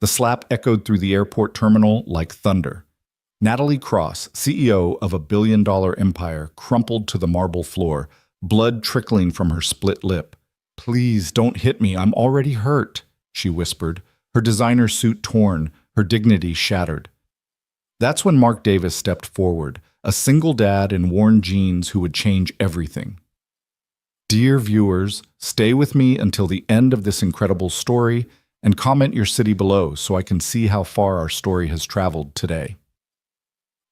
The slap echoed through the airport terminal like thunder. Natalie Cross, CEO of a billion-dollar empire, crumpled to the marble floor, blood trickling from her split lip. "Please don't hit me, I'm already hurt," she whispered, her designer suit torn, her dignity shattered. That's when Mark Davis stepped forward, a single dad in worn jeans who would change everything. Dear viewers, stay with me until the end of this incredible story and comment your city below so I can see how far our story has traveled today.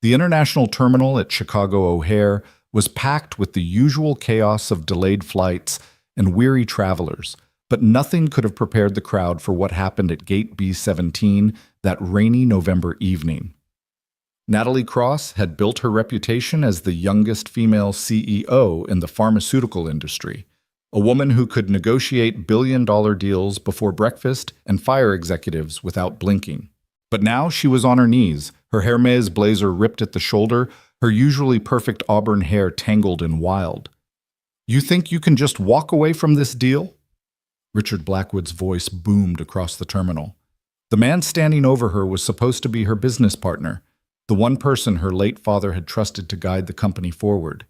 The international terminal at Chicago O'Hare was packed with the usual chaos of delayed flights and weary travelers, but nothing could have prepared the crowd for what happened at Gate B17 that rainy November evening. Natalie Cross had built her reputation as the youngest female CEO in the pharmaceutical industry, a woman who could negotiate billion-dollar deals before breakfast and fire executives without blinking. But now she was on her knees, her Hermes blazer ripped at the shoulder, her usually perfect auburn hair tangled and wild. "You think you can just walk away from this deal?" Richard Blackwood's voice boomed across the terminal. The man standing over her was supposed to be her business partner, the one person her late father had trusted to guide the company forward.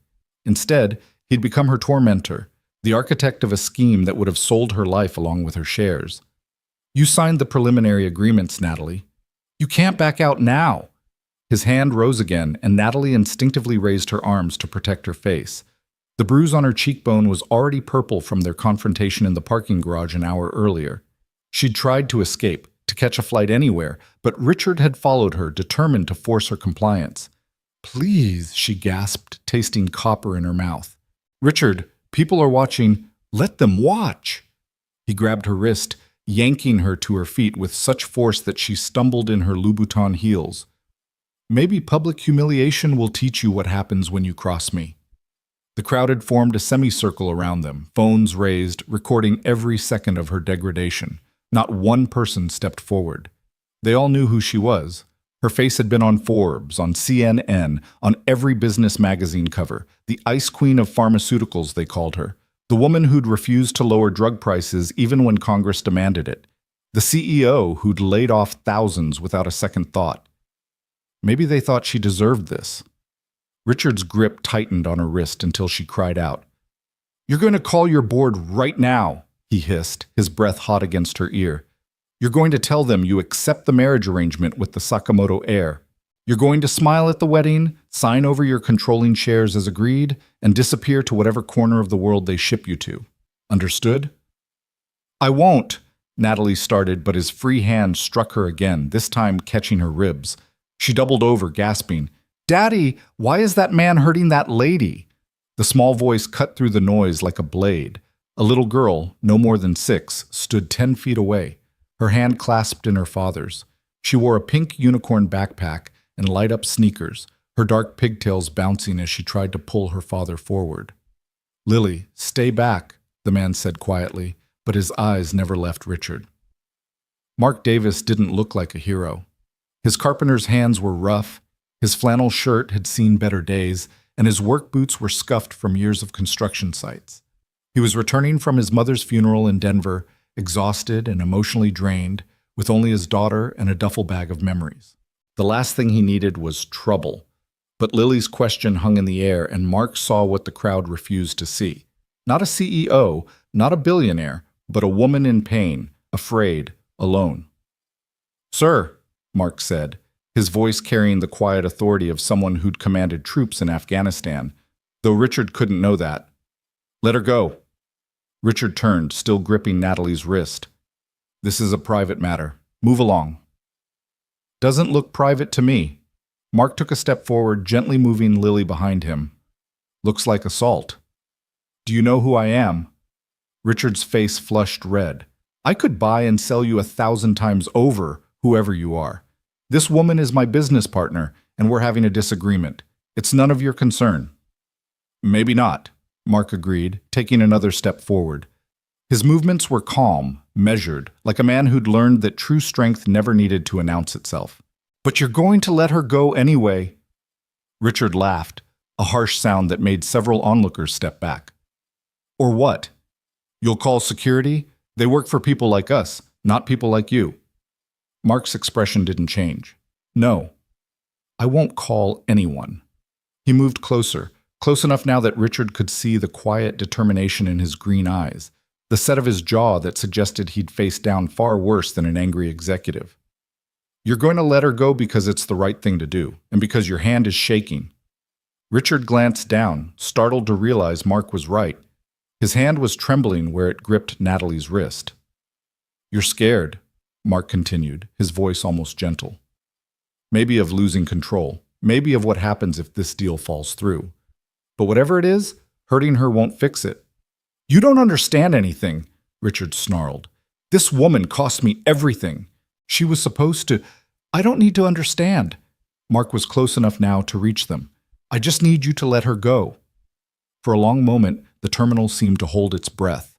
Instead, he'd become her tormentor, the architect of a scheme that would have sold her life along with her shares. "You signed the preliminary agreements, Natalie. You can't back out now." His hand rose again, and Natalie instinctively raised her arms to protect her face. The bruise on her cheekbone was already purple from their confrontation in the parking garage an hour earlier. She'd tried to escape, to catch a flight anywhere, but Richard had followed her, determined to force her compliance. "Please," she gasped, tasting copper in her mouth. "Richard, people are watching. Let them watch." He grabbed her wrist, yanking her to her feet with such force that she stumbled in her Louboutin heels. "Maybe public humiliation will teach you what happens when you cross me." The crowd had formed a semicircle around them, phones raised, recording every second of her degradation. Not one person stepped forward. They all knew who she was. Her face had been on Forbes, on CNN, on every business magazine cover. The ice queen of pharmaceuticals, they called her. The woman who'd refused to lower drug prices even when Congress demanded it. The CEO who'd laid off thousands without a second thought. Maybe they thought she deserved this. Richard's grip tightened on her wrist until she cried out. "You're going to call your board right now," he hissed, his breath hot against her ear. "You're going to tell them you accept the marriage arrangement with the Sakamoto heir. You're going to smile at the wedding, sign over your controlling shares as agreed, and disappear to whatever corner of the world they ship you to. Understood?" "I won't," Natalie started, but his free hand struck her again, this time catching her ribs. She doubled over, gasping, "Daddy, why is that man hurting that lady?" The small voice cut through the noise like a blade. A little girl, no more than 6, stood 10 feet away, her hand clasped in her father's. She wore a pink unicorn backpack and light-up sneakers, her dark pigtails bouncing as she tried to pull her father forward. "Lily, stay back," the man said quietly, but his eyes never left Richard. Mark Davis didn't look like a hero. His carpenter's hands were rough, his flannel shirt had seen better days, and his work boots were scuffed from years of construction sites. He was returning from his mother's funeral in Denver, exhausted and emotionally drained, with only his daughter and a duffel bag of memories. The last thing he needed was trouble. But Lily's question hung in the air, and Mark saw what the crowd refused to see. Not a CEO, not a billionaire, but a woman in pain, afraid, alone. "Sir," Mark said, his voice carrying the quiet authority of someone who'd commanded troops in Afghanistan, though Richard couldn't know that. "Let her go." Richard turned, still gripping Natalie's wrist. "This is a private matter. Move along." "Doesn't look private to me." Mark took a step forward, gently moving Lily behind him. "Looks like assault." "Do you know who I am?" Richard's face flushed red. "I could buy and sell you 1,000 times over, whoever you are. This woman is my business partner, and we're having a disagreement. It's none of your concern." "Maybe not," Mark agreed, taking another step forward. His movements were calm, measured, like a man who'd learned that true strength never needed to announce itself. "But you're going to let her go anyway." Richard laughed, a harsh sound that made several onlookers step back. "Or what? You'll call security? They work for people like us, not people like you." Mark's expression didn't change. No, I won't call anyone. He moved closer, close enough now that Richard could see the quiet determination in his green eyes, the set of his jaw that suggested he'd face down far worse than an angry executive. You're going to let her go because it's the right thing to do, and because your hand is shaking. Richard glanced down, startled to realize Mark was right. His hand was trembling where it gripped Natalie's wrist. You're scared, Mark continued, his voice almost gentle. Maybe of losing control, maybe of what happens if this deal falls through. But whatever it is, hurting her won't fix it. You don't understand anything, Richard snarled. This woman cost me everything. She was supposed to... I don't need to understand. Mark was close enough now to reach them. I just need you to let her go. For a long moment, the terminal seemed to hold its breath.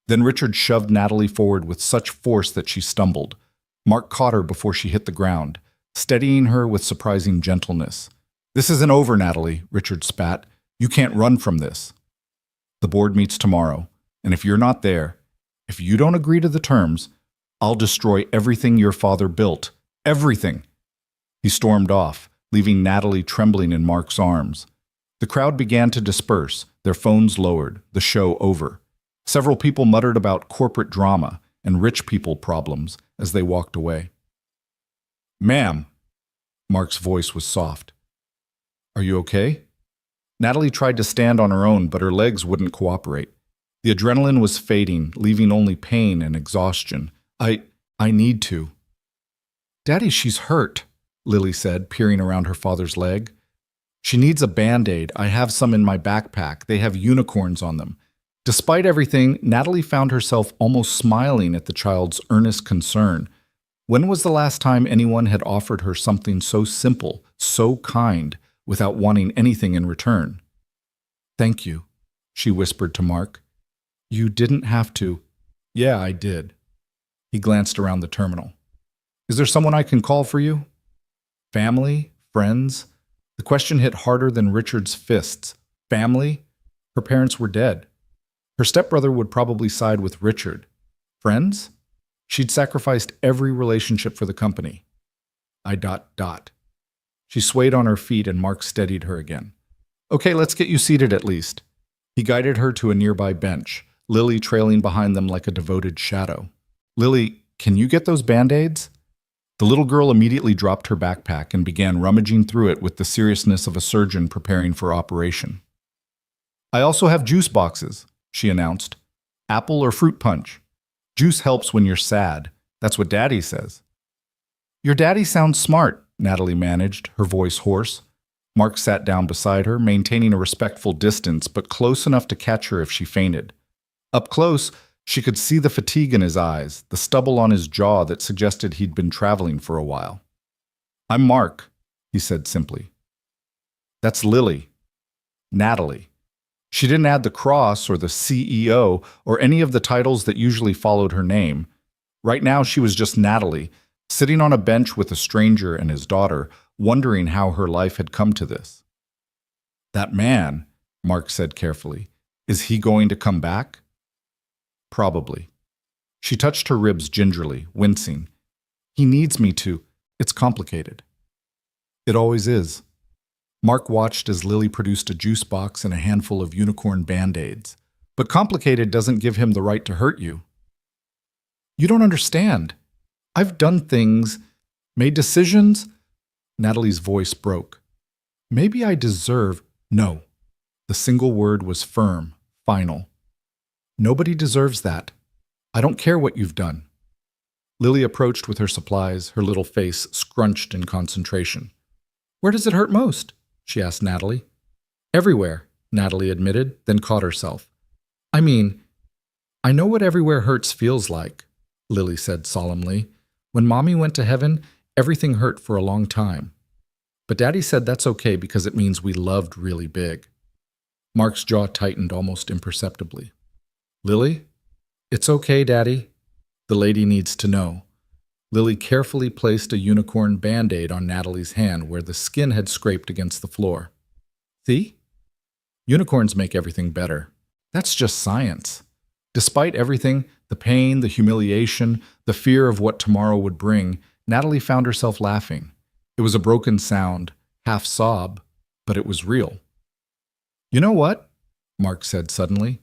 Then Richard shoved Natalie forward with such force that she stumbled. Mark caught her before she hit the ground, steadying her with surprising gentleness. This isn't over, Natalie, Richard spat. You can't run from this. The board meets tomorrow, and if you're not there, if you don't agree to the terms, I'll destroy everything your father built. Everything. He stormed off, leaving Natalie trembling in Mark's arms. The crowd began to disperse, their phones lowered, the show over. Several people muttered about corporate drama and rich people problems as they walked away. Ma'am, Mark's voice was soft. Are you okay? Natalie tried to stand on her own, but her legs wouldn't cooperate. The adrenaline was fading, leaving only pain and exhaustion. I need to. Daddy, she's hurt, Lily said, peering around her father's leg. She needs a Band-Aid. I have some in my backpack. They have unicorns on them. Despite everything, Natalie found herself almost smiling at the child's earnest concern. When was the last time anyone had offered her something so simple, so kind, without wanting anything in return? Thank you, she whispered to Mark. You didn't have to. Yeah, I did. He glanced around the terminal. Is there someone I can call for you? Family? Friends? The question hit harder than Richard's fists. Family? Her parents were dead. Her stepbrother would probably side with Richard. Friends? She'd sacrificed every relationship for the company. She swayed on her feet and Mark steadied her again. Okay, let's get you seated at least. He guided her to a nearby bench, Lily trailing behind them like a devoted shadow. Lily, can you get those Band-Aids? The little girl immediately dropped her backpack and began rummaging through it with the seriousness of a surgeon preparing for operation. I also have juice boxes, she announced. Apple or fruit punch. Juice helps when you're sad. That's what Daddy says. Your daddy sounds smart, Natalie managed, her voice hoarse. Mark sat down beside her, maintaining a respectful distance, but close enough to catch her if she fainted. Up close, she could see the fatigue in his eyes, the stubble on his jaw that suggested he'd been traveling for a while. I'm Mark, he said simply. That's Lily. Natalie. She didn't add the cross or the CEO or any of the titles that usually followed her name. Right now she was just Natalie, sitting on a bench with a stranger and his daughter, wondering how her life had come to this. That man, Mark said carefully, is he going to come back? Probably. She touched her ribs gingerly, wincing. He needs me to. It's complicated. It always is. Mark watched as Lily produced a juice box and a handful of unicorn Band-Aids. But complicated doesn't give him the right to hurt you. You don't understand. I've done things, made decisions. Natalie's voice broke. Maybe I deserve... No. The single word was firm, final. Nobody deserves that. I don't care what you've done. Lily approached with her supplies, her little face scrunched in concentration. Where does it hurt most? She asked Natalie. Everywhere, Natalie admitted, then caught herself. I mean, I know what everywhere hurts feels like, Lily said solemnly. When Mommy went to heaven, everything hurt for a long time. But Daddy said that's okay because it means we loved really big. Mark's jaw tightened almost imperceptibly. Lily? It's okay, Daddy. The lady needs to know. Lily carefully placed a unicorn Band-Aid on Natalie's hand where the skin had scraped against the floor. See? Unicorns make everything better. That's just science. Despite everything, the pain, the humiliation, the fear of what tomorrow would bring, Natalie found herself laughing. It was a broken sound, half sob, but it was real. "You know what?" Mark said suddenly.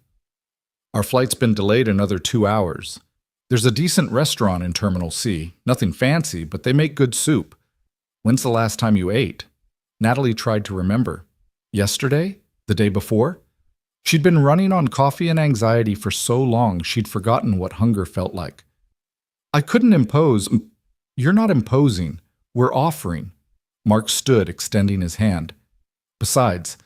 "Our flight's been delayed another 2 hours. There's a decent restaurant in Terminal C. Nothing fancy, but they make good soup. When's the last time you ate?" Natalie tried to remember. Yesterday? The day before? She'd been running on coffee and anxiety for so long she'd forgotten what hunger felt like. "I couldn't impose." "You're not imposing. We're offering." Mark stood, extending his hand. "Besides,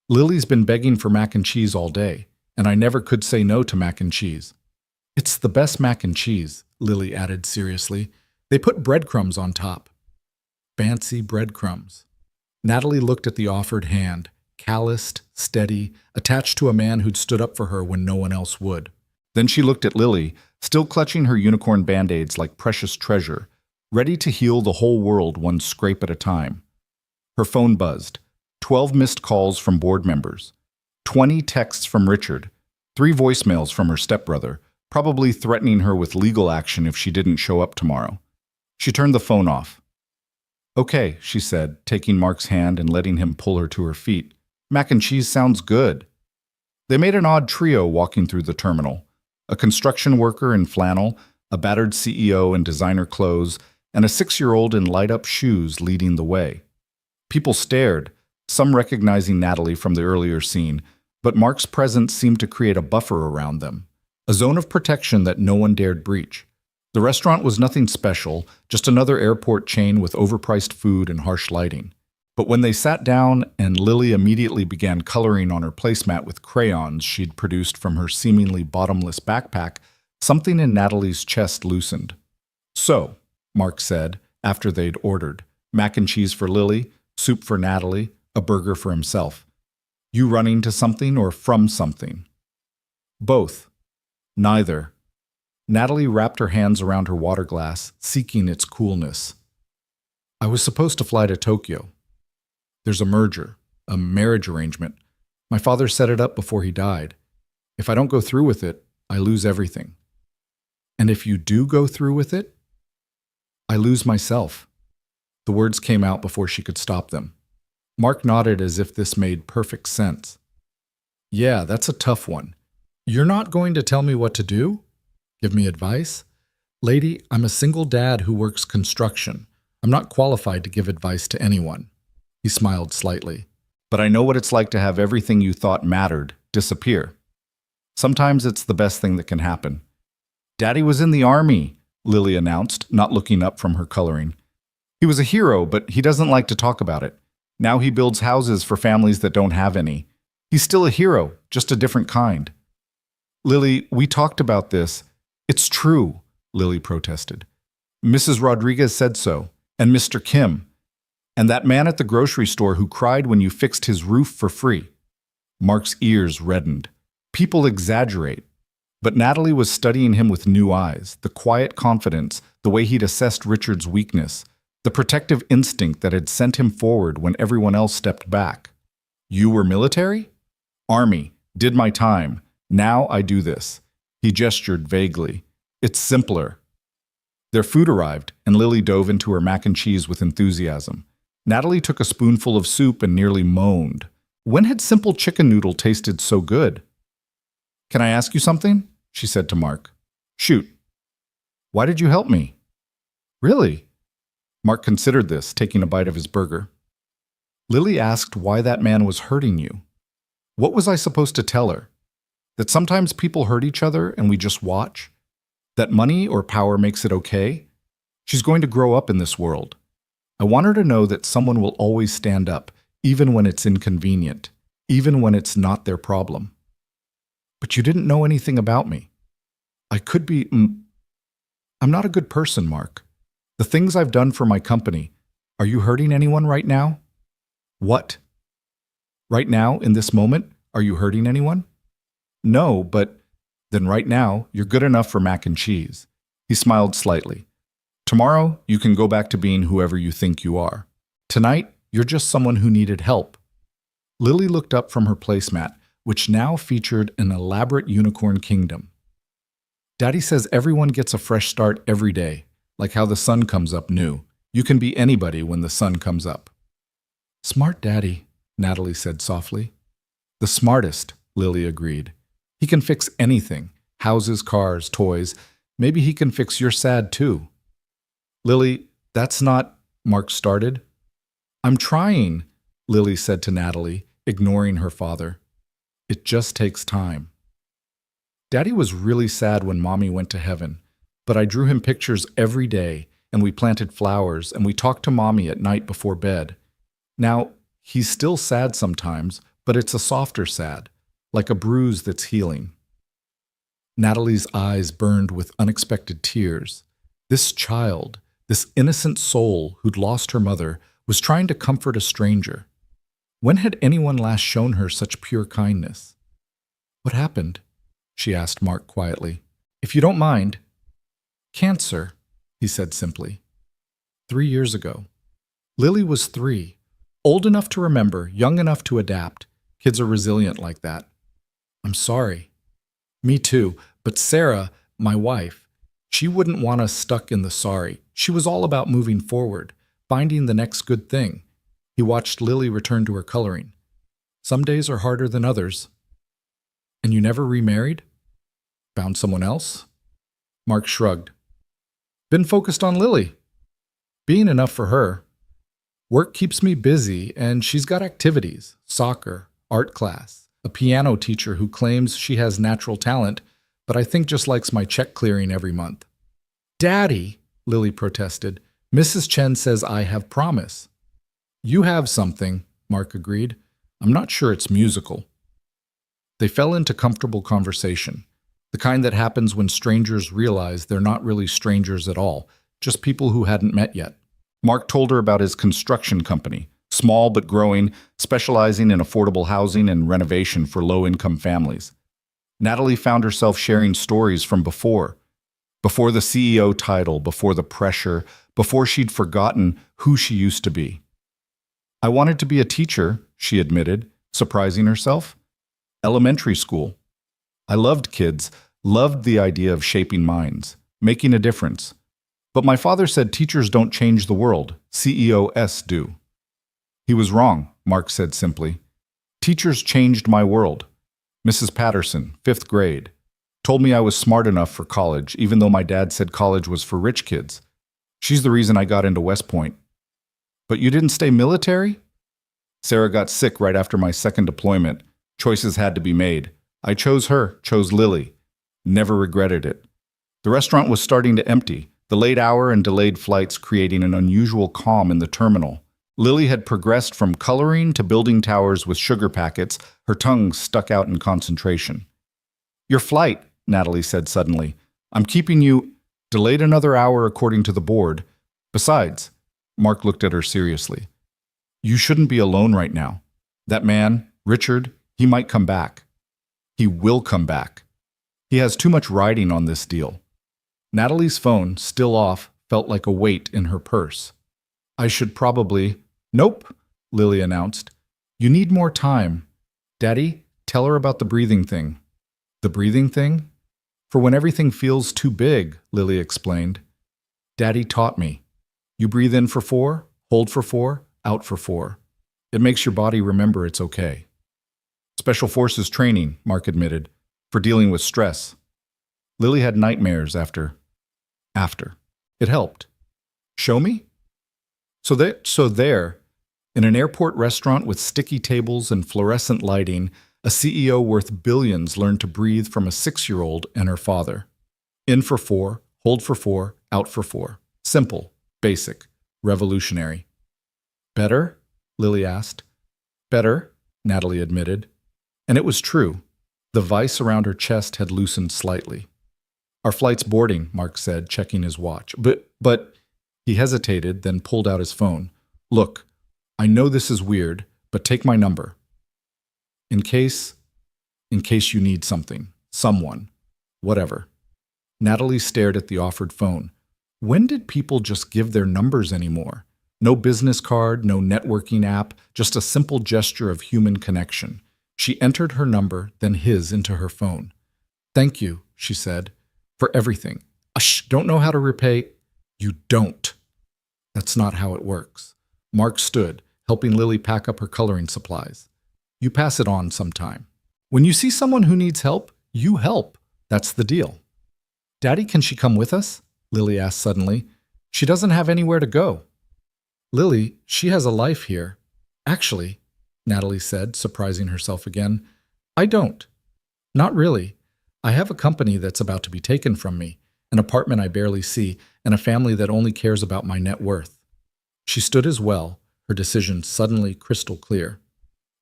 Lily's been begging for mac and cheese all day, and I never could say no to mac and cheese." "It's the best mac and cheese," Lily added seriously. "They put breadcrumbs on top." Fancy breadcrumbs. Natalie looked at the offered hand, calloused, steady, attached to a man who'd stood up for her when no one else would. Then she looked at Lily, still clutching her unicorn band-aids like precious treasure, ready to heal the whole world one scrape at a time. Her phone buzzed. 12 missed calls from board members. 20 texts from Richard. 3 voicemails from her stepbrother, probably threatening her with legal action if she didn't show up tomorrow. She turned the phone off. "Okay," she said, taking Mark's hand and letting him pull her to her feet. "Mac and cheese sounds good." They made an odd trio walking through the terminal. A construction worker in flannel, a battered CEO in designer clothes, and a 6-year-old in light-up shoes leading the way. People stared, some recognizing Natalie from the earlier scene, but Mark's presence seemed to create a buffer around them, a zone of protection that no one dared breach. The restaurant was nothing special, just another airport chain with overpriced food and harsh lighting. But when they sat down and Lily immediately began coloring on her placemat with crayons she'd produced from her seemingly bottomless backpack, something in Natalie's chest loosened. "So," Mark said, after they'd ordered, mac and cheese for Lily, soup for Natalie, a burger for himself. "You running to something or from something?" "Both." "Neither." Natalie wrapped her hands around her water glass, seeking its coolness. "I was supposed to fly to Tokyo. There's a merger, a marriage arrangement. My father set it up before he died. If I don't go through with it, I lose everything. And if you do go through with it, I lose myself." The words came out before she could stop them. Mark nodded as if this made perfect sense. "Yeah, that's a tough one. You're not going to tell me what to do? Give me advice? Lady, I'm a single dad who works construction. I'm not qualified to give advice to anyone." He smiled slightly. "But I know what it's like to have everything you thought mattered disappear. Sometimes it's the best thing that can happen." "Daddy was in the army," Lily announced, not looking up from her coloring. "He was a hero, but he doesn't like to talk about it. Now he builds houses for families that don't have any. He's still a hero, just a different kind." "Lily, we talked about this." "It's true," Lily protested. "Mrs. Rodriguez said so, and Mr. Kim, and that man at the grocery store who cried when you fixed his roof for free." Mark's ears reddened. People exaggerate. But Natalie was studying him with new eyes, the quiet confidence, the way he'd assessed Richard's weakness, the protective instinct that had sent him forward when everyone else stepped back. "You were military?" "Army. Did my time. Now I do this." He gestured vaguely. "It's simpler." Their food arrived, and Lily dove into her mac and cheese with enthusiasm. Natalie took a spoonful of soup and nearly moaned. When had simple chicken noodle tasted so good? "Can I ask you something?" she said to Mark. "Shoot." "Why did you help me?" "Really?" Mark considered this, taking a bite of his burger. "Lily asked why that man was hurting you. What was I supposed to tell her? That sometimes people hurt each other and we just watch? That money or power makes it okay? She's going to grow up in this world. I want her to know that someone will always stand up, even when it's inconvenient, even when it's not their problem." "But you didn't know anything about me." "I could be... I'm not a good person, Mark. The things I've done for my company. Are you hurting anyone right now?" "What? Right now, in this moment, are you hurting anyone?" "No, but..." "Then right now, you're good enough for mac and cheese." He smiled slightly. "Tomorrow, you can go back to being whoever you think you are. Tonight, you're just someone who needed help." Lily looked up from her placemat, which now featured an elaborate unicorn kingdom. "Daddy says everyone gets a fresh start every day. like how the sun comes up new. You can be anybody when the sun comes up. Smart daddy, Natalie said softly. The smartest, Lily agreed. He can fix anything. Houses, cars, toys. Maybe he can fix your sad too. Lily, that's not, Mark started. I'm trying, Lily said to Natalie, ignoring her father. It just takes time. Daddy was really sad when Mommy went to heaven, but I drew him pictures every day, and we planted flowers, and we talked to Mommy at night before bed. Now, he's still sad sometimes, but it's a softer sad, like a bruise that's healing. Natalie's eyes burned with unexpected tears. This child, this innocent soul who'd lost her mother, was trying to comfort a stranger. When had anyone last shown her such pure kindness? What happened? She asked Mark quietly. If you don't mind. Cancer, he said simply. 3 years ago. Lily was 3, old enough to remember, young enough to adapt. Kids are resilient like that. I'm sorry. Me too, but Sarah, my wife, she wouldn't want us stuck in the sorry. She was all about moving forward, finding the next good thing. He watched Lily return to her coloring. Some days are harder than others. And you never remarried? Found someone else? Mark shrugged. Been focused on Lily. Being enough for her. Work keeps me busy, and she's got activities, soccer, art class, a piano teacher who claims she has natural talent, but I think just likes my check clearing every month. Daddy, Lily protested, Mrs. Chen says I have promise. You have something, Mark agreed. I'm not sure it's musical. They fell into comfortable conversation, the kind that happens when strangers realize they're not really strangers at all, just people who hadn't met yet. Mark told her about his construction company, small but growing, specializing in affordable housing and renovation for low-income families. Natalie found herself sharing stories from before the CEO title, before the pressure, before she'd forgotten who she used to be. I wanted to be a teacher, she admitted, surprising herself. Elementary school. I loved kids, loved the idea of shaping minds, making a difference. But my father said teachers don't change the world, CEOs do. He was wrong, Mark said simply. Teachers changed my world. Mrs. Patterson, 5th grade, told me I was smart enough for college, even though my dad said college was for rich kids. She's the reason I got into West Point. But you didn't stay military? Sarah got sick right after my second deployment. Choices had to be made. I chose her, chose Lily. Never regretted it. The restaurant was starting to empty, the late hour and delayed flights creating an unusual calm in the terminal. Lily had progressed from coloring to building towers with sugar packets, her tongue stuck out in concentration. Your flight, Natalie said suddenly. I'm keeping you delayed another hour according to the board. Besides, Mark looked at her seriously. You shouldn't be alone right now. That man, Richard, he might come back. He will come back. He has too much riding on this deal. Natalie's phone, still off, felt like a weight in her purse. I should probably... Nope, Lily announced. You need more time. Daddy, tell her about the breathing thing. The breathing thing? For when everything feels too big, Lily explained. Daddy taught me. You breathe in for 4, hold for 4, out for 4. It makes your body remember it's okay. Special Forces training, Mark admitted, for dealing with stress. Lily had nightmares after. It helped. Show me? So there, in an airport restaurant with sticky tables and fluorescent lighting, a CEO worth billions learned to breathe from a 6-year-old and her father. In for 4, hold for 4, out for 4. Simple, basic, revolutionary. Better? Lily asked. Better, Natalie admitted. And it was true. The vice around her chest had loosened slightly. Our flight's boarding, Mark said, checking his watch. But, he hesitated, then pulled out his phone. Look, I know this is weird, but take my number. In case you need something, someone, whatever. Natalie stared at the offered phone. When did people just give their numbers anymore? No business card, no networking app, just a simple gesture of human connection. She entered her number, then his, into her phone. Thank you, she said, for everything. Don't know how to repay. You don't. That's not how it works. Mark stood, helping Lily pack up her coloring supplies. You pass it on sometime. When you see someone who needs help, you help. That's the deal. Daddy, can she come with us? Lily asked suddenly. She doesn't have anywhere to go. Lily, she has a life here. Actually, Natalie said, surprising herself again, I don't. Not really. I have a company that's about to be taken from me, an apartment I barely see, and a family that only cares about my net worth. She stood as well, her decision suddenly crystal clear.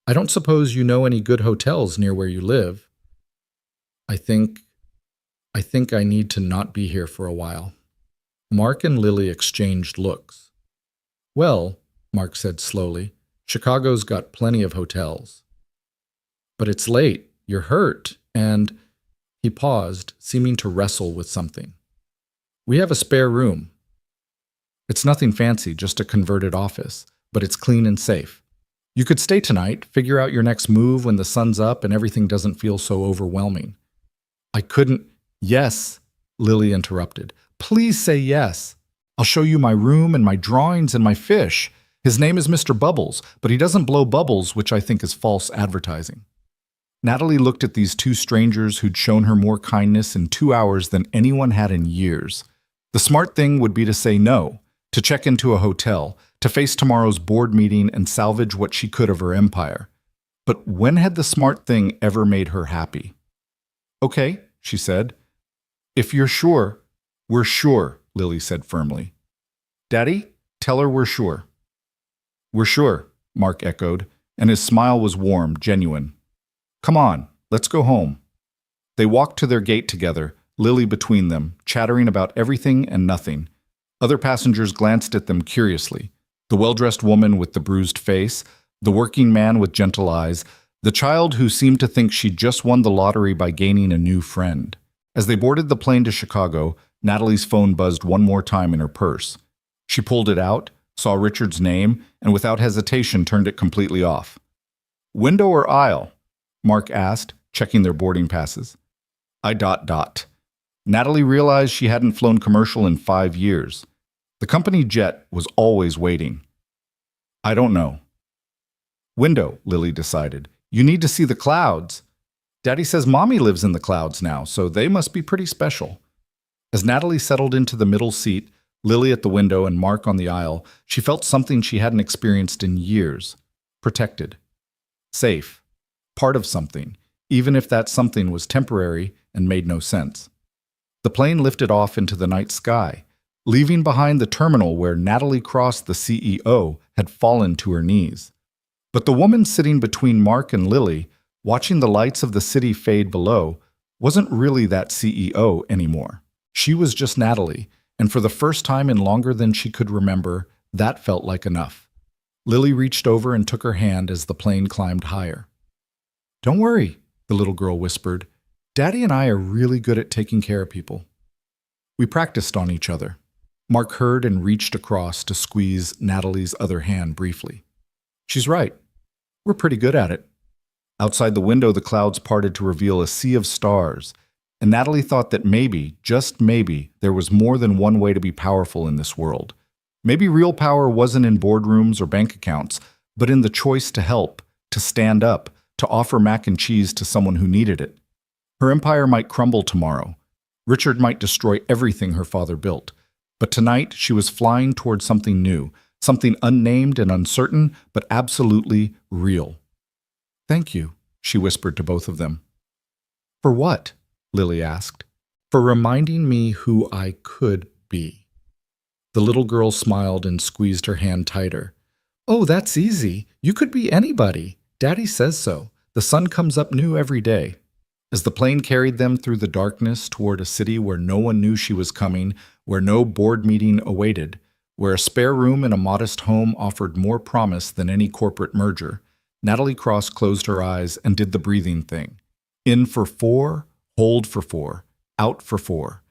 I don't suppose you know any good hotels near where you live. I think I need to not be here for a while. Mark and Lily exchanged looks. Well, Mark said slowly, Chicago's got plenty of hotels. But it's late, you're hurt, and… He paused, seeming to wrestle with something. We have a spare room. It's nothing fancy, just a converted office, but it's clean and safe. You could stay tonight, figure out your next move when the sun's up and everything doesn't feel so overwhelming. I couldn't… Yes, Lily interrupted. Please say yes. I'll show you my room and my drawings and my fish. His name is Mr. Bubbles, but he doesn't blow bubbles, which I think is false advertising. Natalie looked at these two strangers who'd shown her more kindness in 2 hours than anyone had in years. The smart thing would be to say no, to check into a hotel, to face tomorrow's board meeting and salvage what she could of her empire. But when had the smart thing ever made her happy? Okay, she said. If you're sure, we're sure, Lily said firmly. Daddy, tell her we're sure. We're sure, Mark echoed, and his smile was warm, genuine. Come on, let's go home. They walked to their gate together, Lily between them, chattering about everything and nothing. Other passengers glanced at them curiously. The well-dressed woman with the bruised face, the working man with gentle eyes, the child who seemed to think she'd just won the lottery by gaining a new friend. As they boarded the plane to Chicago, Natalie's phone buzzed one more time in her purse. She pulled it out, saw Richard's name, and without hesitation turned it completely off. Window or aisle? Mark asked, checking their boarding passes. I… Natalie realized she hadn't flown commercial in 5 years. The company jet was always waiting. I don't know. Window, Lily decided. You need to see the clouds. Daddy says Mommy lives in the clouds now, so they must be pretty special. As Natalie settled into the middle seat, Lily at the window and Mark on the aisle, she felt something she hadn't experienced in years. Protected. Safe. Part of something, even if that something was temporary and made no sense. The plane lifted off into the night sky, leaving behind the terminal where Natalie Cross, the CEO, had fallen to her knees. But the woman sitting between Mark and Lily, watching the lights of the city fade below, wasn't really that CEO anymore. She was just Natalie, and for the first time in longer than she could remember, that felt like enough. Lily reached over and took her hand as the plane climbed higher. Don't worry, the little girl whispered. Daddy and I are really good at taking care of people. We practiced on each other. Mark heard and reached across to squeeze Natalie's other hand briefly. She's right. We're pretty good at it. Outside the window, the clouds parted to reveal a sea of stars, and Natalie thought that maybe, just maybe, there was more than one way to be powerful in this world. Maybe real power wasn't in boardrooms or bank accounts, but in the choice to help, to stand up, to offer mac and cheese to someone who needed it. Her empire might crumble tomorrow. Richard might destroy everything her father built. But tonight, she was flying toward something new, something unnamed and uncertain, but absolutely real. Thank you, she whispered to both of them. For what? Lily asked. For reminding me who I could be. The little girl smiled and squeezed her hand tighter. Oh, that's easy. You could be anybody. Daddy says so. The sun comes up new every day. As the plane carried them through the darkness toward a city where no one knew she was coming, where no board meeting awaited, where a spare room in a modest home offered more promise than any corporate merger, Natalie Cross closed her eyes and did the breathing thing. In for 4, hold for 4, out for 4.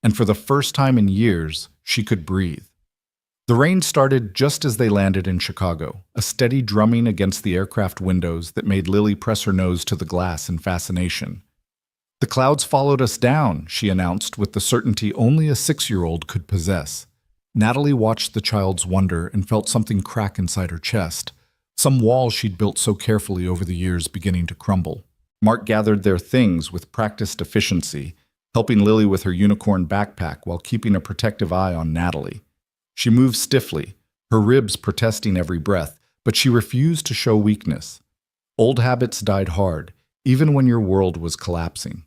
And for the first time in years, she could breathe. The rain started just as they landed in Chicago, a steady drumming against the aircraft windows that made Lily press her nose to the glass in fascination. The clouds followed us down, she announced with the certainty only a 6-year-old could possess. Natalie watched the child's wonder and felt something crack inside her chest, some wall she'd built so carefully over the years beginning to crumble. Mark gathered their things with practiced efficiency, helping Lily with her unicorn backpack while keeping a protective eye on Natalie. She moved stiffly, her ribs protesting every breath, but she refused to show weakness. Old habits died hard, even when your world was collapsing.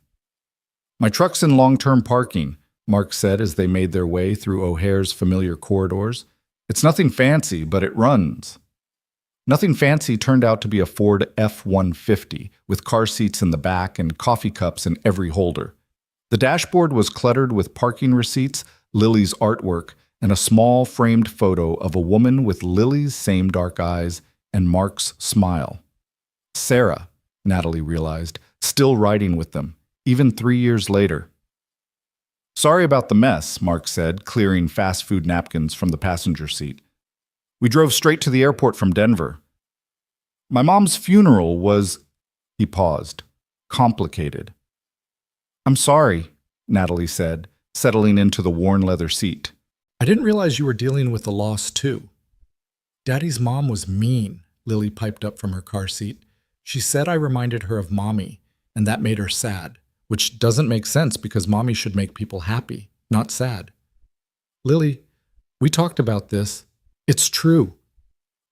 "My truck's in long-term parking," Mark said as they made their way through O'Hare's familiar corridors. "It's nothing fancy, but it runs." Nothing fancy turned out to be a Ford F-150 with car seats in the back and coffee cups in every holder. The dashboard was cluttered with parking receipts, Lily's artwork, and a small framed photo of a woman with Lily's same dark eyes and Mark's smile. Sarah, Natalie realized, still riding with them, even 3 years later. "Sorry about the mess," Mark said, clearing fast food napkins from the passenger seat. "We drove straight to the airport from Denver. My mom's funeral was—" He paused. "Complicated." "I'm sorry," Natalie said, settling into the worn leather seat. "I didn't realize you were dealing with the loss, too." "Daddy's mom was mean," Lily piped up from her car seat. "She said I reminded her of Mommy, and that made her sad, which doesn't make sense because Mommy should make people happy, not sad." "Lily, we talked about this. It's true.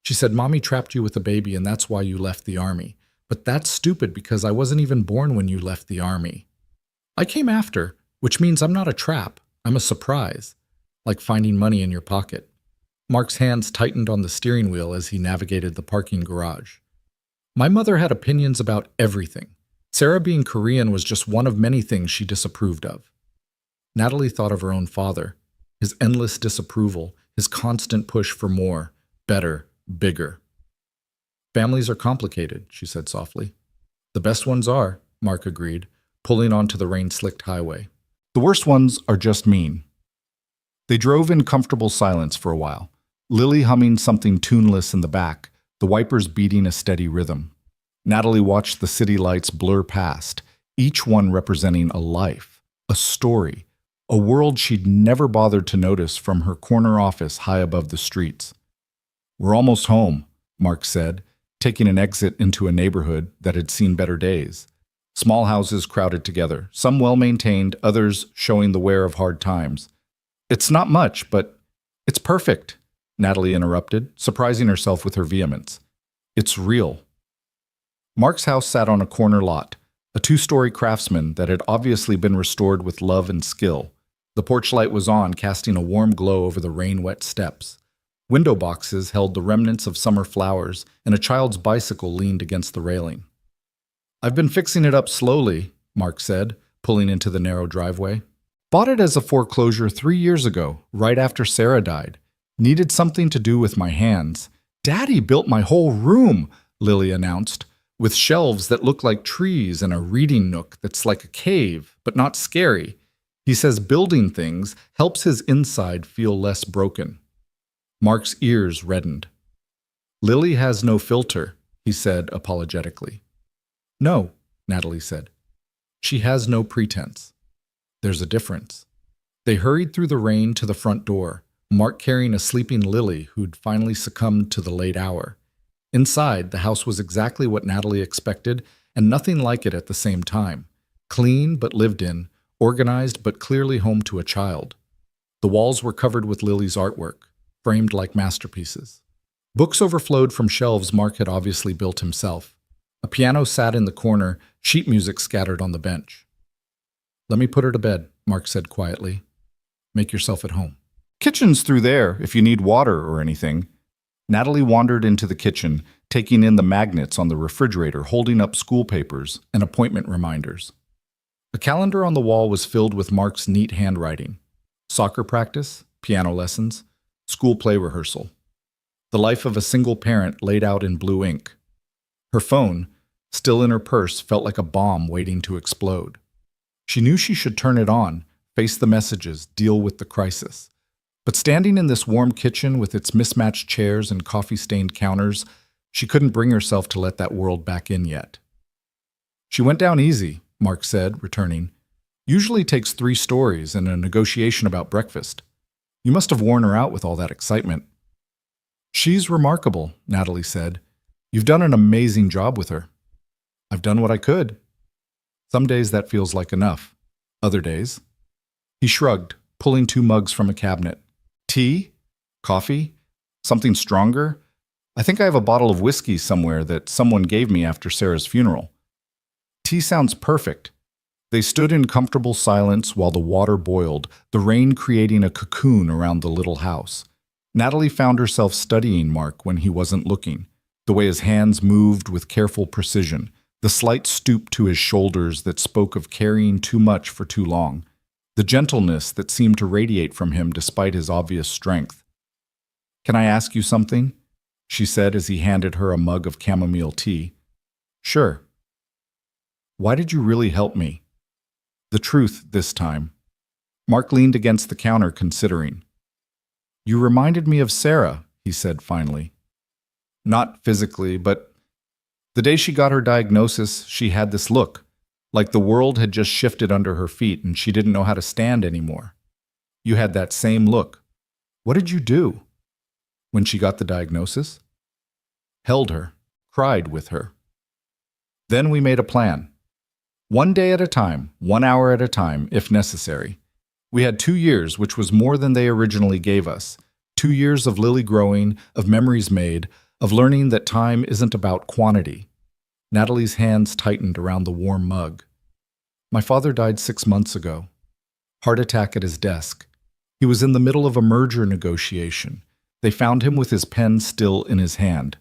She said Mommy trapped you with a baby and that's why you left the army. But that's stupid because I wasn't even born when you left the army. I came after, which means I'm not a trap. I'm a surprise. Like finding money in your pocket." Mark's hands tightened on the steering wheel as he navigated the parking garage. "My mother had opinions about everything. Sarah being Korean was just one of many things she disapproved of." Natalie thought of her own father, his endless disapproval, his constant push for more, better, bigger. "Families are complicated," she said softly. "The best ones are," Mark agreed, pulling onto the rain-slicked highway. "The worst ones are just mean." They drove in comfortable silence for a while, Lily humming something tuneless in the back, the wipers beating a steady rhythm. Natalie watched the city lights blur past, each one representing a life, a story, a world she'd never bothered to notice from her corner office high above the streets. "We're almost home," Mark said, taking an exit into a neighborhood that had seen better days. Small houses crowded together, some well-maintained, others showing the wear of hard times. "It's not much, but it's perfect," Natalie interrupted, surprising herself with her vehemence. "It's real." Mark's house sat on a corner lot, a 2-story craftsman that had obviously been restored with love and skill. The porch light was on, casting a warm glow over the rain-wet steps. Window boxes held the remnants of summer flowers, and a child's bicycle leaned against the railing. "I've been fixing it up slowly," Mark said, pulling into the narrow driveway. "Bought it as a foreclosure 3 years ago, right after Sarah died. Needed something to do with my hands. Daddy built my whole room," Lily announced, "with shelves that look like trees and a reading nook that's like a cave, but not scary. He says building things helps his inside feel less broken." Mark's ears reddened. "Lily has no filter," he said apologetically. "No," Natalie said. "She has no pretense. There's a difference." They hurried through the rain to the front door, Mark carrying a sleeping Lily who'd finally succumbed to the late hour. Inside, the house was exactly what Natalie expected, and nothing like it at the same time. Clean but lived in, organized but clearly home to a child. The walls were covered with Lily's artwork, framed like masterpieces. Books overflowed from shelves Mark had obviously built himself. A piano sat in the corner, sheet music scattered on the bench. "Let me put her to bed," Mark said quietly. "Make yourself at home. Kitchen's through there if you need water or anything." Natalie wandered into the kitchen, taking in the magnets on the refrigerator, holding up school papers and appointment reminders. A calendar on the wall was filled with Mark's neat handwriting. Soccer practice, piano lessons, school play rehearsal. The life of a single parent laid out in blue ink. Her phone, still in her purse, felt like a bomb waiting to explode. She knew she should turn it on, face the messages, deal with the crisis. But standing in this warm kitchen with its mismatched chairs and coffee-stained counters, she couldn't bring herself to let that world back in yet. "She went down easy," Mark said, returning. "Usually takes 3 stories and a negotiation about breakfast. You must have worn her out with all that excitement. She's remarkable, Natalie said. You've done an amazing job with her. I've done what I could. Some days that feels like enough. Other days. He shrugged, pulling 2 mugs from a cabinet. Tea? Coffee? Something stronger? I think I have a bottle of whiskey somewhere that someone gave me after Sarah's funeral. Tea sounds perfect. They stood in comfortable silence while the water boiled, the rain creating a cocoon around the little house. Natalie found herself studying Mark when he wasn't looking, the way his hands moved with careful precision, the slight stoop to his shoulders that spoke of carrying too much for too long, the gentleness that seemed to radiate from him despite his obvious strength. "Can I ask you something?" she said as he handed her a mug of chamomile tea. "Sure." "Why did you really help me?" The truth this time. Mark leaned against the counter, considering. "You reminded me of Sarah," he said finally. "Not physically, but the day she got her diagnosis, she had this look, like the world had just shifted under her feet and she didn't know how to stand anymore. You had that same look. What did you do?" "When she got the diagnosis?" "Held her, cried with her. Then we made a plan. 1 day at a time, 1 hour at a time, if necessary. We had 2 years, which was more than they originally gave us. 2 years of Lily growing, of memories made, of learning that time isn't about quantity." Natalie's hands tightened around the warm mug. "My father died 6 months ago. Heart attack at his desk. He was in the middle of a merger negotiation. They found him with his pen still in his hand."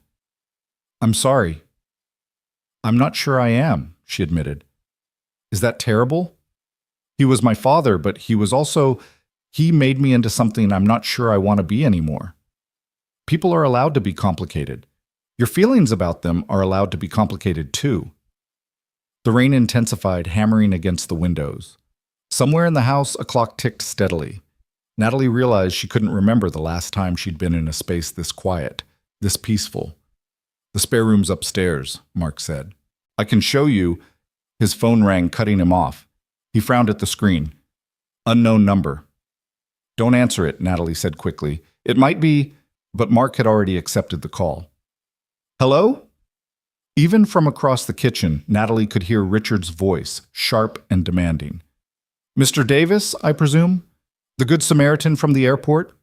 "I'm sorry." "I'm not sure I am," she admitted. "Is that terrible? He was my father, but he made me into something I'm not sure I want to be anymore. People are allowed to be complicated. Your feelings about them are allowed to be complicated too." The rain intensified, hammering against the windows. Somewhere in the house, a clock ticked steadily. Natalie realized she couldn't remember the last time she'd been in a space this quiet, this peaceful. "The spare room's upstairs," Mark said. "I can show you." His phone rang, cutting him off. He frowned at the screen. "Unknown number." "Don't answer it," Natalie said quickly. "It might be," but Mark had already accepted the call. "Hello?" Even from across the kitchen, Natalie could hear Richard's voice, sharp and demanding. "Mr. Davis, I presume? The Good Samaritan from the airport?"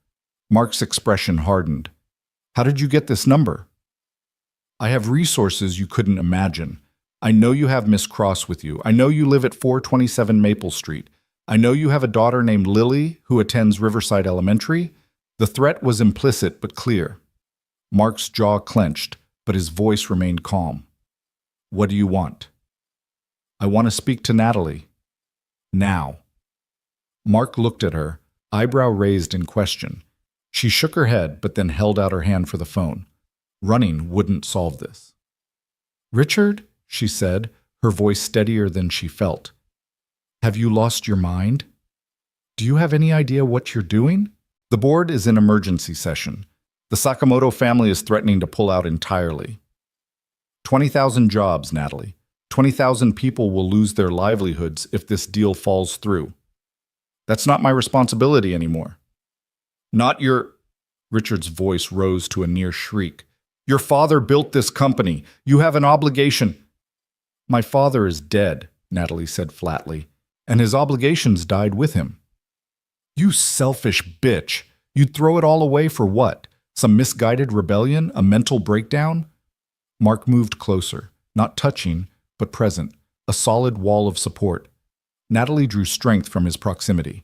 Mark's expression hardened. "How did you get this number?" "I have resources you couldn't imagine. I know you have Miss Cross with you. I know you live at 427 Maple Street. I know you have a daughter named Lily who attends Riverside Elementary." The threat was implicit but clear. Mark's jaw clenched, but his voice remained calm. "What do you want?" "I want to speak to Natalie. Now." Mark looked at her, eyebrow raised in question. She shook her head, but then held out her hand for the phone. Running wouldn't solve this. "Richard," she said, her voice steadier than she felt. "Have you lost your mind? Do you have any idea what you're doing? The board is in emergency session. The Sakamoto family is threatening to pull out entirely. 20,000 jobs, Natalie. 20,000 people will lose their livelihoods if this deal falls through. That's not my responsibility anymore." "Not your—" Richard's voice rose to a near shriek. "Your father built this company. You have an obligation." "My father is dead," Natalie said flatly, "and his obligations died with him." "You selfish bitch! You'd throw it all away for what? Some misguided rebellion? A mental breakdown?" Mark moved closer, not touching, but present, a solid wall of support. Natalie drew strength from his proximity.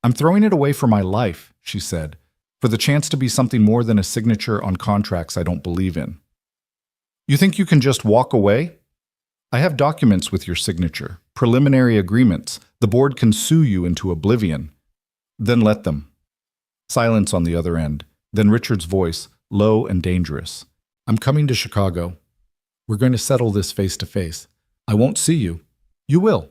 "I'm throwing it away for my life," she said, "for the chance to be something more than a signature on contracts I don't believe in." "You think you can just walk away?" "I have documents with your signature, preliminary agreements. The board can sue you into oblivion." "Then let them." Silence on the other end, then Richard's voice, low and dangerous. "I'm coming to Chicago. We're going to settle this face to face. I won't see you. You will.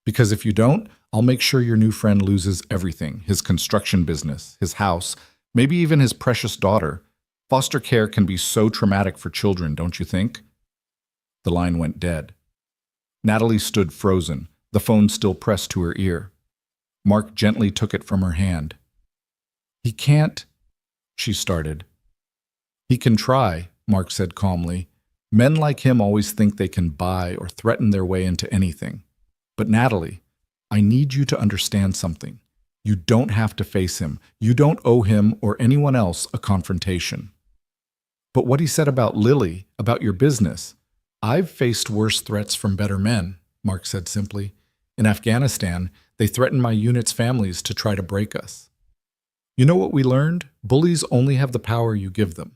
Because if you don't, I'll make sure your new friend loses everything, his construction business, his house, maybe even his precious daughter. Foster care can be so traumatic for children, don't you think?" The line went dead. Natalie stood frozen, the phone still pressed to her ear. Mark gently took it from her hand. He can't, she started. He can try, Mark said calmly. Men like him always think they can buy or threaten their way into anything. But Natalie, I need you to understand something. You don't have to face him. You don't owe him or anyone else a confrontation. But what he said about Lily, about your business, I've faced worse threats from better men, Mark said simply. In Afghanistan, they threatened my unit's families to try to break us. You know what we learned? Bullies only have the power you give them.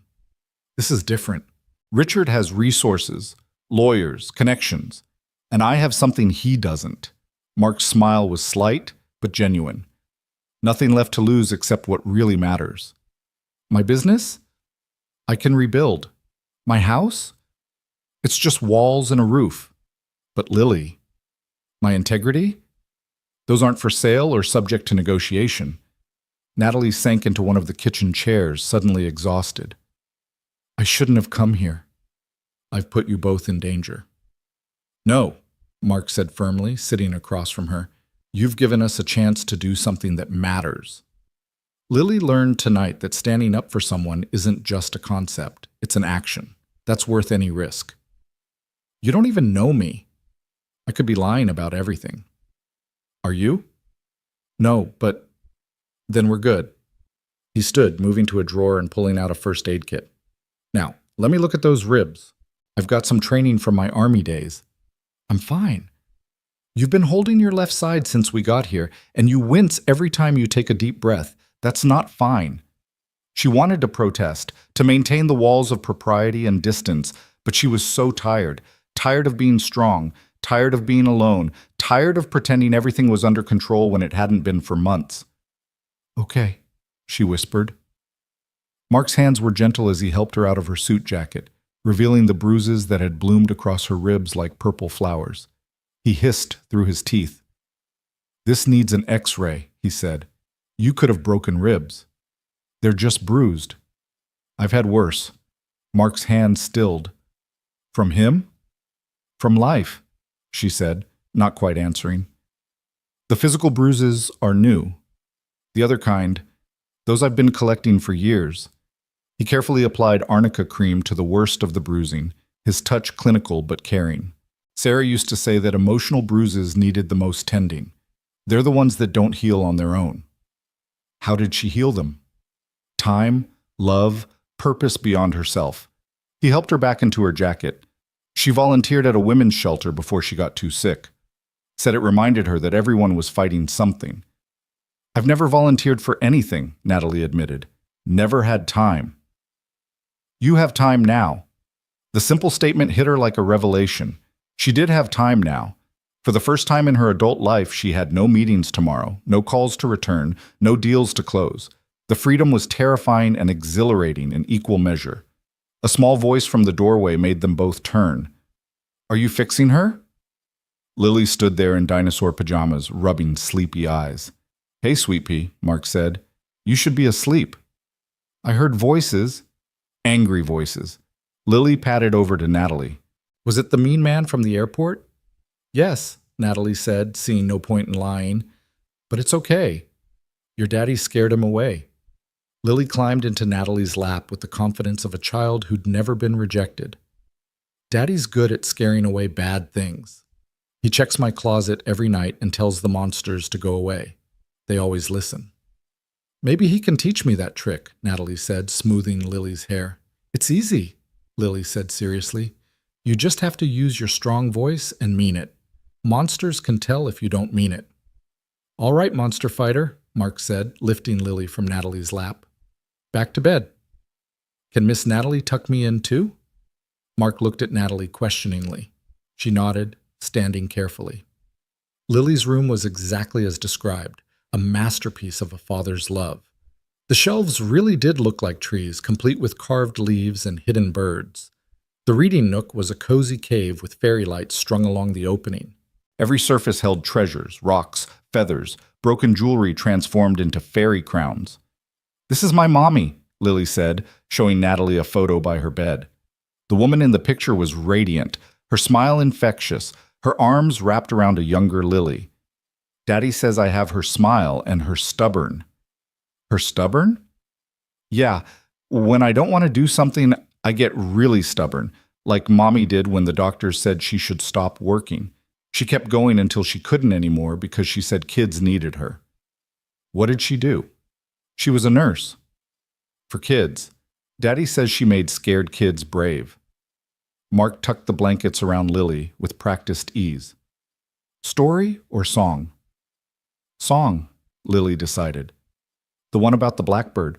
This is different. Richard has resources, lawyers, connections, and I have something he doesn't. Mark's smile was slight, but genuine. Nothing left to lose except what really matters. My business? I can rebuild. My house? It's just walls and a roof. But Lily, my integrity? Those aren't for sale or subject to negotiation. Natalie sank into one of the kitchen chairs, suddenly exhausted. I shouldn't have come here. I've put you both in danger. No, Mark said firmly, sitting across from her. You've given us a chance to do something that matters. Lily learned tonight that standing up for someone isn't just a concept, it's an action. That's worth any risk. You don't even know me. I could be lying about everything. Are you? No, but then we're good. He stood, moving to a drawer and pulling out a first aid kit. Now, let me look at those ribs. I've got some training from my army days. I'm fine. You've been holding your left side since we got here, and you wince every time you take a deep breath. That's not fine. She wanted to protest, to maintain the walls of propriety and distance, but she was so tired. Tired of being strong, tired of being alone, tired of pretending everything was under control when it hadn't been for months. Okay, she whispered. Mark's hands were gentle as he helped her out of her suit jacket, revealing the bruises that had bloomed across her ribs like purple flowers. He hissed through his teeth. This needs an X-ray, he said. You could have broken ribs. They're just bruised. I've had worse. Mark's hand stilled. From him? From life, she said, not quite answering. The physical bruises are new. The other kind, those I've been collecting for years. He carefully applied arnica cream to the worst of the bruising, his touch clinical but caring. Sarah used to say that emotional bruises needed the most tending. They're the ones that don't heal on their own. How did she heal them? Time, love, purpose beyond herself. He helped her back into her jacket. She volunteered at a women's shelter before she got too sick. Said it reminded her that everyone was fighting something. I've never volunteered for anything, Natalie admitted. Never had time. You have time now. The simple statement hit her like a revelation. She did have time now. For the first time in her adult life, she had no meetings tomorrow, no calls to return, no deals to close. The freedom was terrifying and exhilarating in equal measure. A small voice from the doorway made them both turn. Are you fixing her? Lily stood there in dinosaur pajamas, rubbing sleepy eyes. Hey, Sweet Pea, Mark said. You should be asleep. I heard voices. Angry voices. Lily patted over to Natalie. Was it the mean man from the airport? Yes, Natalie said, seeing no point in lying. But it's okay. Your daddy scared him away. Lily climbed into Natalie's lap with the confidence of a child who'd never been rejected. Daddy's good at scaring away bad things. He checks my closet every night and tells the monsters to go away. They always listen. Maybe he can teach me that trick, Natalie said, smoothing Lily's hair. It's easy, Lily said seriously. You just have to use your strong voice and mean it. Monsters can tell if you don't mean it. All right, monster fighter, Mark said, lifting Lily from Natalie's lap. Back to bed. Can Miss Natalie tuck me in too? Mark looked at Natalie questioningly. She nodded, standing carefully. Lily's room was exactly as described, a masterpiece of a father's love. The shelves really did look like trees, complete with carved leaves and hidden birds. The reading nook was a cozy cave with fairy lights strung along the opening. Every surface held treasures, rocks, feathers, broken jewelry transformed into fairy crowns. This is my mommy, Lily said, showing Natalie a photo by her bed. The woman in the picture was radiant, her smile infectious, her arms wrapped around a younger Lily. Daddy says I have her smile and her stubborn. Her stubborn? Yeah, when I don't want to do something, I get really stubborn, like Mommy did when the doctor said she should stop working. She kept going until she couldn't anymore because she said kids needed her. What did she do? She was a nurse. For kids. Daddy says she made scared kids brave. Mark tucked the blankets around Lily with practiced ease. Story or song? Song, Lily decided. The one about the blackbird.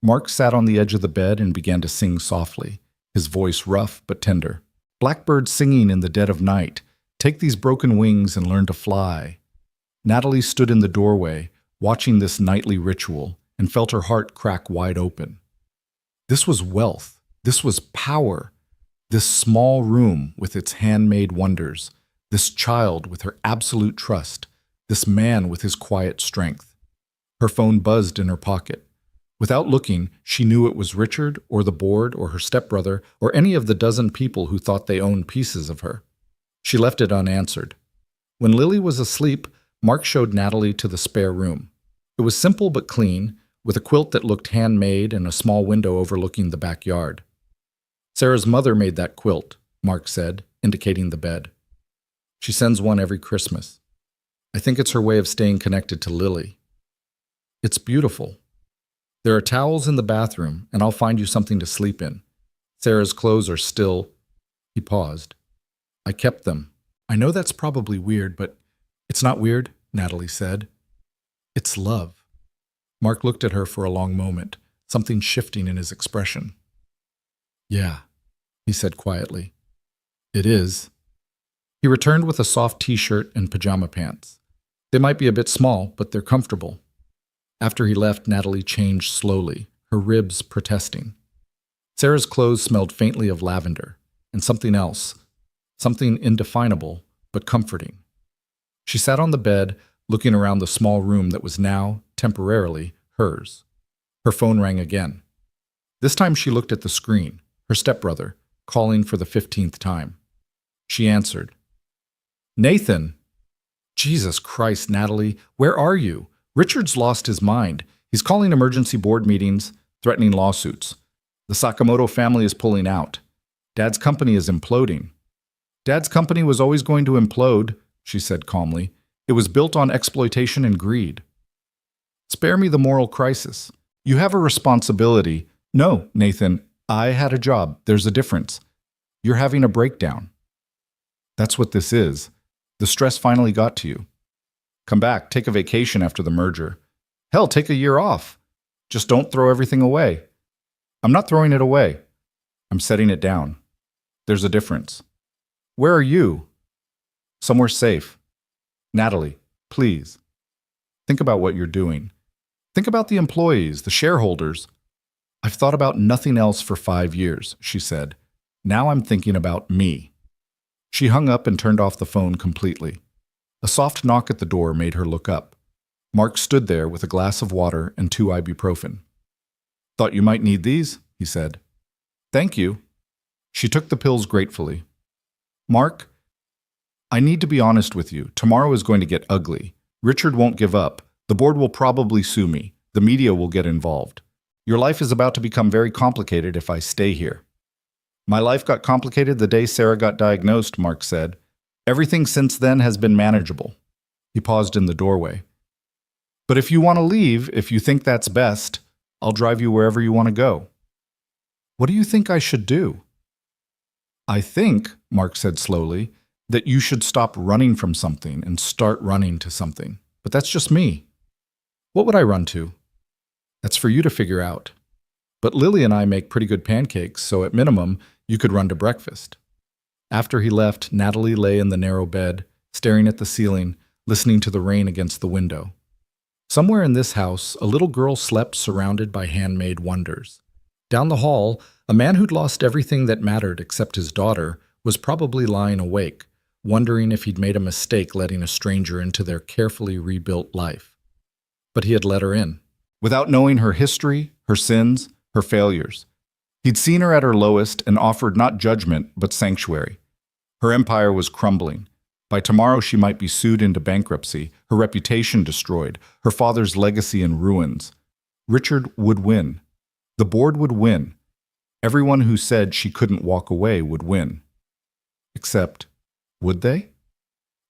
Mark sat on the edge of the bed and began to sing softly, his voice rough but tender. Blackbird singing in the dead of night, take these broken wings and learn to fly. Natalie stood in the doorway, watching this nightly ritual, and felt her heart crack wide open. This was wealth. This was power. This small room with its handmade wonders. This child with her absolute trust. This man with his quiet strength. Her phone buzzed in her pocket. Without looking, she knew it was Richard or the board or her stepbrother or any of the dozen people who thought they owned pieces of her. She left it unanswered. When Lily was asleep, Mark showed Natalie to the spare room. It was simple but clean, with a quilt that looked handmade and a small window overlooking the backyard. Sarah's mother made that quilt, Mark said, indicating the bed. She sends one every Christmas. I think it's her way of staying connected to Lily. It's beautiful. There are towels in the bathroom, and I'll find you something to sleep in. Sarah's clothes are still... He paused. I kept them. I know that's probably weird, but it's not weird, Natalie said. It's love. Mark looked at her for a long moment, something shifting in his expression. Yeah, he said quietly. It is. He returned with a soft t-shirt and pajama pants. They might be a bit small, but they're comfortable. After he left, Natalie changed slowly, her ribs protesting. Sarah's clothes smelled faintly of lavender, and something else, something indefinable but comforting. She sat on the bed, looking around the small room that was now, temporarily, hers. Her phone rang again. This time she looked at the screen, her stepbrother, calling for the 15th time. She answered. Nathan! Jesus Christ, Natalie, where are you? Richard's lost his mind. He's calling emergency board meetings, threatening lawsuits. The Sakamoto family is pulling out. Dad's company is imploding. Dad's company was always going to implode, she said calmly. It was built on exploitation and greed. Spare me the moral crisis. You have a responsibility. No, Nathan, I had a job. There's a difference. You're having a breakdown. That's what this is. The stress finally got to you. Come back, take a vacation after the merger. Hell, take a year off. Just don't throw everything away. I'm not throwing it away. I'm setting it down. There's a difference. Where are you? Somewhere safe. Natalie, please. Think about what you're doing. Think about the employees, the shareholders. I've thought about nothing else for 5 years, she said. Now I'm thinking about me. She hung up and turned off the phone completely. A soft knock at the door made her look up. Mark stood there with a glass of water and 2 ibuprofen. Thought you might need these, he said. Thank you. She took the pills gratefully. Mark, I need to be honest with you. Tomorrow is going to get ugly. Richard won't give up. The board will probably sue me. The media will get involved. Your life is about to become very complicated if I stay here. My life got complicated the day Sarah got diagnosed, Mark said. Everything since then has been manageable. He paused in the doorway. But if you want to leave, if you think that's best, I'll drive you wherever you want to go. What do you think I should do? I think, Mark said slowly, that you should stop running from something and start running to something. But that's just me. What would I run to? That's for you to figure out. But Lily and I make pretty good pancakes, so at minimum, you could run to breakfast. After he left, Natalie lay in the narrow bed, staring at the ceiling, listening to the rain against the window. Somewhere in this house, a little girl slept surrounded by handmade wonders. Down the hall, a man who'd lost everything that mattered except his daughter was probably lying awake, wondering if he'd made a mistake letting a stranger into their carefully rebuilt life. But he had let her in, without knowing her history, her sins, her failures. He'd seen her at her lowest and offered not judgment, but sanctuary. Her empire was crumbling. By tomorrow, she might be sued into bankruptcy, her reputation destroyed, her father's legacy in ruins. Richard would win. The board would win. Everyone who said she couldn't walk away would win. Except, would they?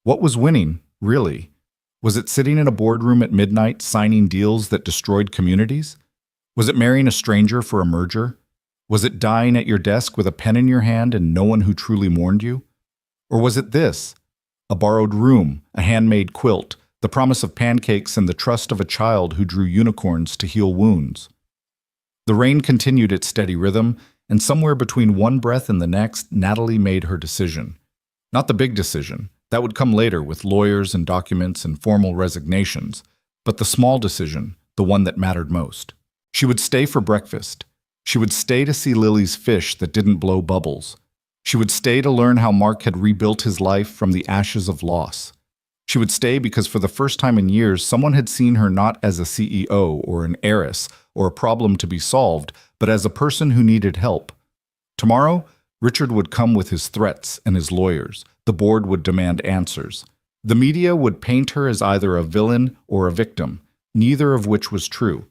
What was winning, really? Was it sitting in a boardroom at midnight signing deals that destroyed communities? Was it marrying a stranger for a merger? Was it dying at your desk with a pen in your hand and no one who truly mourned you? Or was it this? A borrowed room, a handmade quilt, the promise of pancakes and the trust of a child who drew unicorns to heal wounds. The rain continued its steady rhythm, and somewhere between one breath and the next, Natalie made her decision. Not the big decision. That would come later with lawyers and documents and formal resignations, but the small decision, the one that mattered most. She would stay for breakfast. She would stay to see Lily's fish that didn't blow bubbles. She would stay to learn how Mark had rebuilt his life from the ashes of loss. She would stay because for the first time in years, someone had seen her not as a CEO or an heiress or a problem to be solved, but as a person who needed help. Tomorrow, Richard would come with his threats and his lawyers. The board would demand answers. The media would paint her as either a villain or a victim, neither of which was true.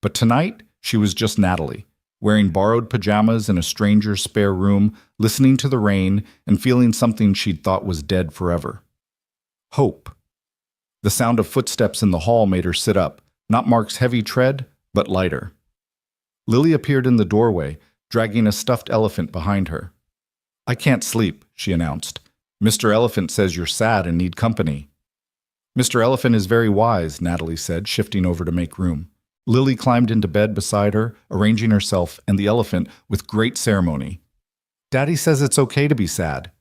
But tonight, she was just Natalie, wearing borrowed pajamas in a stranger's spare room, listening to the rain and feeling something she'd thought was dead forever. Hope. The sound of footsteps in the hall made her sit up, not Mark's heavy tread, but lighter. Lily appeared in the doorway, dragging a stuffed elephant behind her. "I can't sleep," she announced. "Mr. Elephant says you're sad and need company." "Mr. Elephant is very wise," Natalie said, shifting over to make room. Lily climbed into bed beside her, arranging herself and the elephant with great ceremony. "Daddy says it's okay to be sad.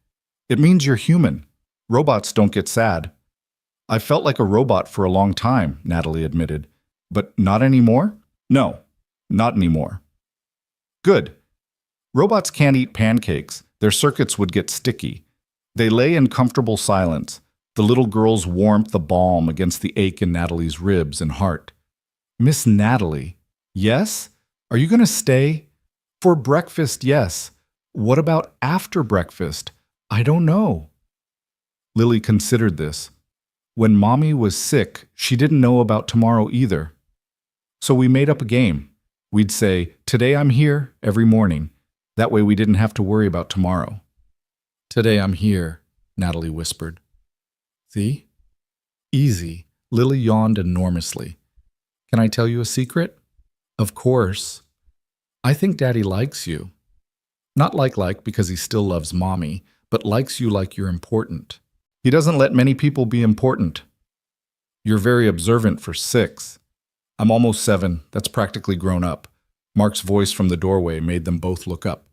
It means you're human. Robots don't get sad." "I felt like a robot for a long time," Natalie admitted. "But not anymore?" "No, not anymore." "Good. Robots can't eat pancakes. Their circuits would get sticky." They lay in comfortable silence, the little girl's warmth a balm against the ache in Natalie's ribs and heart. "Miss Natalie." "Yes? Are you going to stay?" "For breakfast, yes. What about after breakfast?" "I don't know." Lily considered this. When Mommy was sick, she didn't know about tomorrow either. So we made up a game. We'd say, "Today I'm here," every morning. That way we didn't have to worry about tomorrow. "Today I'm here," Natalie whispered. "See? Easy." Lily yawned enormously. "Can I tell you a secret?" "Of course. I think Daddy likes you. Not like because he still loves Mommy, but likes you like you're important. He doesn't let many people be important. You're very observant for 6. I'm almost 7. That's practically grown up." Mark's voice from the doorway made them both look up.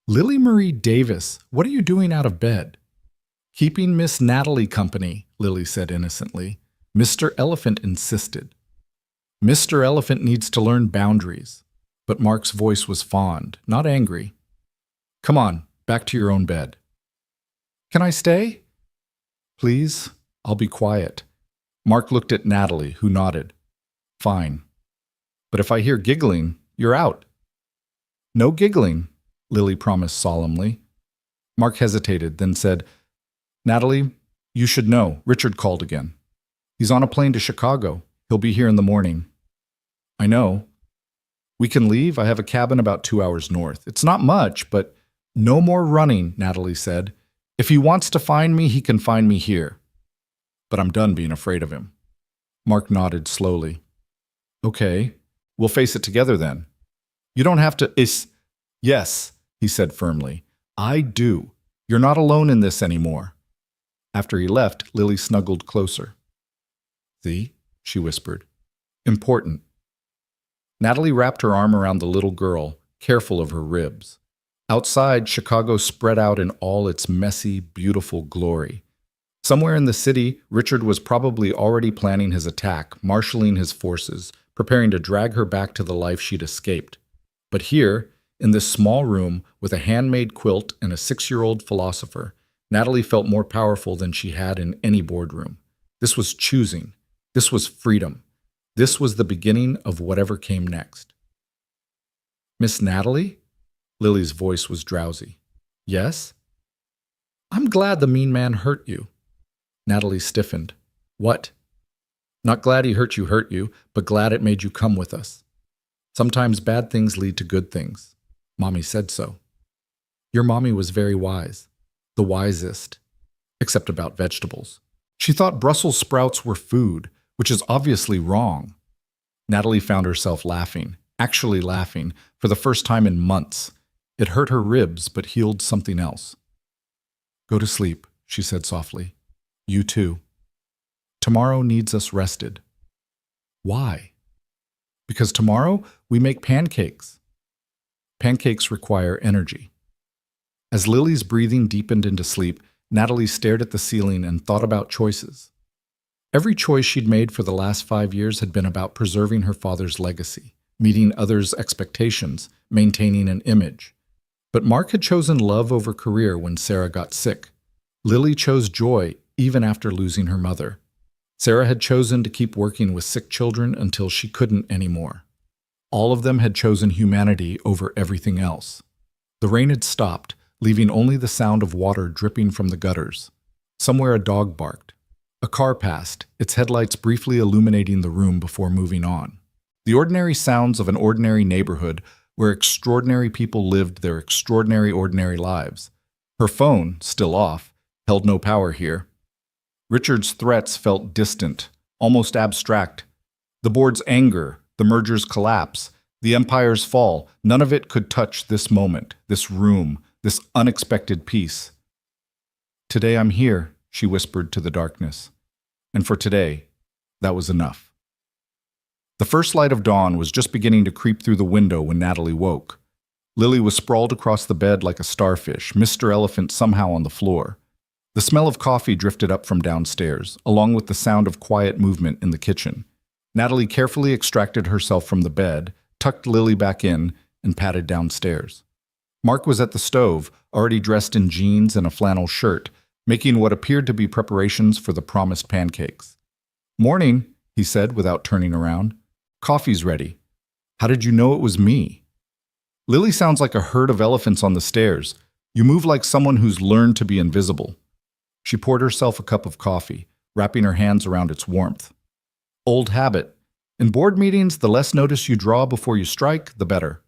"Lily Marie Davis, what are you doing out of bed?" "Keeping Miss Natalie company," Lily said innocently. Mr. Elephant insisted. "Mr. Elephant needs to learn boundaries." But Mark's voice was fond, not angry. "Come on, back to your own bed." "Can I stay?" "Please, I'll be quiet." Mark looked at Natalie, who nodded. "Fine. But if I hear giggling, you're out." "No giggling," Lily promised solemnly. Mark hesitated, then said, "Natalie, you should know, Richard called again. He's on a plane to Chicago. He'll be here in the morning." "I know." "We can leave. I have a cabin about 2 hours north. It's not much, but—" "No more running," Natalie said. "If he wants to find me, he can find me here. But I'm done being afraid of him." Mark nodded slowly. "Okay, we'll face it together then. You don't have to— Yes," he said firmly. "I do. You're not alone in this anymore." After he left, Lily snuggled closer. "See?" she whispered. "Important." Natalie wrapped her arm around the little girl, careful of her ribs. Outside, Chicago spread out in all its messy, beautiful glory. Somewhere in the city, Richard was probably already planning his attack, marshaling his forces, preparing to drag her back to the life she'd escaped. But here, in this small room, with a handmade quilt and a 6-year-old philosopher, Natalie felt more powerful than she had in any boardroom. This was choosing. This was freedom. This was the beginning of whatever came next. "Miss Natalie?" Lily's voice was drowsy. "Yes?" "I'm glad the mean man hurt you." Natalie stiffened. What? Not glad he hurt you, but glad it made you come with us. Sometimes bad things lead to good things. Mommy said so. Your mommy was very wise. The wisest. Except about vegetables. She thought Brussels sprouts were food, which is obviously wrong. Natalie found herself laughing, actually laughing, for the first time in months. It hurt her ribs, but healed something else. Go to sleep, she said softly. You too. Tomorrow needs us rested. Why? Because tomorrow we make pancakes. Pancakes require energy. As Lily's breathing deepened into sleep, Natalie stared at the ceiling and thought about choices. Every choice she'd made for the last 5 years had been about preserving her father's legacy, meeting others' expectations, maintaining an image. But Mark had chosen love over career when Sarah got sick. Lily chose joy even after losing her mother. Sarah had chosen to keep working with sick children until she couldn't anymore. All of them had chosen humanity over everything else. The rain had stopped, leaving only the sound of water dripping from the gutters. Somewhere a dog barked. A car passed, its headlights briefly illuminating the room before moving on. The ordinary sounds of an ordinary neighborhood where extraordinary people lived their extraordinary ordinary lives. Her phone, still off, held no power here. Richard's threats felt distant, almost abstract. The board's anger, the merger's collapse, the empire's fall, none of it could touch this moment, this room, this unexpected peace. Today I'm here, she whispered to the darkness. And for today, that was enough. The first light of dawn was just beginning to creep through the window when Natalie woke. Lily was sprawled across the bed like a starfish, Mr. Elephant somehow on the floor. The smell of coffee drifted up from downstairs, along with the sound of quiet movement in the kitchen. Natalie carefully extracted herself from the bed, tucked Lily back in, and padded downstairs. Mark was at the stove, already dressed in jeans and a flannel shirt, making what appeared to be preparations for the promised pancakes. Morning, he said without turning around. Coffee's ready. How did you know it was me? Lily sounds like a herd of elephants on the stairs. You move like someone who's learned to be invisible. She poured herself a cup of coffee, wrapping her hands around its warmth. Old habit. In board meetings, the less notice you draw before you strike, the better.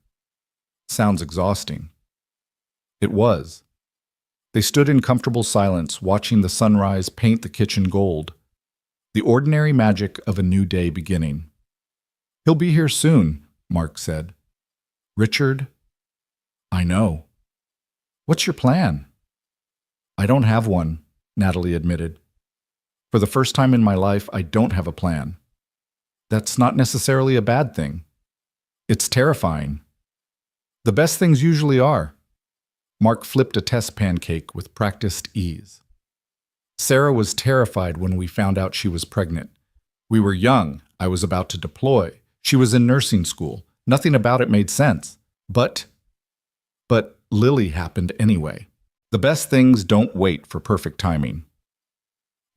Sounds exhausting. It was. They stood in comfortable silence, watching the sunrise paint the kitchen gold. The ordinary magic of a new day beginning. He'll be here soon, Mark said. Richard? I know. What's your plan? I don't have one, Natalie admitted. For the first time in my life, I don't have a plan. That's not necessarily a bad thing. It's terrifying. The best things usually are. Mark flipped a test pancake with practiced ease. Sarah was terrified when we found out she was pregnant. We were young. I was about to deploy. She was in nursing school. Nothing about it made sense. But Lily happened anyway. The best things don't wait for perfect timing.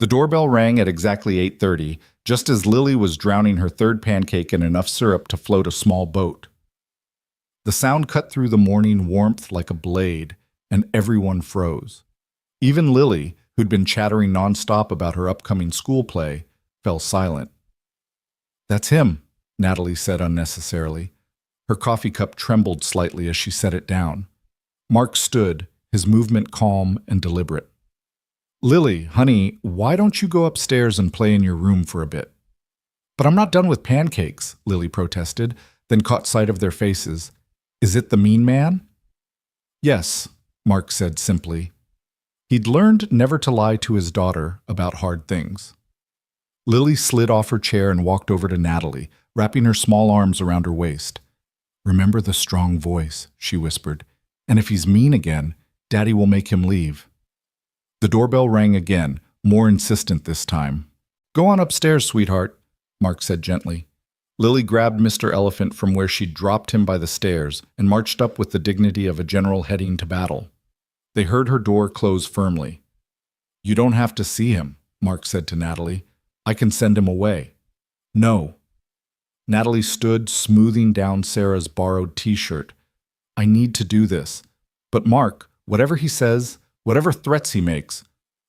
The doorbell rang at exactly 8:30, just as Lily was drowning her third pancake in enough syrup to float a small boat. The sound cut through the morning warmth like a blade, and everyone froze. Even Lily, who'd been chattering nonstop about her upcoming school play, fell silent. That's him, Natalie said unnecessarily. Her coffee cup trembled slightly as she set it down. Mark stood, his movement calm and deliberate. Lily, honey, why don't you go upstairs and play in your room for a bit? But I'm not done with pancakes, Lily protested, then caught sight of their faces. Is it the mean man? Yes, Mark said simply. He'd learned never to lie to his daughter about hard things. Lily slid off her chair and walked over to Natalie, wrapping her small arms around her waist. Remember the strong voice, she whispered. And if he's mean again, Daddy will make him leave. The doorbell rang again, more insistent this time. Go on upstairs, sweetheart, Mark said gently. Lily grabbed Mr. Elephant from where she'd dropped him by the stairs and marched up with the dignity of a general heading to battle. They heard her door close firmly. You don't have to see him, Mark said to Natalie. I can send him away. No. Natalie stood, smoothing down Sarah's borrowed t-shirt. I need to do this. But Mark, whatever he says, whatever threats he makes,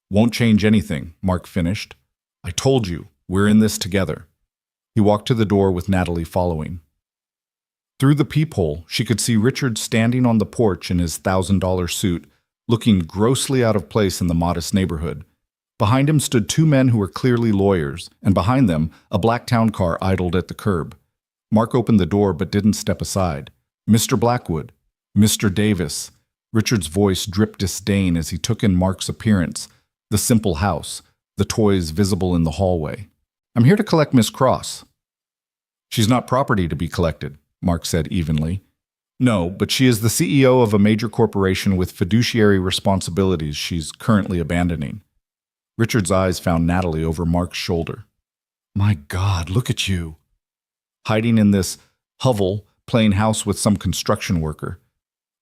Won't change anything, Mark finished. I told you, we're in this together. He walked to the door with Natalie following. Through the peephole, she could see Richard standing on the porch in his $1,000 suit, looking grossly out of place in the modest neighborhood. Behind him stood two men who were clearly lawyers, and behind them, a black town car idled at the curb. Mark opened the door but didn't step aside. Mr. Blackwood, Mr. Davis. Richard's voice dripped disdain as he took in Mark's appearance, the simple house, the toys visible in the hallway. I'm here to collect Miss Cross. She's not property to be collected, Mark said evenly. No, but she is the CEO of a major corporation with fiduciary responsibilities she's currently abandoning. Richard's eyes found Natalie over Mark's shoulder. My God, look at you. Hiding in this hovel, playing house with some construction worker.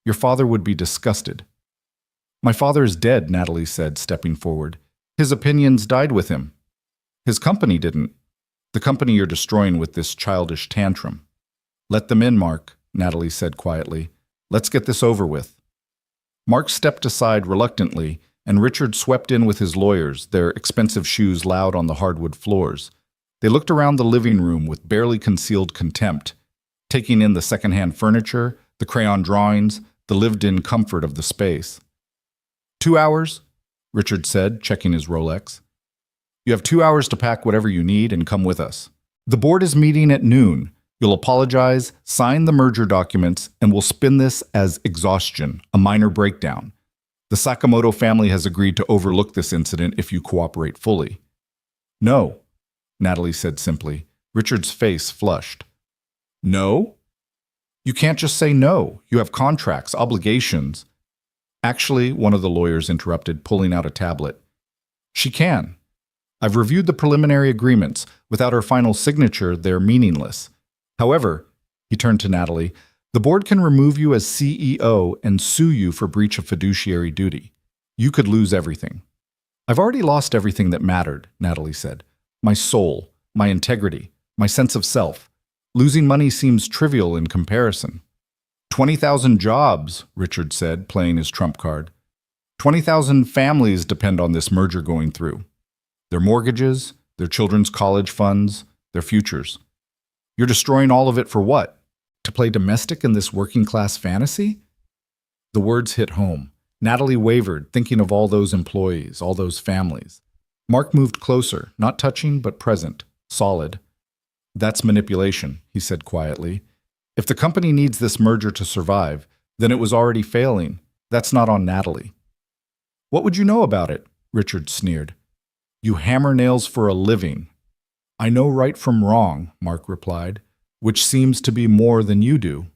Your father would be disgusted. My father is dead, Natalie said, stepping forward. His opinions died with him. His company didn't. The company you're destroying with this childish tantrum. Let them in, Mark, Natalie said quietly. Let's get this over with. Mark stepped aside reluctantly, and Richard swept in with his lawyers, their expensive shoes loud on the hardwood floors. They looked around the living room with barely concealed contempt, taking in the secondhand furniture, the crayon drawings, the lived-in comfort of the space. 2 hours, Richard said, checking his Rolex. You have 2 hours to pack whatever you need and come with us. The board is meeting at noon. You'll apologize, sign the merger documents, and we'll spin this as exhaustion, a minor breakdown. The Sakamoto family has agreed to overlook this incident if you cooperate fully. No, Natalie said simply. Richard's face flushed. No? You can't just say no. You have contracts, obligations. Actually, one of the lawyers interrupted, pulling out a tablet. She can. I've reviewed the preliminary agreements. Without her final signature, they're meaningless. However, he turned to Natalie, the board can remove you as CEO and sue you for breach of fiduciary duty. You could lose everything. I've already lost everything that mattered, Natalie said. My soul, my integrity, my sense of self. Losing money seems trivial in comparison. 20,000 jobs, Richard said, playing his trump card. 20,000 families depend on this merger going through. Their mortgages, their children's college funds, their futures. You're destroying all of it for what? To play domestic in this working-class fantasy? The words hit home. Natalie wavered, thinking of all those employees, all those families. Mark moved closer, not touching but present, solid. That's manipulation, he said quietly. If the company needs this merger to survive, then it was already failing. That's not on Natalie. What would you know about it? Richard sneered. You hammer nails for a living. I know right from wrong, Mark replied, which seems to be more than you do.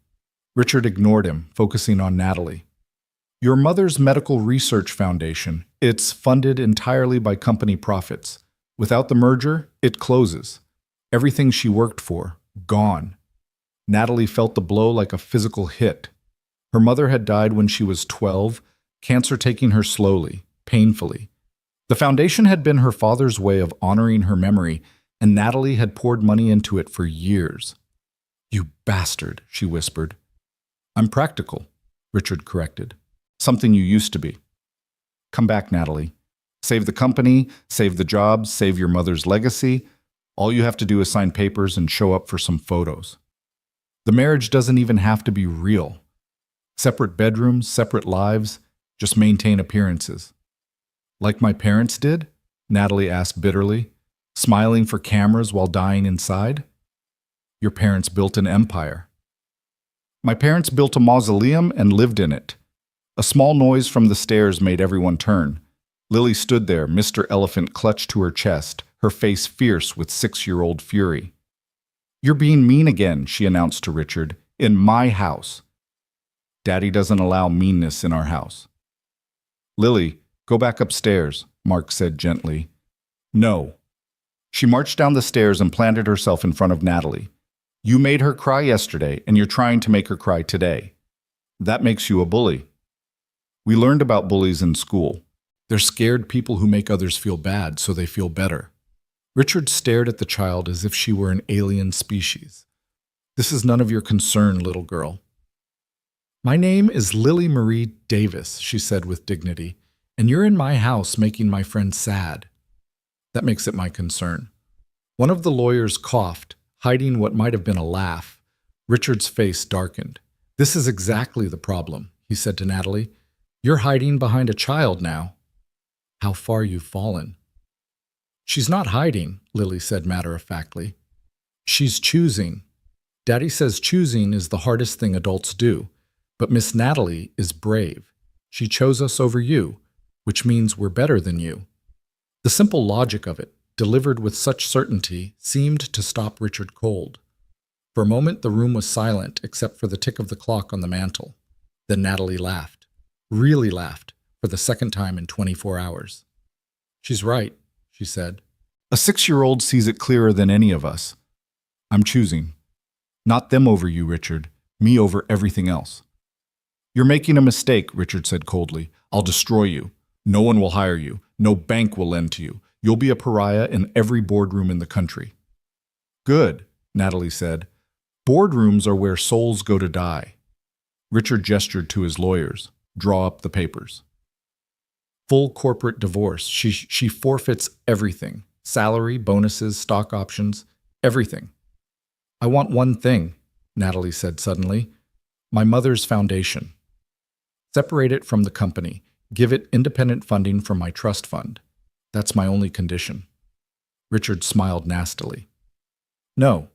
Richard ignored him, focusing on Natalie. Your mother's medical research foundation, it's funded entirely by company profits. Without the merger, it closes. Everything she worked for, gone. Natalie felt the blow like a physical hit. Her mother had died when she was 12, cancer taking her slowly, painfully. The foundation had been her father's way of honoring her memory, and Natalie had poured money into it for years. You bastard, she whispered. I'm practical, Richard corrected. Something you used to be. Come back, Natalie. Save the company, save the jobs, save your mother's legacy. All you have to do is sign papers and show up for some photos. The marriage doesn't even have to be real. Separate bedrooms, separate lives, just maintain appearances. Like my parents did? Natalie asked bitterly, smiling for cameras while dying inside. Your parents built an empire. My parents built a mausoleum and lived in it. A small noise from the stairs made everyone turn. Lily stood there, Mr. Elephant clutched to her chest, her face fierce with 6-year-old fury. You're being mean again, she announced to Richard, in my house. Daddy doesn't allow meanness in our house. Lily, go back upstairs, Mark said gently. No. She marched down the stairs and planted herself in front of Natalie. You made her cry yesterday, and you're trying to make her cry today. That makes you a bully. We learned about bullies in school. They're scared people who make others feel bad so they feel better. Richard stared at the child as if she were an alien species. This is none of your concern, little girl. My name is Lily Marie Davis, she said with dignity, And you're in my house making my friend sad. That makes it my concern. One of the lawyers coughed, hiding what might have been a laugh. Richard's face darkened. This is exactly the problem, he said to Natalie. You're hiding behind a child now. How far you've fallen. She's not hiding, Lily said matter-of-factly. She's choosing. Daddy says choosing is the hardest thing adults do, but Miss Natalie is brave. She chose us over you, which means we're better than you. The simple logic of it, delivered with such certainty, seemed to stop Richard cold. For a moment the room was silent except for the tick of the clock on the mantel. Then Natalie laughed. Really laughed, for the second time in 24 hours. She's right, she said. A 6-year-old sees it clearer than any of us. I'm choosing. Not them over you, Richard. Me over everything else. You're making a mistake, Richard said coldly. I'll destroy you. No one will hire you. No bank will lend to you. You'll be a pariah in every boardroom in the country. Good, Natalie said. Boardrooms are where souls go to die. Richard gestured to his lawyers. Draw up the papers. Full corporate divorce. She forfeits everything. Salary, bonuses, stock options, everything. I want one thing, Natalie said suddenly. My mother's foundation. Separate it from the company. Give it independent funding from my trust fund. That's my only condition. Richard smiled nastily. No.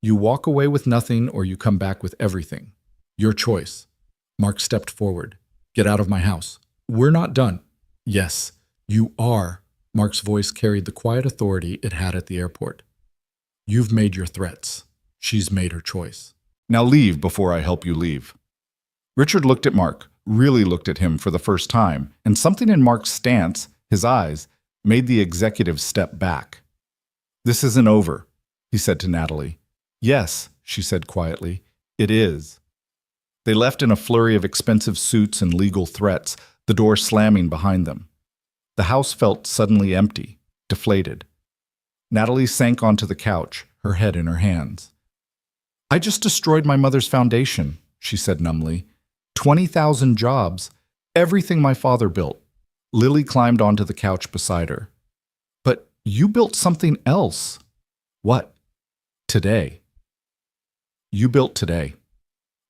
You walk away with nothing or you come back with everything. Your choice. Mark stepped forward. Get out of my house. We're not done. Yes, you are. Mark's voice carried the quiet authority it had at the airport. You've made your threats. She's made her choice. Now leave before I help you leave. Richard looked at Mark, really looked at him for the first time, and something in Mark's stance, his eyes, made the executive step back. This isn't over, he said to Natalie. Yes, she said quietly, it is. They left in a flurry of expensive suits and legal threats, the door slamming behind them. The house felt suddenly empty, deflated. Natalie sank onto the couch, her head in her hands. I just destroyed my mother's foundation, she said numbly. 20,000 jobs, everything my father built. Lily climbed onto the couch beside her. But you built something else. What? Today. You built today.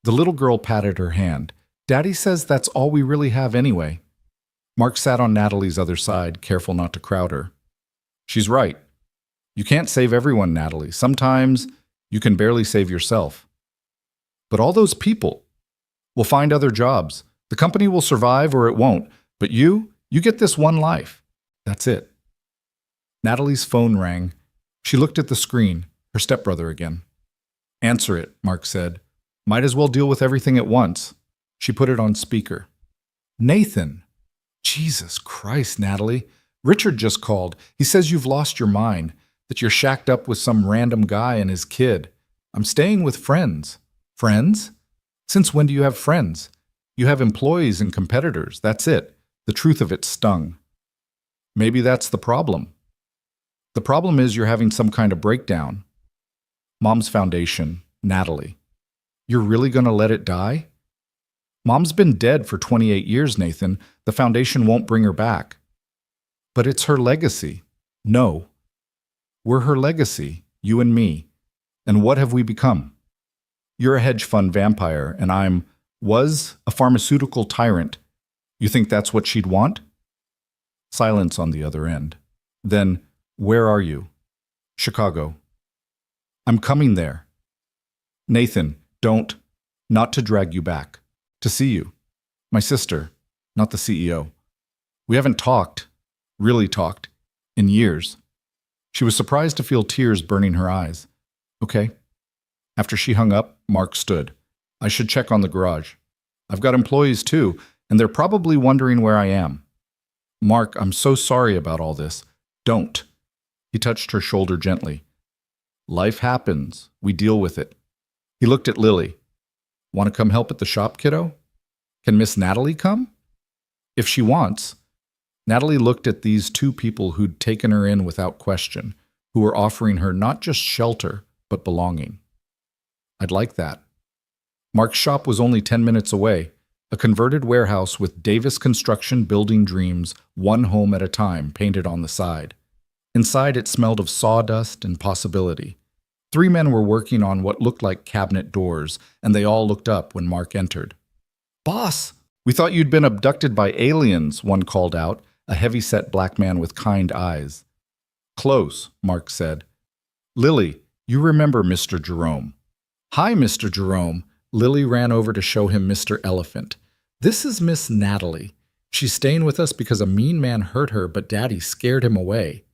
The little girl patted her hand. Daddy says that's all we really have anyway. Mark sat on Natalie's other side, careful not to crowd her. She's right. You can't save everyone, Natalie. Sometimes you can barely save yourself. But all those people will find other jobs. The company will survive or it won't. But you get this one life. That's it. Natalie's phone rang. She looked at the screen, her stepbrother again. Answer it, Mark said. Might as well deal with everything at once. She put it on speaker. Nathan. Jesus Christ, Natalie. Richard just called. He says you've lost your mind, that you're shacked up with some random guy and his kid. I'm staying with friends. Friends? Since when do you have friends? You have employees and competitors. That's it. The truth of it stung. Maybe that's the problem. The problem is you're having some kind of breakdown. Mom's foundation, Natalie. You're really going to let it die? Mom's been dead for 28 years, Nathan. The foundation won't bring her back. But it's her legacy. No. We're her legacy, you and me. And what have we become? You're a hedge fund vampire, and was a pharmaceutical tyrant. You think that's what she'd want? Silence on the other end. Then, where are you? Chicago. I'm coming there. Nathan, not to drag you back. To see you. My sister, not the CEO. We haven't really talked, in years. She was surprised to feel tears burning her eyes. Okay. After she hung up, Mark stood. I should check on the garage. I've got employees too, and they're probably wondering where I am. Mark, I'm so sorry about all this. Don't. He touched her shoulder gently. Life happens. We deal with it. He looked at Lily. Want to come help at the shop, kiddo? Can Miss Natalie come? If she wants. Natalie looked at these two people who'd taken her in without question, who were offering her not just shelter, but belonging. I'd like that. Mark's shop was only 10 minutes away, a converted warehouse with Davis Construction Building Dreams, one home at a time, painted on the side. Inside, it smelled of sawdust and possibility. 3 men were working on what looked like cabinet doors, and they all looked up when Mark entered. "Boss, we thought you'd been abducted by aliens," one called out, a heavy-set black man with kind eyes. "Close," Mark said. "Lily, you remember Mr. Jerome." "Hi, Mr. Jerome." Lily ran over to show him Mr. Elephant. "This is Miss Natalie. She's staying with us because a mean man hurt her, but Daddy scared him away."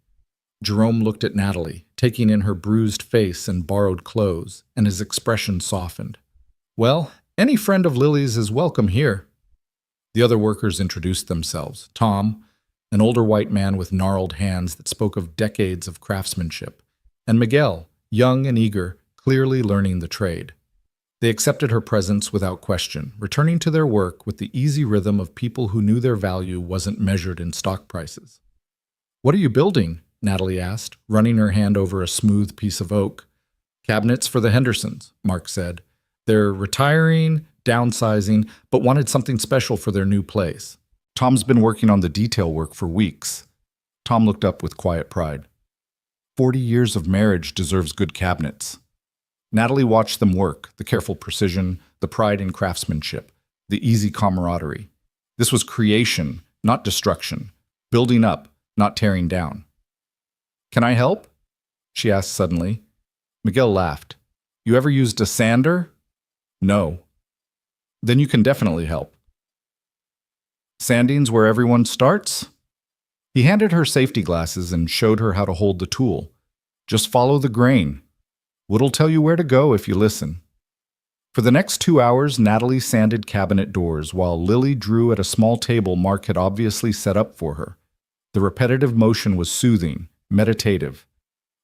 Jerome looked at Natalie, taking in her bruised face and borrowed clothes, and his expression softened. "Well, any friend of Lily's is welcome here." The other workers introduced themselves. Tom, an older white man with gnarled hands that spoke of decades of craftsmanship, and Miguel, young and eager, clearly learning the trade. They accepted her presence without question, returning to their work with the easy rhythm of people who knew their value wasn't measured in stock prices. "What are you building?" Natalie asked, running her hand over a smooth piece of oak. "Cabinets for the Hendersons," Mark said. "They're retiring, downsizing, but wanted something special for their new place. Tom's been working on the detail work for weeks." Tom looked up with quiet pride. 40 years of marriage deserves good cabinets." Natalie watched them work, the careful precision, the pride in craftsmanship, the easy camaraderie. This was creation, not destruction, building up, not tearing down. "Can I help?" she asked suddenly. Miguel laughed. "You ever used a sander?" "No." "Then you can definitely help." "Sanding's where everyone starts?" He handed her safety glasses and showed her how to hold the tool. "Just follow the grain. Wood'll tell you where to go if you listen." For the next 2 hours, Natalie sanded cabinet doors, while Lily drew at a small table Mark had obviously set up for her. The repetitive motion was soothing, meditative.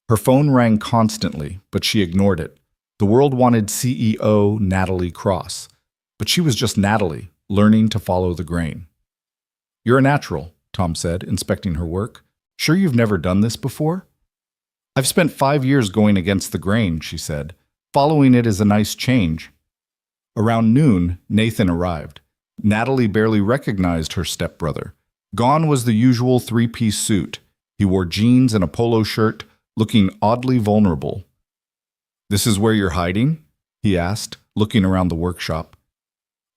Her phone rang constantly, but she ignored it. The world wanted CEO Natalie Cross, but she was just Natalie, learning to follow the grain. "You're a natural," Tom said, inspecting her work. "Sure you've never done this before?" "I've spent 5 years going against the grain," she said. "Following it is a nice change." Around noon, Nathan arrived. Natalie barely recognized her stepbrother. Gone was the usual 3-piece suit. He wore jeans and a polo shirt, looking oddly vulnerable. "This is where you're hiding?" he asked, looking around the workshop.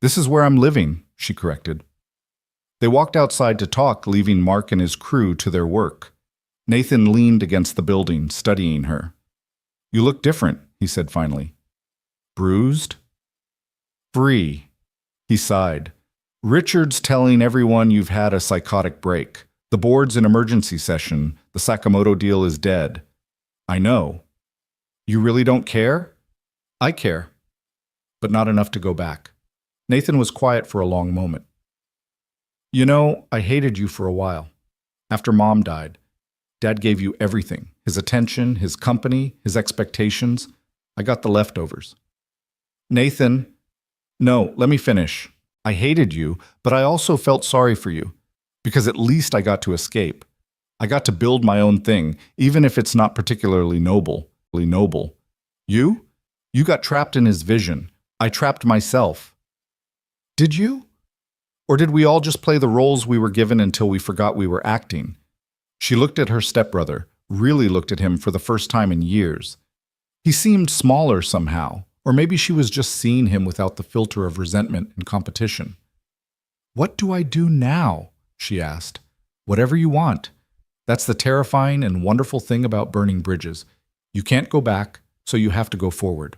"This is where I'm living," she corrected. They walked outside to talk, leaving Mark and his crew to their work. Nathan leaned against the building, studying her. "You look different," he said finally. "Bruised?" "Free," he sighed. "Richard's telling everyone you've had a psychotic break. The board's in emergency session. The Sakamoto deal is dead." "I know." "You really don't care?" "I care, but not enough to go back." Nathan was quiet for a long moment. "You know, I hated you for a while. After Mom died, Dad gave you everything. His attention, his company, his expectations. I got the leftovers." "Nathan, no, let me finish. I hated you, but I also felt sorry for you. Because at least I got to escape. I got to build my own thing, even if it's not particularly noble. You? You got trapped in his vision. I trapped myself." "Did you? Or did we all just play the roles we were given until we forgot we were acting?" She looked at her stepbrother, really looked at him for the first time in years. He seemed smaller somehow, or maybe she was just seeing him without the filter of resentment and competition. "What do I do now?" she asked. "Whatever you want. That's the terrifying and wonderful thing about burning bridges. You can't go back, so you have to go forward."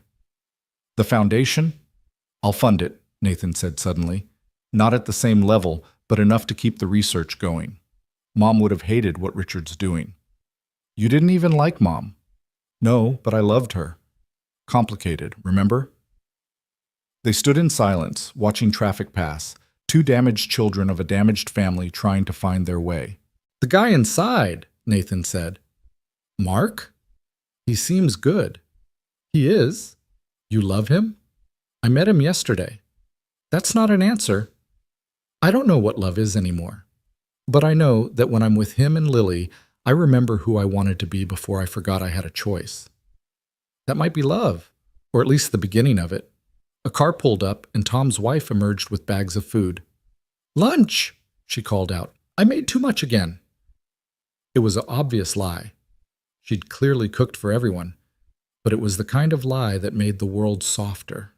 "The foundation? I'll fund it," Nathan said suddenly. "Not at the same level, but enough to keep the research going. Mom would have hated what Richard's doing." "You didn't even like Mom." "No, but I loved her." "Complicated, remember?" They stood in silence, watching traffic pass, 2 damaged children of a damaged family trying to find their way. "The guy inside," Nathan said. "Mark? He seems good." "He is. You love him?" "I met him yesterday." "That's not an answer." "I don't know what love is anymore. But I know that when I'm with him and Lily, I remember who I wanted to be before I forgot I had a choice." "That might be love, or at least the beginning of it." A car pulled up, and Tom's wife emerged with bags of food. "Lunch!" she called out. "I made too much again." It was an obvious lie. She'd clearly cooked for everyone, but it was the kind of lie that made the world softer.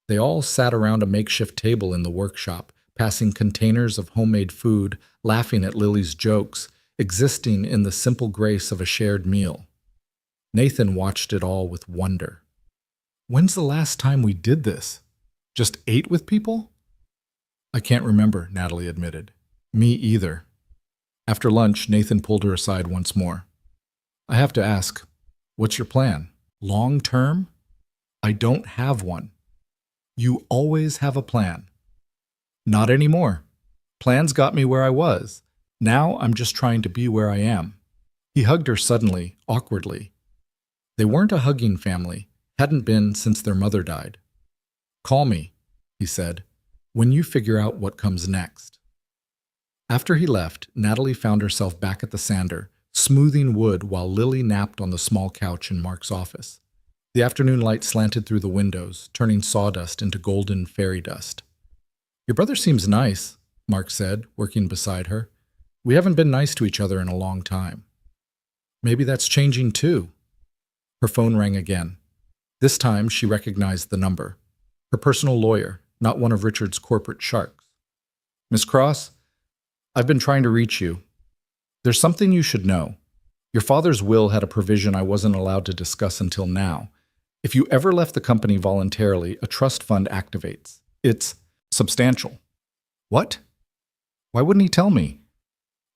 They all sat around a makeshift table in the workshop, passing containers of homemade food, laughing at Lily's jokes, existing in the simple grace of a shared meal. Nathan watched it all with wonder. "When's the last time we did this? Just ate with people?" "I can't remember," Natalie admitted. "Me either." After lunch, Nathan pulled her aside once more. "I have to ask, what's your plan? Long term?" "I don't have one." "You always have a plan." "Not anymore. Plans got me where I was. Now I'm just trying to be where I am." He hugged her suddenly, awkwardly. They weren't a hugging family, hadn't been since their mother died. "Call me," he said, "when you figure out what comes next." After he left, Natalie found herself back at the sander, smoothing wood while Lily napped on the small couch in Mark's office. The afternoon light slanted through the windows, turning sawdust into golden fairy dust. "Your brother seems nice," Mark said, working beside her. "We haven't been nice to each other in a long time." "Maybe that's changing too." Her phone rang again. This time she recognized the number. Her personal lawyer, not one of Richard's corporate sharks. "Miss Cross, I've been trying to reach you. There's something you should know. Your father's will had a provision I wasn't allowed to discuss until now. If you ever left the company voluntarily, a trust fund activates. It's substantial." "What? Why wouldn't he tell me?"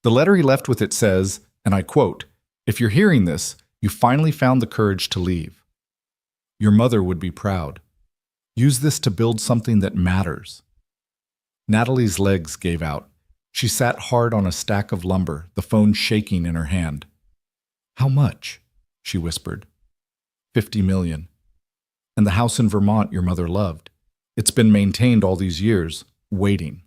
"The letter he left with it says, and I quote, 'If you're hearing this, you finally found the courage to leave. Your mother would be proud. Use this to build something that matters.'" Natalie's legs gave out. She sat hard on a stack of lumber, the phone shaking in her hand. "How much?" she whispered. $50 million. And the house in Vermont your mother loved. It's been maintained all these years, waiting."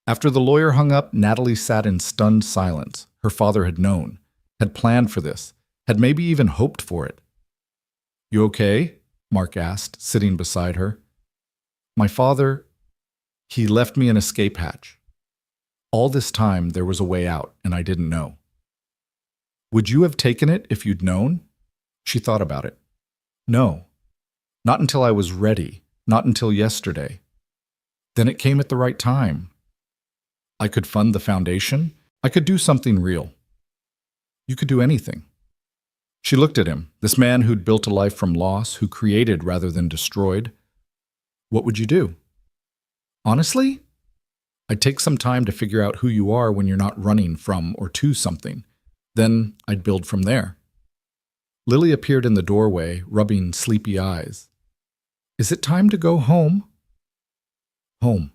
After the lawyer hung up, Natalie sat in stunned silence. Her father had known, had planned for this, had maybe even hoped for it. "You okay?" Mark asked, sitting beside her. "My father, he left me an escape hatch. All this time there was a way out, and I didn't know." "Would you have taken it if you'd known?" She thought about it. "No. Not until I was ready, not until yesterday. Then it came at the right time. I could fund the foundation. I could do something real." "You could do anything." She looked at him, this man who'd built a life from loss, who created rather than destroyed. "What would you do?" "Honestly? I'd take some time to figure out who you are when you're not running from or to something. Then I'd build from there." Lily appeared in the doorway, rubbing sleepy eyes. "Is it time to go home?" "Home."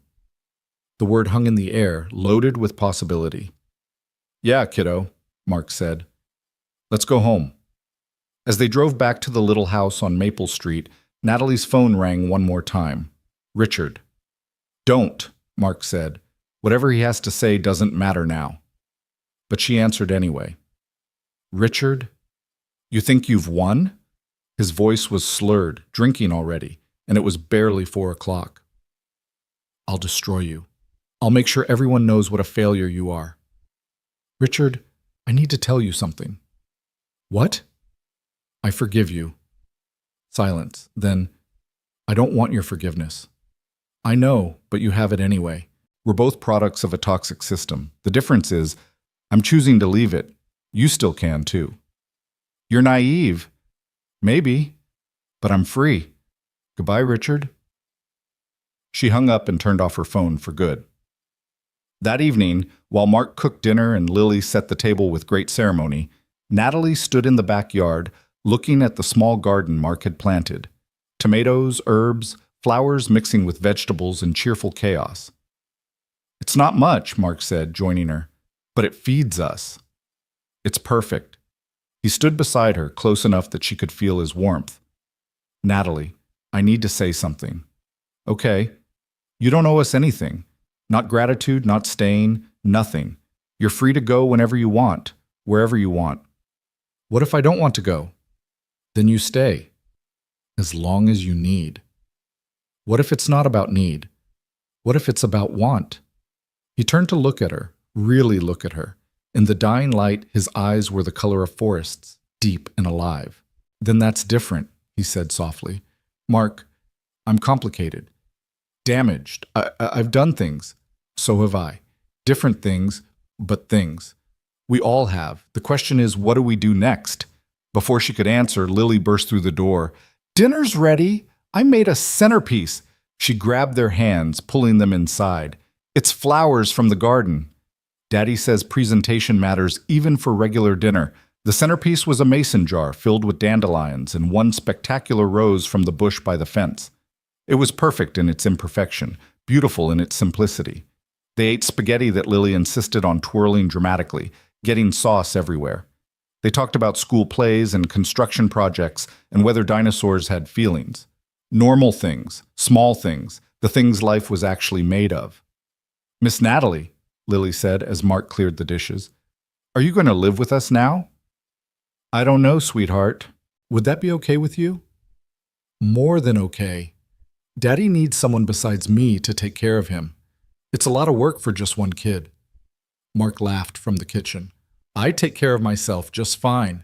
The word hung in the air, loaded with possibility. "Yeah, kiddo," Mark said. "Let's go home." As they drove back to the little house on Maple Street, Natalie's phone rang one more time. Richard. "Don't," Mark said. "Whatever he has to say doesn't matter now." But she answered anyway. "Richard, you think you've won?" His voice was slurred, drinking already, and it was barely 4 o'clock. "I'll destroy you. I'll make sure everyone knows what a failure you are." "Richard, I need to tell you something." "What?" "I forgive you." Silence. Then, "I don't want your forgiveness." "I know, but you have it anyway. We're both products of a toxic system. The difference is, I'm choosing to leave it. You still can, too." "You're naive." "Maybe, but I'm free. Goodbye, Richard." She hung up and turned off her phone for good. That evening, while Mark cooked dinner and Lily set the table with great ceremony, Natalie stood in the backyard, looking at the small garden Mark had planted. Tomatoes, herbs, flowers mixing with vegetables in cheerful chaos. "It's not much," Mark said, joining her, "but it feeds us." "It's perfect." He stood beside her, close enough that she could feel his warmth. "Natalie, I need to say something." "Okay. You don't owe us anything. Not gratitude, not staying, nothing. You're free to go whenever you want, wherever you want." "What if I don't want to go?" "Then you stay. As long as you need." What if it's not about need? What if it's about want? He turned to look at her, really look at her. In the dying light, his eyes were the color of forests, deep and alive. Then that's different, he said softly. Mark, I'm complicated. Damaged. I've done things. So have I. Different things, but things. We all have. The question is, what do we do next? Before she could answer, Lily burst through the door. Dinner's ready. I made a centerpiece. She grabbed their hands, pulling them inside. It's flowers from the garden. Daddy says presentation matters even for regular dinner. The centerpiece was a mason jar filled with dandelions and one spectacular rose from the bush by the fence. It was perfect in its imperfection, beautiful in its simplicity. They ate spaghetti that Lily insisted on twirling dramatically, getting sauce everywhere. They talked about school plays and construction projects and whether dinosaurs had feelings. Normal things, small things, the things life was actually made of. Miss Natalie, Lily said as Mark cleared the dishes, are you going to live with us now? I don't know, sweetheart. Would that be okay with you? More than okay. Daddy needs someone besides me to take care of him. It's a lot of work for just one kid. Mark laughed from the kitchen. I take care of myself just fine.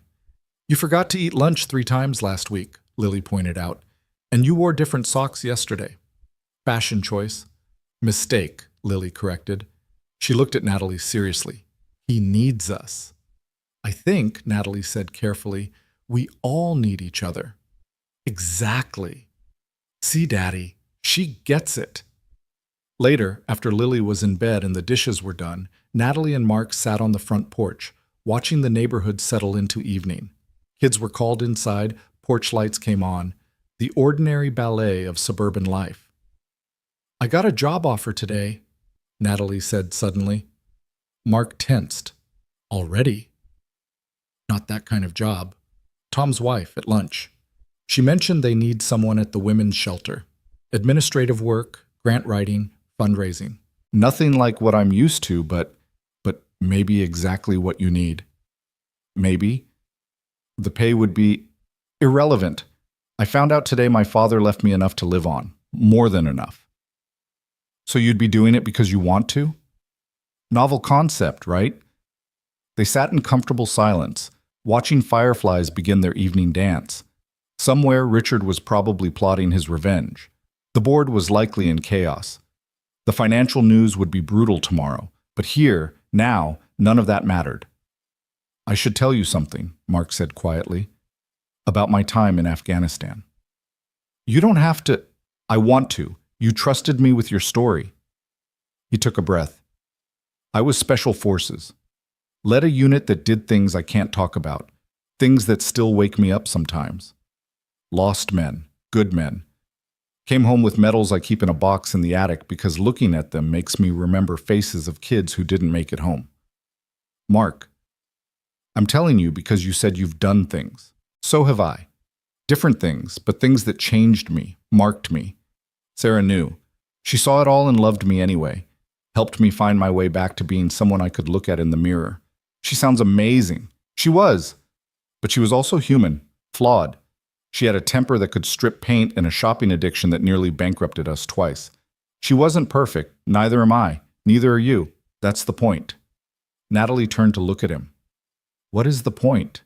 You forgot to eat lunch 3 times last week, Lily pointed out, and you wore different socks yesterday. Fashion choice. Mistake, Lily corrected. She looked at Natalie seriously. He needs us. I think, Natalie said carefully, we all need each other. Exactly. See, Daddy, she gets it. Later, after Lily was in bed and the dishes were done, Natalie and Mark sat on the front porch, watching the neighborhood settle into evening. Kids were called inside, porch lights came on, the ordinary ballet of suburban life. I got a job offer today, Natalie said suddenly. Mark tensed. Already? Not that kind of job. Tom's wife at lunch. She mentioned they need someone at the women's shelter. Administrative work, grant writing, fundraising. Nothing like what I'm used to, but maybe exactly what you need. Maybe. The pay would be irrelevant. I found out today my father left me enough to live on. More than enough. So you'd be doing it because you want to? Novel concept, right? They sat in comfortable silence, watching fireflies begin their evening dance. Somewhere Richard was probably plotting his revenge. The board was likely in chaos. The financial news would be brutal tomorrow, but here, now, none of that mattered. I should tell you something, Mark said quietly, about my time in Afghanistan. You don't have to. I want to. You trusted me with your story. He took a breath. I was Special Forces. Led a unit that did things I can't talk about, things that still wake me up sometimes. Lost men, good men. Came home with medals I keep in a box in the attic because looking at them makes me remember faces of kids who didn't make it home. Mark, I'm telling you because you said you've done things. So have I. Different things, but things that changed me, marked me. Sarah knew. She saw it all and loved me anyway. Helped me find my way back to being someone I could look at in the mirror. She sounds amazing. She was. But she was also human, flawed. She had a temper that could strip paint and a shopping addiction that nearly bankrupted us twice. She wasn't perfect, neither am I, neither are you. That's the point. Natalie turned to look at him. What is the point?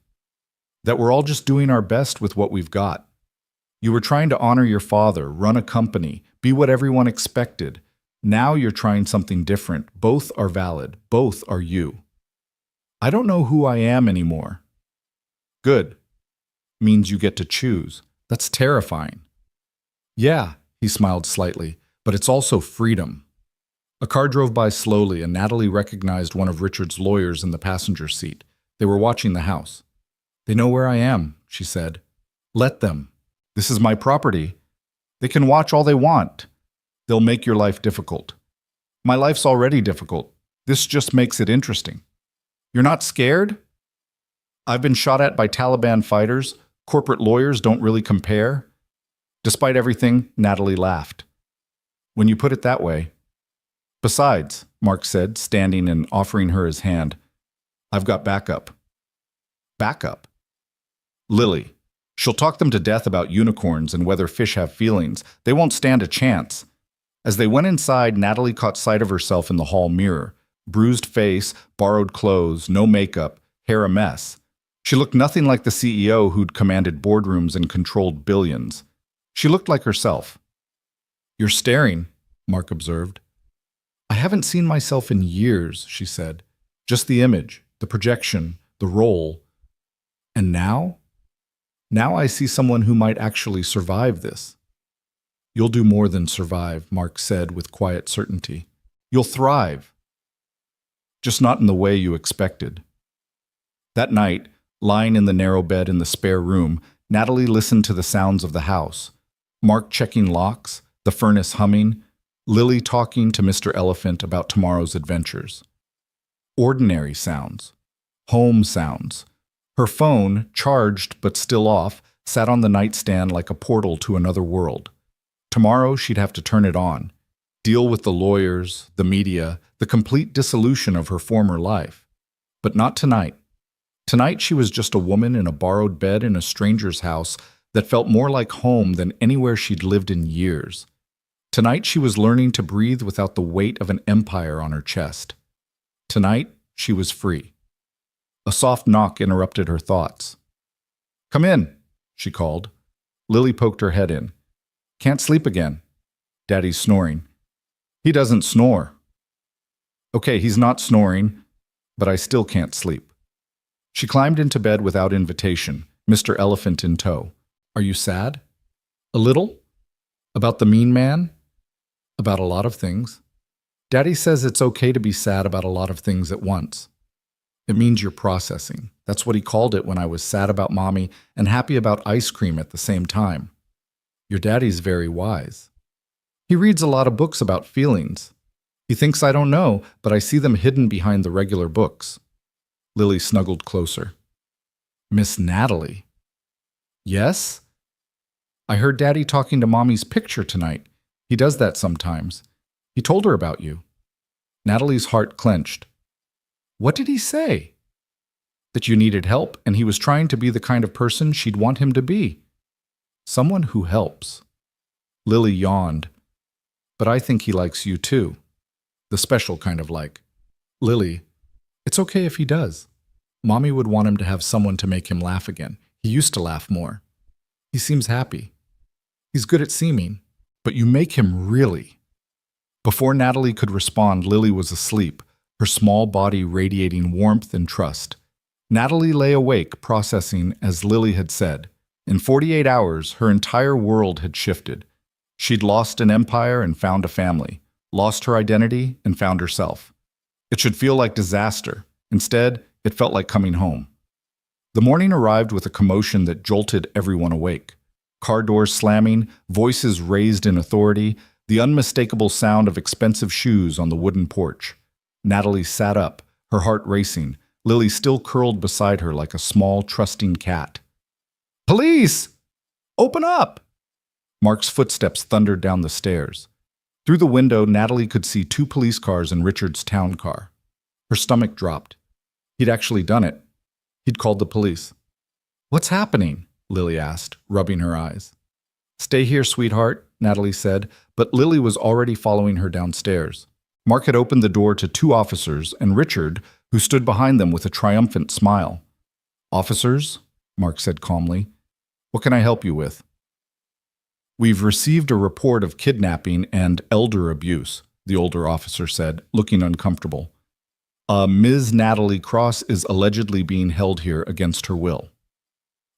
That we're all just doing our best with what we've got. You were trying to honor your father, run a company, be what everyone expected. Now you're trying something different. Both are valid. Both are you. I don't know who I am anymore. Good. Means you get to choose. That's terrifying. Yeah, he smiled slightly, but it's also freedom. A car drove by slowly and Natalie recognized one of Richard's lawyers in the passenger seat. They were watching the house. They know where I am, she said. Let them. This is my property. They can watch all they want. They'll make your life difficult. My life's already difficult. This just makes it interesting. You're not scared? I've been shot at by Taliban fighters. Corporate lawyers don't really compare. Despite everything, Natalie laughed. When you put it that way. Besides, Mark said, standing and offering her his hand, I've got backup. Backup? Lily. She'll talk them to death about unicorns and whether fish have feelings. They won't stand a chance. As they went inside, Natalie caught sight of herself in the hall mirror. Bruised face, borrowed clothes, no makeup, hair a mess. She looked nothing like the CEO who'd commanded boardrooms and controlled billions. She looked like herself. "You're staring," Mark observed. "I haven't seen myself in years," she said. "Just the image, the projection, the role. And now? Now I see someone who might actually survive this." "You'll do more than survive," Mark said with quiet certainty. "You'll thrive. Just not in the way you expected." That night, lying in the narrow bed in the spare room, Natalie listened to the sounds of the house. Mark checking locks, the furnace humming, Lily talking to Mr. Elephant about tomorrow's adventures. Ordinary sounds. Home sounds. Her phone, charged but still off, sat on the nightstand like a portal to another world. Tomorrow she'd have to turn it on, deal with the lawyers, the media, the complete dissolution of her former life. But not tonight. Tonight she was just a woman in a borrowed bed in a stranger's house that felt more like home than anywhere she'd lived in years. Tonight she was learning to breathe without the weight of an empire on her chest. Tonight she was free. A soft knock interrupted her thoughts. "Come in," she called. Lily poked her head in. "Can't sleep again." "Daddy's snoring." "He doesn't snore." "Okay, he's not snoring, but I still can't sleep." She climbed into bed without invitation, Mr. Elephant in tow. "Are you sad?" "A little." "About the mean man?" "About a lot of things." "Daddy says it's okay to be sad about a lot of things at once. It means you're processing. That's what he called it when I was sad about Mommy and happy about ice cream at the same time." "Your daddy's very wise." "He reads a lot of books about feelings. He thinks I don't know, but I see them hidden behind the regular books." Lily snuggled closer. "Miss Natalie." "Yes?" "I heard Daddy talking to Mommy's picture tonight. He does that sometimes. He told her about you." Natalie's heart clenched. "What did he say?" "That you needed help, and he was trying to be the kind of person she'd want him to be. Someone who helps." Lily yawned. "But I think he likes you too. The special kind of like." "Lily, it's okay if he does. Mommy would want him to have someone to make him laugh again. He used to laugh more. He seems happy. He's good at seeming, but you make him really." Before Natalie could respond, Lily was asleep, her small body radiating warmth and trust. Natalie lay awake, processing, as Lily had said. In 48 hours, her entire world had shifted. She'd lost an empire and found a family, lost her identity and found herself. It should feel like disaster. Instead, it felt like coming home. The morning arrived with a commotion that jolted everyone awake. Car doors slamming, voices raised in authority, the unmistakable sound of expensive shoes on the wooden porch. Natalie sat up, her heart racing, Lily still curled beside her like a small, trusting cat. "Police! Open up!" Mark's footsteps thundered down the stairs. Through the window, Natalie could see 2 police cars and Richard's town car. Her stomach dropped. He'd actually done it. He'd called the police. "What's happening?" Lily asked, rubbing her eyes. "Stay here, sweetheart," Natalie said, but Lily was already following her downstairs. Mark had opened the door to 2 officers and Richard, who stood behind them with a triumphant smile. "Officers," Mark said calmly, "what can I help you with?" "We've received a report of kidnapping and elder abuse," the older officer said, looking uncomfortable. Ms. Natalie Cross is allegedly being held here against her will."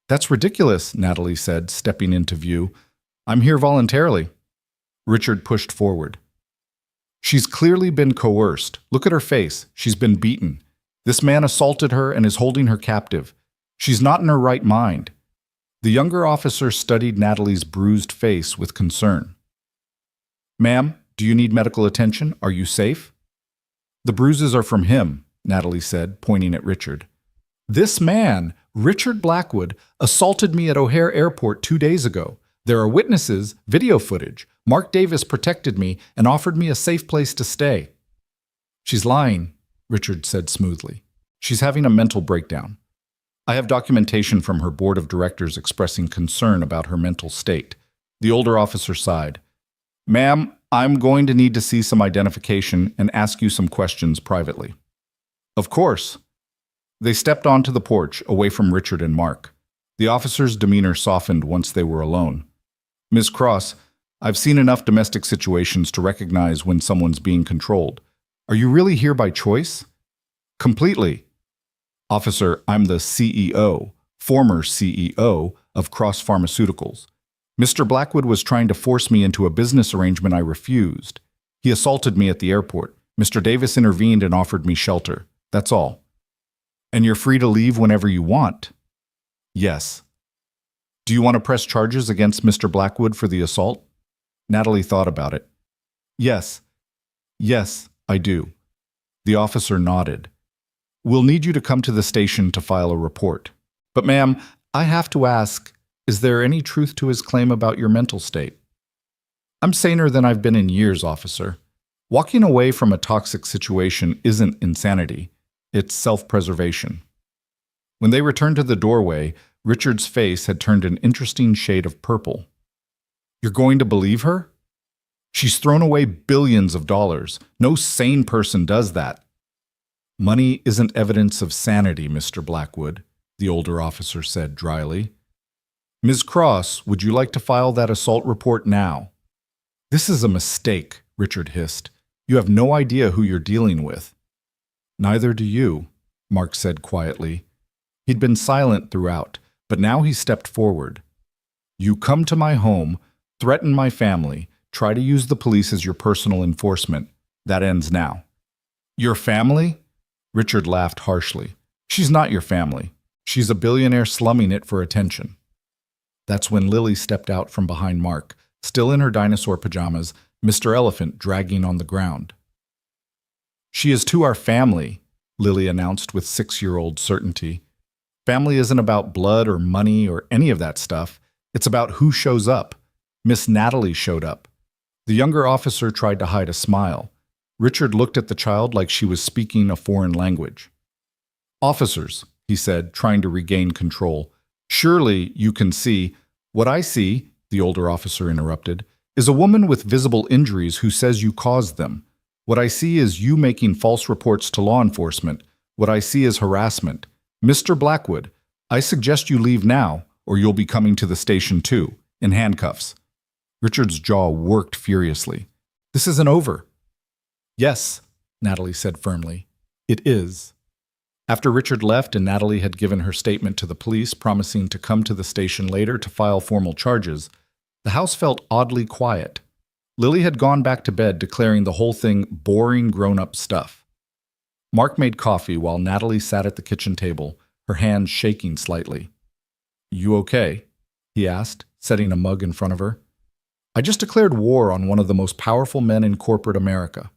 "That's ridiculous," Natalie said, stepping into view. "I'm here voluntarily." Richard pushed forward. "She's clearly been coerced. Look at her face. She's been beaten. This man assaulted her and is holding her captive. She's not in her right mind." The younger officer studied Natalie's bruised face with concern. "Ma'am, do you need medical attention? Are you safe?" "The bruises are from him," Natalie said, pointing at Richard. "This man, Richard Blackwood, assaulted me at O'Hare Airport 2 days ago. There are witnesses, video footage. Mark Davis protected me and offered me a safe place to stay." "She's lying," Richard said smoothly. "She's having a mental breakdown." I have documentation from her board of directors expressing concern about her mental state. The older officer sighed. Ma'am, I'm going to need to see some identification and ask you some questions privately. Of course. They stepped onto the porch, away from Richard and Mark. The officer's demeanor softened once they were alone. Ms. Cross, I've seen enough domestic situations to recognize when someone's being controlled. Are you really here by choice? Completely. Officer, I'm the CEO, former CEO of Cross Pharmaceuticals. Mr. Blackwood was trying to force me into a business arrangement I refused. He assaulted me at the airport. Mr. Davis intervened and offered me shelter. That's all. And you're free to leave whenever you want? Yes. Do you want to press charges against Mr. Blackwood for the assault? Natalie thought about it. Yes. Yes, I do. The officer nodded. We'll need you to come to the station to file a report. But ma'am, I have to ask, is there any truth to his claim about your mental state? I'm saner than I've been in years, officer. Walking away from a toxic situation isn't insanity. It's self-preservation. When they returned to the doorway, Richard's face had turned an interesting shade of purple. You're going to believe her? She's thrown away billions of dollars. No sane person does that. Money isn't evidence of sanity, Mr. Blackwood, the older officer said dryly. Ms. Cross, would you like to file that assault report now? This is a mistake, Richard hissed. You have no idea who you're dealing with. Neither do you, Mark said quietly. He'd been silent throughout, but now he stepped forward. You come to my home, threaten my family, try to use the police as your personal enforcement. That ends now. Your family? Richard laughed harshly. She's not your family. She's a billionaire slumming it for attention. That's when Lily stepped out from behind Mark, still in her dinosaur pajamas, Mr. Elephant dragging on the ground. She is to our family, Lily announced with 6-year-old certainty. Family isn't about blood or money or any of that stuff. It's about who shows up. Miss Natalie showed up. The younger officer tried to hide a smile. Richard looked at the child like she was speaking a foreign language. Officers, he said, trying to regain control. Surely you can see. What I see, the older officer interrupted, is a woman with visible injuries who says you caused them. What I see is you making false reports to law enforcement. What I see is harassment. Mr. Blackwood, I suggest you leave now, or you'll be coming to the station too, in handcuffs. Richard's jaw worked furiously. This isn't over. Yes, Natalie said firmly. It is. After Richard left and Natalie had given her statement to the police promising to come to the station later to file formal charges, the house felt oddly quiet. Lily had gone back to bed declaring the whole thing boring grown-up stuff. Mark made coffee while Natalie sat at the kitchen table, her hands shaking slightly. You okay? He asked, setting a mug in front of her. I just declared war on one of the most powerful men in corporate America.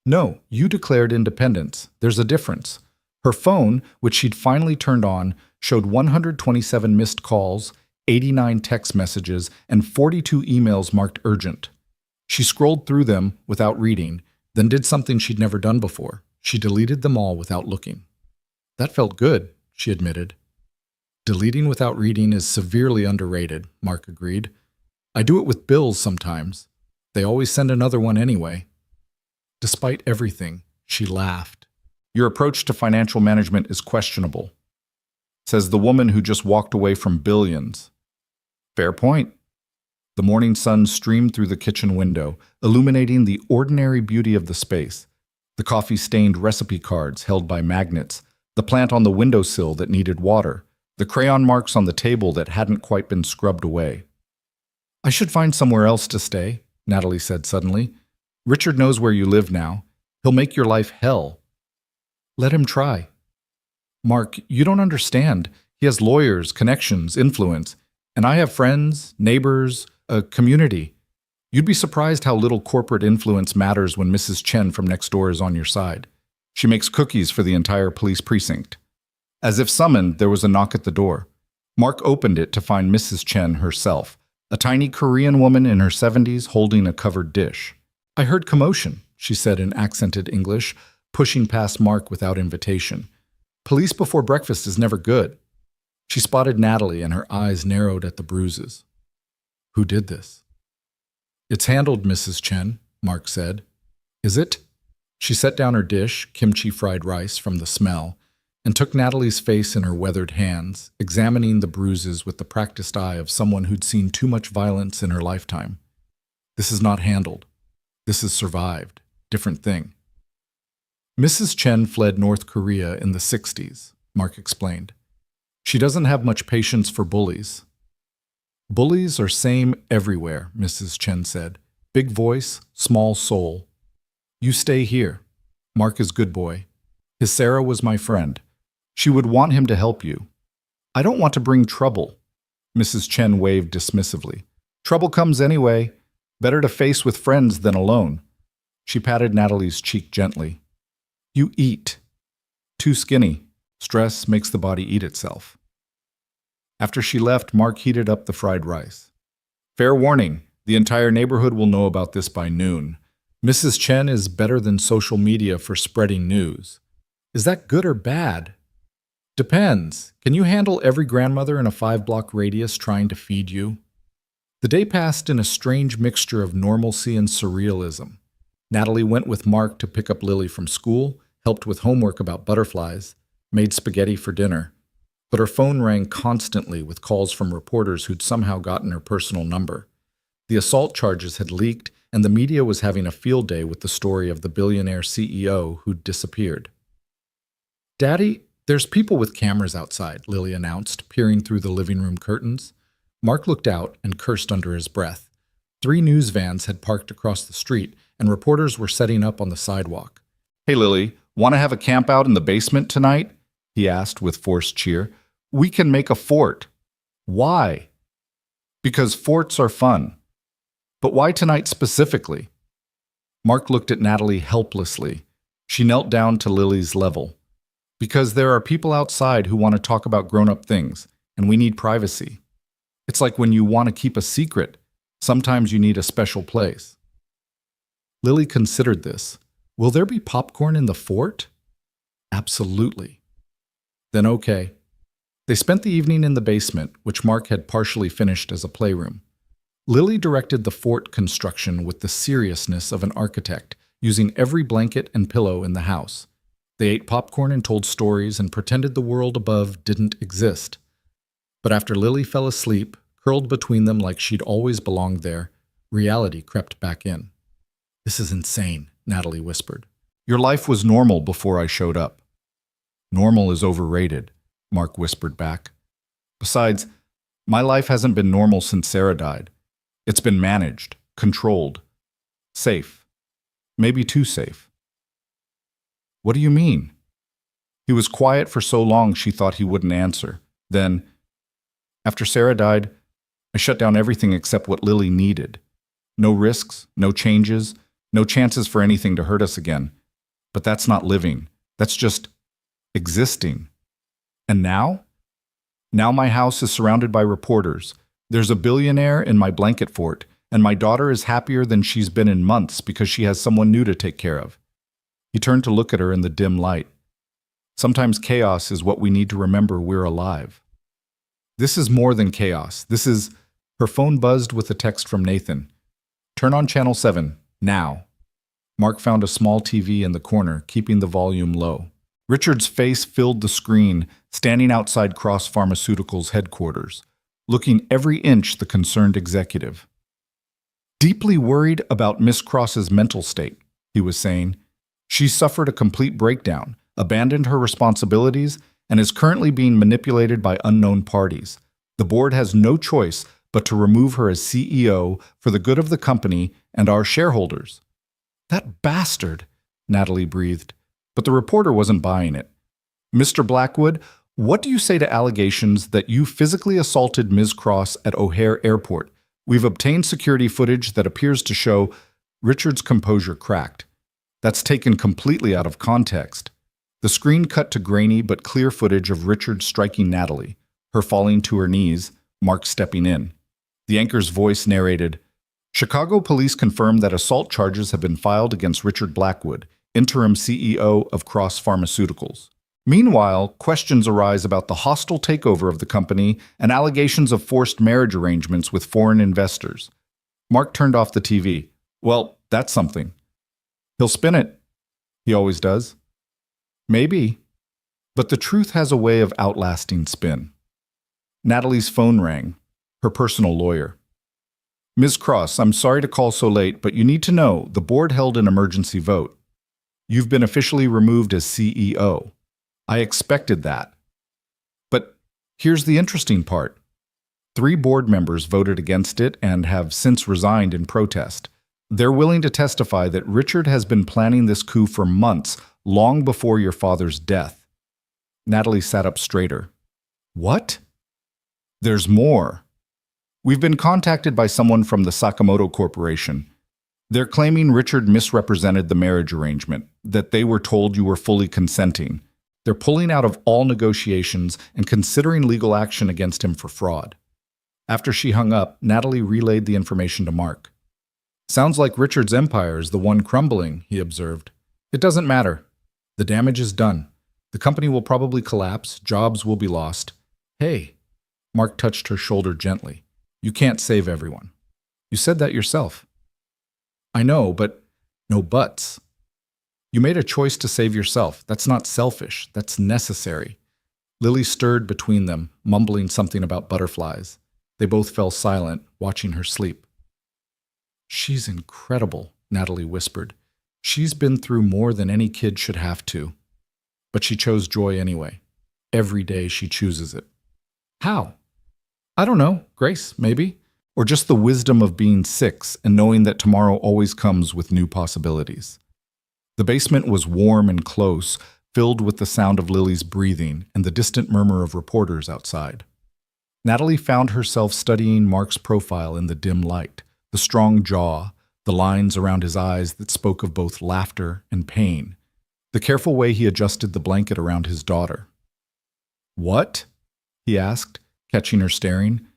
No, you declared independence. There's a difference. Her phone, which she'd finally turned on, showed 127 missed calls, 89 text messages, and 42 emails marked urgent. She scrolled through them without reading, then did something she'd never done before. She deleted them all without looking. That felt good, she admitted. Deleting without reading is severely underrated, Mark agreed. I do it with bills sometimes. They always send another one anyway. Despite everything, she laughed. Your approach to financial management is questionable, says the woman who just walked away from billions. Fair point. The morning sun streamed through the kitchen window, illuminating the ordinary beauty of the space. The coffee-stained recipe cards held by magnets, the plant on the windowsill that needed water, the crayon marks on the table that hadn't quite been scrubbed away. I should find somewhere else to stay, Natalie said suddenly. Richard knows where you live now. He'll make your life hell. Let him try. Mark, you don't understand. He has lawyers, connections, influence, and I have friends, neighbors, a community. You'd be surprised how little corporate influence matters when Mrs. Chen from next door is on your side. She makes cookies for the entire police precinct. As if summoned, there was a knock at the door. Mark opened it to find Mrs. Chen herself, a tiny Korean woman in her 70s holding a covered dish. I heard commotion, she said in accented English, pushing past Mark without invitation. Police before breakfast is never good. She spotted Natalie and her eyes narrowed at the bruises. Who did this? It's handled, Mrs. Chen, Mark said. Is it? She set down her dish, kimchi fried rice from the smell, and took Natalie's face in her weathered hands, examining the bruises with the practiced eye of someone who'd seen too much violence in her lifetime. This is not handled. This is survived. Different thing. Mrs. Chen fled North Korea in the 60s, Mark explained. She doesn't have much patience for bullies. Bullies are same everywhere, Mrs. Chen said. Big voice, small soul. You stay here. Mark is good boy. His Sarah was my friend. She would want him to help you. I don't want to bring trouble. Mrs. Chen waved dismissively. Trouble comes anyway. Better to face with friends than alone. She patted Natalie's cheek gently. You eat. Too skinny. Stress makes the body eat itself. After she left, Mark heated up the fried rice. Fair warning, the entire neighborhood will know about this by noon. Mrs. Chen is better than social media for spreading news. Is that good or bad? Depends. Can you handle every grandmother in a 5-block radius trying to feed you? The day passed in a strange mixture of normalcy and surrealism. Natalie went with Mark to pick up Lily from school, helped with homework about butterflies, made spaghetti for dinner. But her phone rang constantly with calls from reporters who'd somehow gotten her personal number. The assault charges had leaked, and the media was having a field day with the story of the billionaire CEO who'd disappeared. Daddy, there's people with cameras outside, Lily announced, peering through the living room curtains. Mark looked out and cursed under his breath. 3 news vans had parked across the street, and reporters were setting up on the sidewalk. Hey, Lily, want to have a camp out in the basement tonight? He asked with forced cheer. We can make a fort. Why? Because forts are fun. But why tonight specifically? Mark looked at Natalie helplessly. She knelt down to Lily's level. Because there are people outside who want to talk about grown-up things, and we need privacy. It's like when you want to keep a secret. Sometimes you need a special place. Lily considered this. Will there be popcorn in the fort? Absolutely. Then okay. They spent the evening in the basement, which Mark had partially finished as a playroom. Lily directed the fort construction with the seriousness of an architect, using every blanket and pillow in the house. They ate popcorn and told stories and pretended the world above didn't exist. But after Lily fell asleep, curled between them like she'd always belonged there, reality crept back in. This is insane, Natalie whispered. Your life was normal before I showed up. Normal is overrated, Mark whispered back. Besides, my life hasn't been normal since Sarah died. It's been managed, controlled, safe. Maybe too safe. What do you mean? He was quiet for so long she thought he wouldn't answer. Then, after Sarah died, I shut down everything except what Lily needed. No risks, no changes, no chances for anything to hurt us again. But that's not living. That's just existing. And now? Now my house is surrounded by reporters. There's a billionaire in my blanket fort, and my daughter is happier than she's been in months because she has someone new to take care of. He turned to look at her in the dim light. Sometimes chaos is what we need to remember we're alive. This is more than chaos. This is... Her phone buzzed with a text from Nathan. Turn on Channel 7, now. Mark found a small TV in the corner, keeping the volume low. Richard's face filled the screen, standing outside Cross Pharmaceuticals' headquarters, looking every inch the concerned executive. Deeply worried about Miss Cross's mental state, he was saying. She suffered a complete breakdown, abandoned her responsibilities, and is currently being manipulated by unknown parties. The board has no choice but to remove her as CEO for the good of the company and our shareholders. That bastard, Natalie breathed, but the reporter wasn't buying it. Mr. Blackwood, what do you say to allegations that you physically assaulted Ms. Cross at O'Hare Airport? We've obtained security footage that appears to show Richard's composure cracked. That's taken completely out of context. The screen cut to grainy but clear footage of Richard striking Natalie, her falling to her knees, Mark stepping in. The anchor's voice narrated, Chicago police confirmed that assault charges have been filed against Richard Blackwood, interim CEO of Cross Pharmaceuticals. Meanwhile, questions arise about the hostile takeover of the company and allegations of forced marriage arrangements with foreign investors. Mark turned off the TV. Well, that's something. He'll spin it. He always does. Maybe. But the truth has a way of outlasting spin. Natalie's phone rang. Her personal lawyer. Ms. Cross, I'm sorry to call so late, but you need to know the board held an emergency vote. You've been officially removed as CEO. I expected that. But here's the interesting part. 3 board members voted against it and have since resigned in protest. They're willing to testify that Richard has been planning this coup for months, long before your father's death. Natalie sat up straighter. What? There's more. We've been contacted by someone from the Sakamoto Corporation. They're claiming Richard misrepresented the marriage arrangement, that they were told you were fully consenting. They're pulling out of all negotiations and considering legal action against him for fraud. After she hung up, Natalie relayed the information to Mark. Sounds like Richard's empire is the one crumbling, he observed. It doesn't matter. The damage is done. The company will probably collapse, jobs will be lost. Hey, Mark touched her shoulder gently. You can't save everyone. You said that yourself. I know, but no buts. You made a choice to save yourself. That's not selfish. That's necessary. Lily stirred between them, mumbling something about butterflies. They both fell silent, watching her sleep. She's incredible, Natalie whispered. She's been through more than any kid should have to. But she chose joy anyway. Every day she chooses it. How? I don't know. Grace, maybe. Or just the wisdom of being 6 and knowing that tomorrow always comes with new possibilities. The basement was warm and close, filled with the sound of Lily's breathing and the distant murmur of reporters outside. Natalie found herself studying Mark's profile in the dim light, the strong jaw, the lines around his eyes that spoke of both laughter and pain, the careful way he adjusted the blanket around his daughter. What? He asked, catching her staring.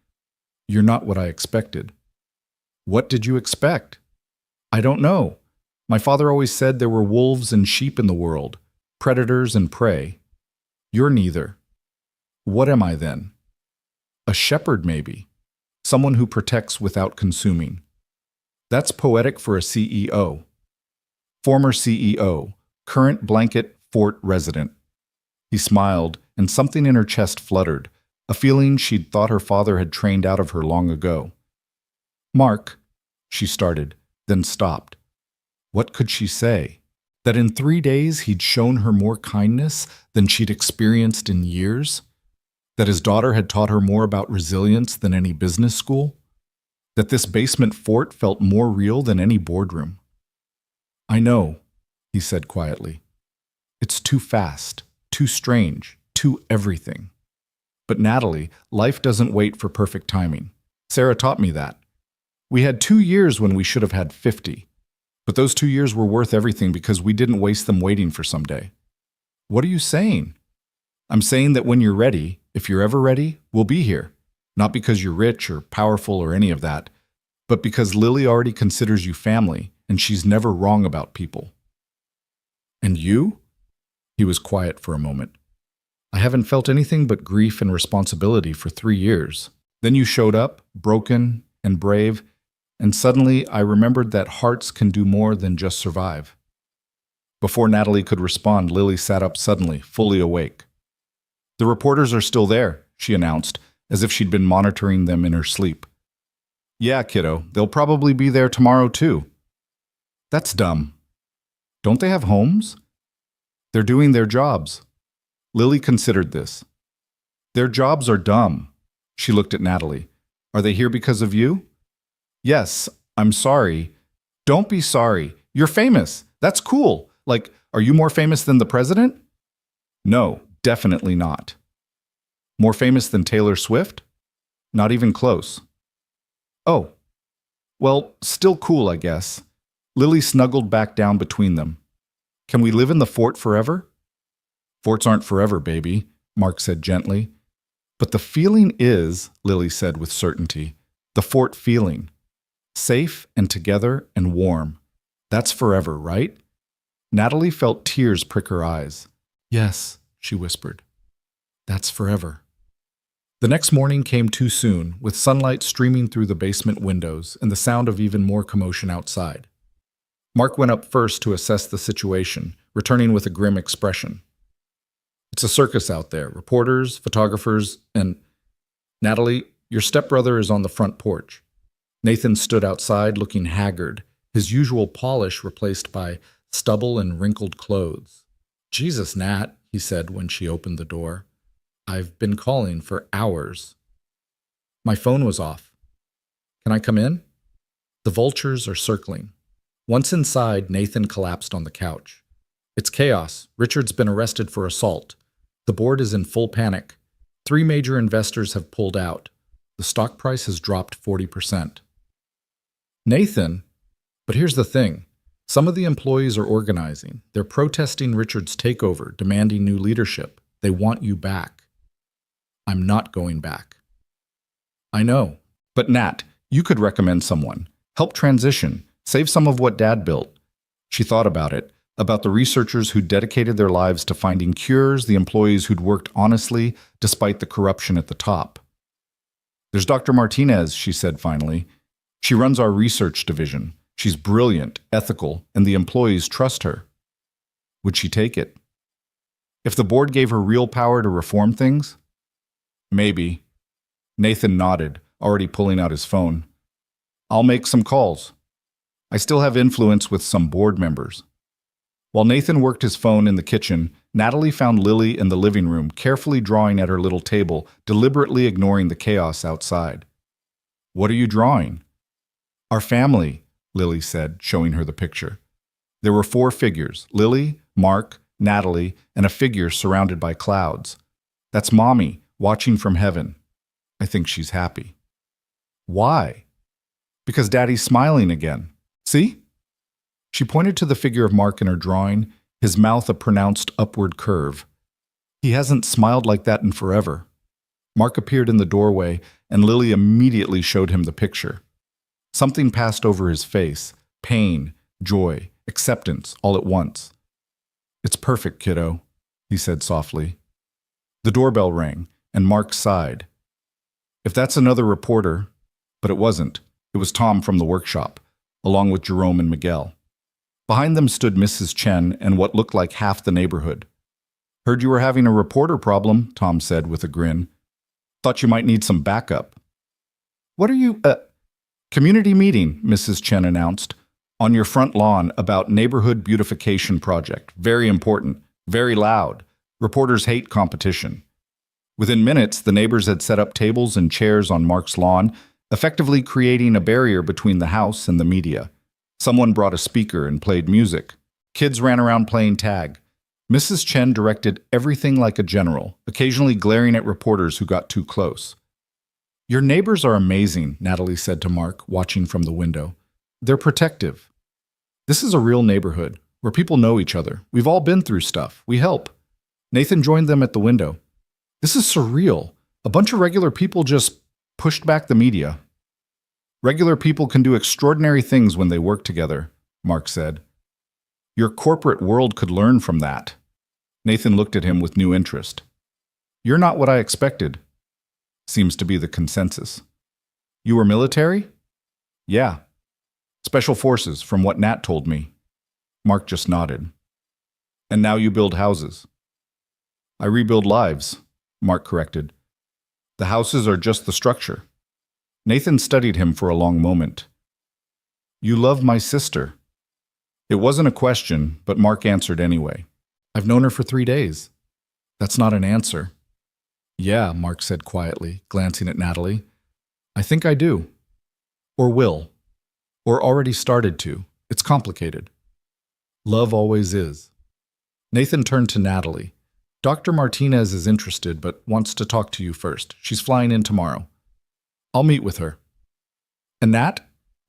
You're not what I expected. What did you expect? I don't know. My father always said there were wolves and sheep in the world, predators and prey. You're neither. What am I then? A shepherd, maybe. Someone who protects without consuming. That's poetic for a CEO. Former CEO, current Blanket Fort resident. He smiled, and something in her chest fluttered, a feeling she'd thought her father had trained out of her long ago. Mark, she started, then stopped. What could she say? That in 3 days he'd shown her more kindness than she'd experienced in years? That his daughter had taught her more about resilience than any business school? That this basement fort felt more real than any boardroom? I know, he said quietly. It's too fast, too strange, too everything. But Natalie, life doesn't wait for perfect timing. Sarah taught me that. We had 2 years when we should have had 50. But those 2 years were worth everything because we didn't waste them waiting for someday. What are you saying? I'm saying that when you're ready, if you're ever ready, we'll be here. Not because you're rich or powerful or any of that, but because Lily already considers you family and she's never wrong about people. And you? He was quiet for a moment. I haven't felt anything but grief and responsibility for 3 years. Then you showed up, broken and brave, and suddenly I remembered that hearts can do more than just survive. Before Natalie could respond, Lily sat up suddenly, fully awake. The reporters are still there, she announced, as if she'd been monitoring them in her sleep. Yeah, kiddo, they'll probably be there tomorrow too. That's dumb. Don't they have homes? They're doing their jobs. Lily considered this. Their jobs are dumb. She looked at Natalie. Are they here because of you? Yes, I'm sorry. Don't be sorry. You're famous. That's cool. Like, are you more famous than the president? No, definitely not. More famous than Taylor Swift? Not even close. Oh, well, still cool, I guess. Lily snuggled back down between them. Can we live in the fort forever? Forts aren't forever, baby, Mark said gently. But the feeling is, Lily said with certainty, the fort feeling. Safe and together and warm. That's forever, right? Natalie felt tears prick her eyes. Yes, she whispered. That's forever. The next morning came too soon, with sunlight streaming through the basement windows and the sound of even more commotion outside. Mark went up first to assess the situation, returning with a grim expression. It's a circus out there, reporters, photographers, and… Natalie, your stepbrother is on the front porch. Nathan stood outside looking haggard, his usual polish replaced by stubble and wrinkled clothes. Jesus, Nat, he said when she opened the door. I've been calling for hours. My phone was off. Can I come in? The vultures are circling. Once inside, Nathan collapsed on the couch. It's chaos. Richard's been arrested for assault. The board is in full panic. 3 major investors have pulled out. The stock price has dropped 40%. Nathan? But here's the thing. Some of the employees are organizing. They're protesting Richard's takeover, demanding new leadership. They want you back. I'm not going back. I know. But Nat, you could recommend someone. Help transition. Save some of what Dad built. She thought about it, about the researchers who dedicated their lives to finding cures, the employees who'd worked honestly despite the corruption at the top. There's Dr. Martinez, she said finally. She runs our research division. She's brilliant, ethical, and the employees trust her. Would she take it? If the board gave her real power to reform things? Maybe. Nathan nodded, already pulling out his phone. I'll make some calls. I still have influence with some board members. While Nathan worked his phone in the kitchen, Natalie found Lily in the living room, carefully drawing at her little table, deliberately ignoring the chaos outside. What are you drawing? Our family, Lily said, showing her the picture. There were 4 figures, Lily, Mark, Natalie, and a figure surrounded by clouds. That's Mommy, watching from heaven. I think she's happy. Why? Because Daddy's smiling again. See? She pointed to the figure of Mark in her drawing, his mouth a pronounced upward curve. He hasn't smiled like that in forever. Mark appeared in the doorway, and Lily immediately showed him the picture. Something passed over his face, pain, joy, acceptance, all at once. It's perfect, kiddo, he said softly. The doorbell rang, and Mark sighed. If that's another reporter, but it wasn't. It was Tom from the workshop, along with Jerome and Miguel. Behind them stood Mrs. Chen and what looked like half the neighborhood. Heard you were having a reporter problem, Tom said with a grin. Thought you might need some backup. What are you, Community meeting, Mrs. Chen announced, on your front lawn about neighborhood beautification project. Very important, very loud. Reporters hate competition. Within minutes, the neighbors had set up tables and chairs on Mark's lawn, effectively creating a barrier between the house and the media. Someone brought a speaker and played music. Kids ran around playing tag. Mrs. Chen directed everything like a general, occasionally glaring at reporters who got too close. Your neighbors are amazing, Natalie said to Mark, watching from the window. They're protective. This is a real neighborhood, where people know each other. We've all been through stuff. We help. Nathan joined them at the window. This is surreal. A bunch of regular people just pushed back the media. Regular people can do extraordinary things when they work together, Mark said. Your corporate world could learn from that. Nathan looked at him with new interest. You're not what I expected. Seems to be the consensus. You were military? Yeah. Special forces, from what Nat told me. Mark just nodded. And now you build houses. I rebuild lives, Mark corrected. The houses are just the structure. Nathan studied him for a long moment. You love my sister. It wasn't a question, but Mark answered anyway. I've known her for 3 days. That's not an answer. Yeah, Mark said quietly, glancing at Natalie. I think I do. Or will. Or already started to. It's complicated. Love always is. Nathan turned to Natalie. Dr. Martinez is interested, but wants to talk to you first. She's flying in tomorrow. I'll meet with her. And Nat?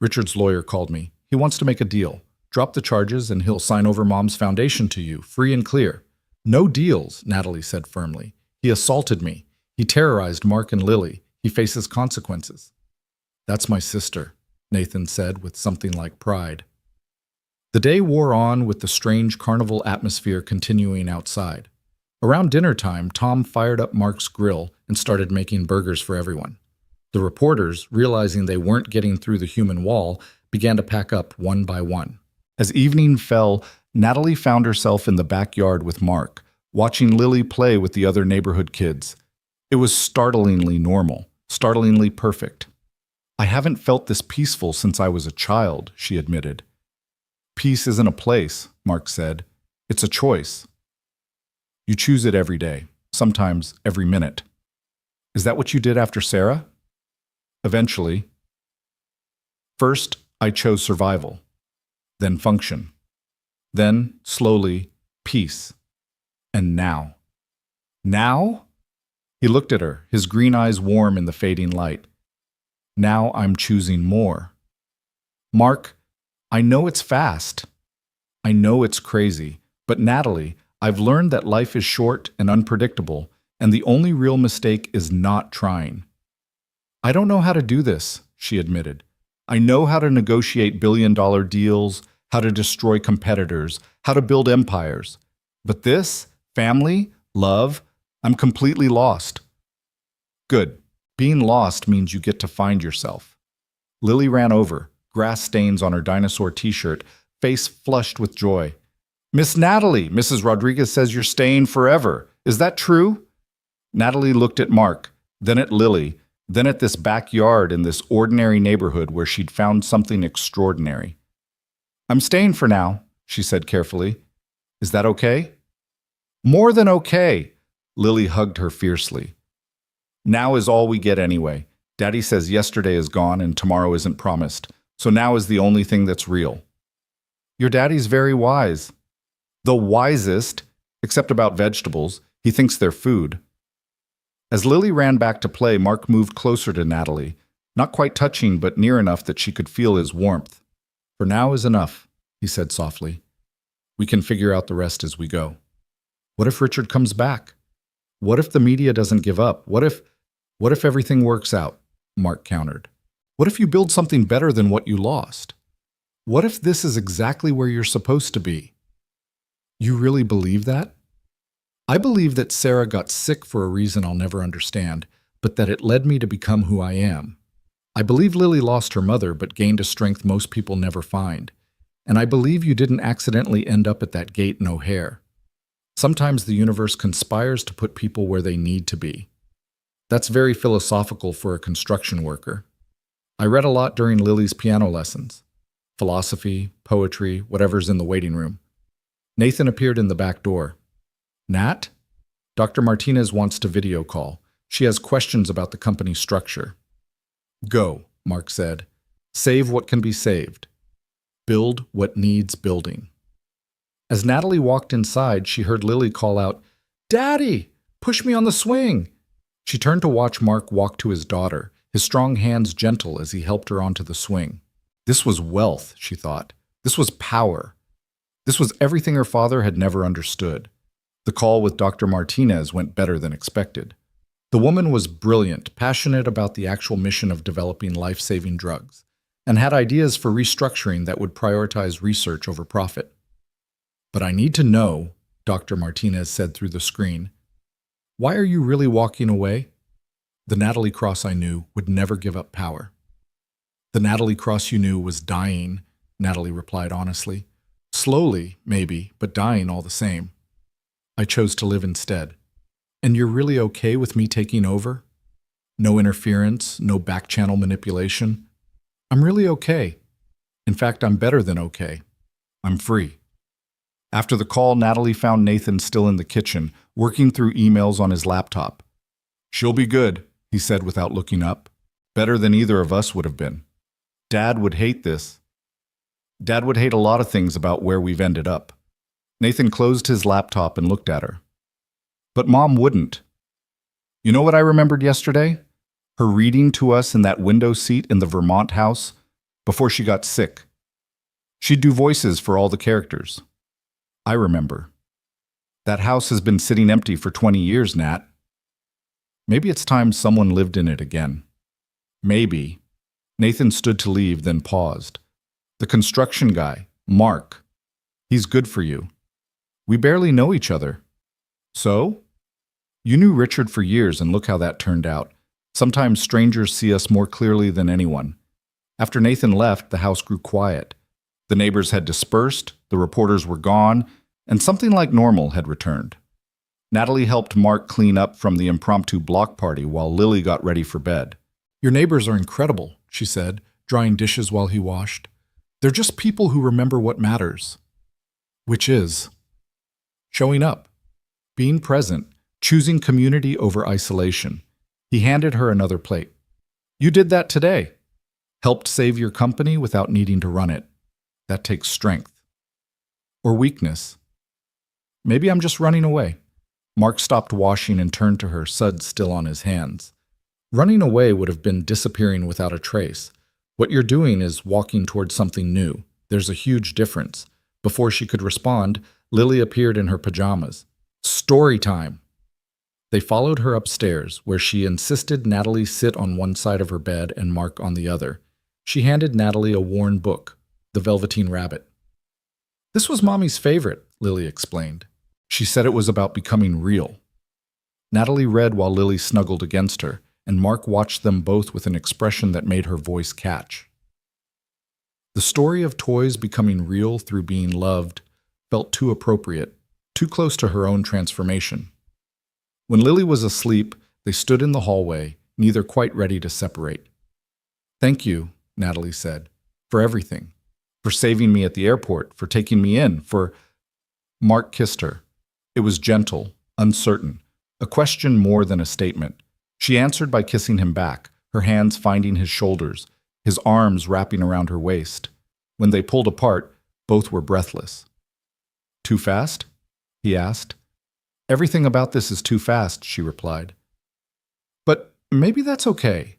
Richard's lawyer called me. He wants to make a deal. Drop the charges and he'll sign over Mom's foundation to you, free and clear. No deals, Natalie said firmly. He assaulted me. He terrorized Mark and Lily. He faces consequences. That's my sister, Nathan said with something like pride. The day wore on with the strange carnival atmosphere continuing outside. Around dinner time, Tom fired up Mark's grill and started making burgers for everyone. The reporters, realizing they weren't getting through the human wall, began to pack up one by one. As evening fell, Natalie found herself in the backyard with Mark, watching Lily play with the other neighborhood kids. It was startlingly normal, startlingly perfect. "I haven't felt this peaceful since I was a child," she admitted. "Peace isn't a place," Mark said. "It's a choice. You choose it every day, sometimes every minute." "Is that what you did after Sarah?" "Eventually. First, I chose survival, then function, then, slowly, peace. And now." "Now?" He looked at her, his green eyes warm in the fading light. "Now I'm choosing more." "Mark, I know it's fast. I know it's crazy. But Natalie, I've learned that life is short and unpredictable, and the only real mistake is not trying." "I don't know how to do this," she admitted. "I know how to negotiate billion-dollar deals, how to destroy competitors, how to build empires. But this, family, love, I'm completely lost." "Good. Being lost means you get to find yourself." Lily ran over, grass stains on her dinosaur t-shirt, face flushed with joy. "Miss Natalie, Mrs. Rodriguez says you're staying forever. Is that true?" Natalie looked at Mark, then at Lily, then at this backyard in this ordinary neighborhood where she'd found something extraordinary. "I'm staying for now," she said carefully. "Is that okay?" "More than okay." Lily hugged her fiercely. "Now is all we get anyway. Daddy says yesterday is gone and tomorrow isn't promised, so now is the only thing that's real." "Your daddy's very wise." "The wisest, except about vegetables. He thinks they're food." As Lily ran back to play, Mark moved closer to Natalie, not quite touching but near enough that she could feel his warmth. "For now is enough," he said softly. "We can figure out the rest as we go." "What if Richard comes back? What if the media doesn't give up? What if everything works out?" Mark countered. "What if you build something better than what you lost? What if this is exactly where you're supposed to be?" "You really believe that?" "I believe that Sarah got sick for a reason I'll never understand, but that it led me to become who I am. I believe Lily lost her mother but gained a strength most people never find. And I believe you didn't accidentally end up at that gate in O'Hare. Sometimes the universe conspires to put people where they need to be. That's very philosophical for a construction worker. I read a lot during Lily's piano lessons. Philosophy, poetry, whatever's in the waiting room." Nathan appeared in the back door. "Nat? Dr. Martinez wants to video call. She has questions about the company structure." "Go," Mark said. "Save what can be saved. Build what needs building." As Natalie walked inside, she heard Lily call out, "Daddy, push me on the swing." She turned to watch Mark walk to his daughter, his strong hands gentle as he helped her onto the swing. This was wealth, she thought. This was power. This was everything her father had never understood. The call with Dr. Martinez went better than expected. The woman was brilliant, passionate about the actual mission of developing life-saving drugs, and had ideas for restructuring that would prioritize research over profit. "But I need to know," Dr. Martinez said through the screen. "Why are you really walking away?" "The Natalie Cross I knew would never give up power." "The Natalie Cross you knew was dying," Natalie replied honestly. "Slowly, maybe, but dying all the same. I chose to live instead." "And you're really okay with me taking over? No interference, no back-channel manipulation?" "I'm really okay. In fact, I'm better than okay. I'm free." After the call, Natalie found Nathan still in the kitchen, working through emails on his laptop. "She'll be good," he said without looking up. "Better than either of us would have been. Dad would hate this. Dad would hate a lot of things about where we've ended up." Nathan closed his laptop and looked at her. "But Mom wouldn't. You know what I remembered yesterday? Her reading to us in that window seat in the Vermont house before she got sick. She'd do voices for all the characters. I remember. That house has been sitting empty for 20 years, Nat. Maybe it's time someone lived in it again. Maybe." Nathan stood to leave, then paused. "The construction guy, Mark. He's good for you. We barely know each other. So? You knew Richard for years, and look how that turned out. Sometimes strangers see us more clearly than anyone. After Nathan left, the house grew quiet. The neighbors had dispersed, the reporters were gone, and something like normal had returned. Natalie helped Mark clean up from the impromptu block party while Lily got ready for bed. "Your neighbors are incredible," she said, drying dishes while he washed. "They're just people who remember what matters." Which is showing up, being present, choosing community over isolation. He handed her another plate. "You did that today. Helped save your company without needing to run it. That takes strength." Or weakness. "Maybe I'm just running away." Mark stopped washing and turned to her, suds still on his hands. "Running away would have been disappearing without a trace. What you're doing is walking towards something new. There's a huge difference." Before she could respond, Lily appeared in her pajamas. "Story time!" They followed her upstairs, where she insisted Natalie sit on one side of her bed and Mark on the other. She handed Natalie a worn book, The Velveteen Rabbit. "This was Mommy's favorite," Lily explained. She said it was about becoming real. Natalie read while Lily snuggled against her, and Mark watched them both with an expression that made her voice catch. The story of toys becoming real through being loved felt too appropriate, too close to her own transformation. When Lily was asleep, they stood in the hallway, neither quite ready to separate. "Thank you," Natalie said, "for everything. For saving me at the airport, for taking me in, for—" Mark kissed her. It was gentle, uncertain, a question more than a statement. She answered by kissing him back, her hands finding his shoulders, his arms wrapping around her waist. When they pulled apart, both were breathless. "Too fast?" he asked. "Everything about this is too fast," she replied. "But maybe that's okay.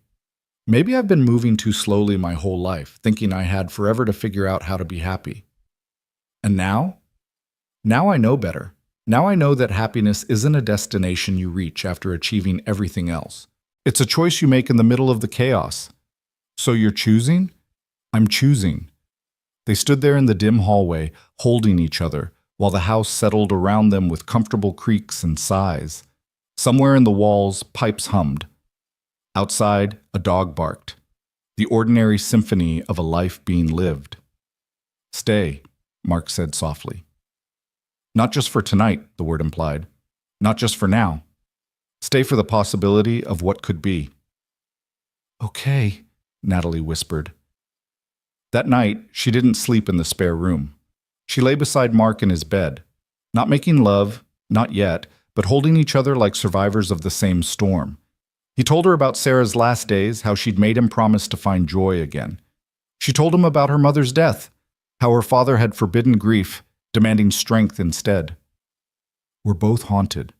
Maybe I've been moving too slowly my whole life, thinking I had forever to figure out how to be happy. And now? Now I know better. Now I know that happiness isn't a destination you reach after achieving everything else. It's a choice you make in the middle of the chaos. So you're choosing?" "I'm choosing." They stood there in the dim hallway, holding each other, while the house settled around them with comfortable creaks and sighs. Somewhere in the walls, pipes hummed. Outside, a dog barked. The ordinary symphony of a life being lived. "Stay," Mark said softly. "Not just for tonight," the word implied. "Not just for now. Stay for the possibility of what could be." "Okay," Natalie whispered. That night, she didn't sleep in the spare room. She lay beside Mark in his bed, not making love, not yet, but holding each other like survivors of the same storm. He told her about Sarah's last days, how she'd made him promise to find joy again. She told him about her mother's death, how her father had forbidden grief, demanding strength instead. "We're both haunted,"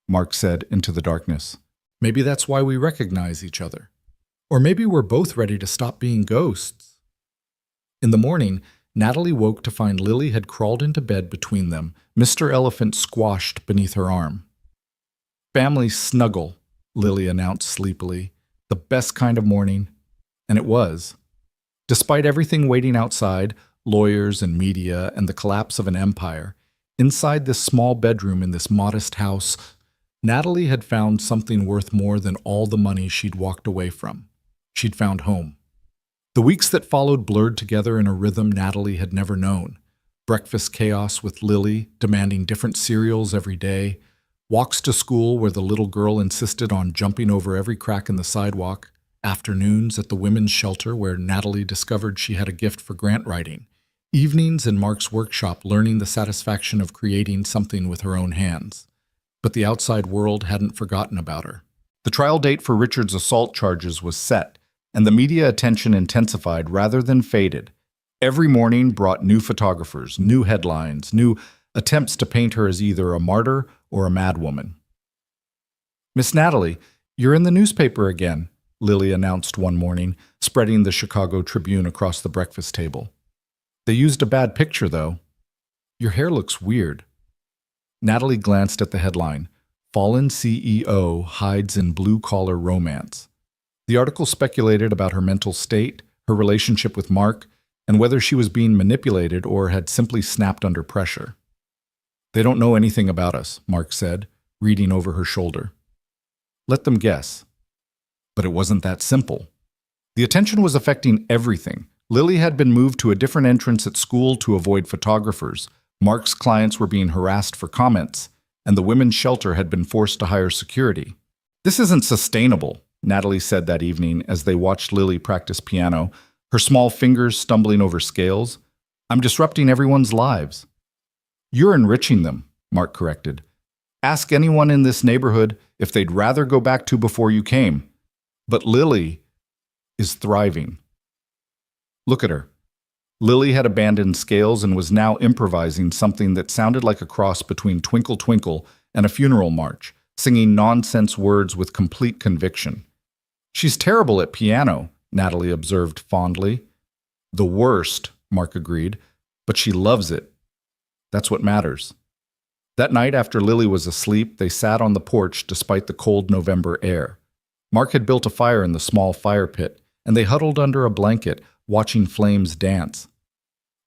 Mark said into the darkness. "Maybe that's why we recognize each other. Or maybe we're both ready to stop being ghosts." In the morning, Natalie woke to find Lily had crawled into bed between them, Mr. Elephant squashed beneath her arm. "Family snuggle," Lily announced sleepily. "The best kind of morning." And it was. Despite everything waiting outside, lawyers and media and the collapse of an empire, inside this small bedroom in this modest house, Natalie had found something worth more than all the money she'd walked away from. She'd found home. The weeks that followed blurred together in a rhythm Natalie had never known. Breakfast chaos with Lily, demanding different cereals every day. Walks to school where the little girl insisted on jumping over every crack in the sidewalk. Afternoons at the women's shelter where Natalie discovered she had a gift for grant writing. Evenings in Mark's workshop learning the satisfaction of creating something with her own hands. But the outside world hadn't forgotten about her. The trial date for Richard's assault charges was set, and the media attention intensified rather than faded. Every morning brought new photographers, new headlines, new attempts to paint her as either a martyr or a madwoman. "Miss Natalie, you're in the newspaper again," Lily announced one morning, spreading the Chicago Tribune across the breakfast table. "They used a bad picture, though. Your hair looks weird." Natalie glanced at the headline, "Fallen CEO Hides in Blue-Collar Romance." The article speculated about her mental state, her relationship with Mark, and whether she was being manipulated or had simply snapped under pressure. "They don't know anything about us," Mark said. reading over her shoulder. Let them guess. But it wasn't that simple. The attention was affecting everything. Lily had been moved to a different entrance at school to avoid photographers. Mark's clients were being harassed for comments, and the women's shelter had been forced to hire security. This isn't sustainable, Natalie said that evening as they watched Lily practice piano, her small fingers stumbling over scales. I'm disrupting everyone's lives. You're enriching them, Mark corrected. Ask anyone in this neighborhood if they'd rather go back to before you came. But Lily is thriving. Look at her. Lily had abandoned scales and was now improvising something that sounded like a cross between Twinkle Twinkle and a funeral march, singing nonsense words with complete conviction. She's terrible at piano, Natalie observed fondly. The worst, Mark agreed, but she loves it. That's what matters. That night after Lily was asleep, they sat on the porch despite the cold November air. Mark had built a fire in the small fire pit, and they huddled under a blanket, watching flames dance.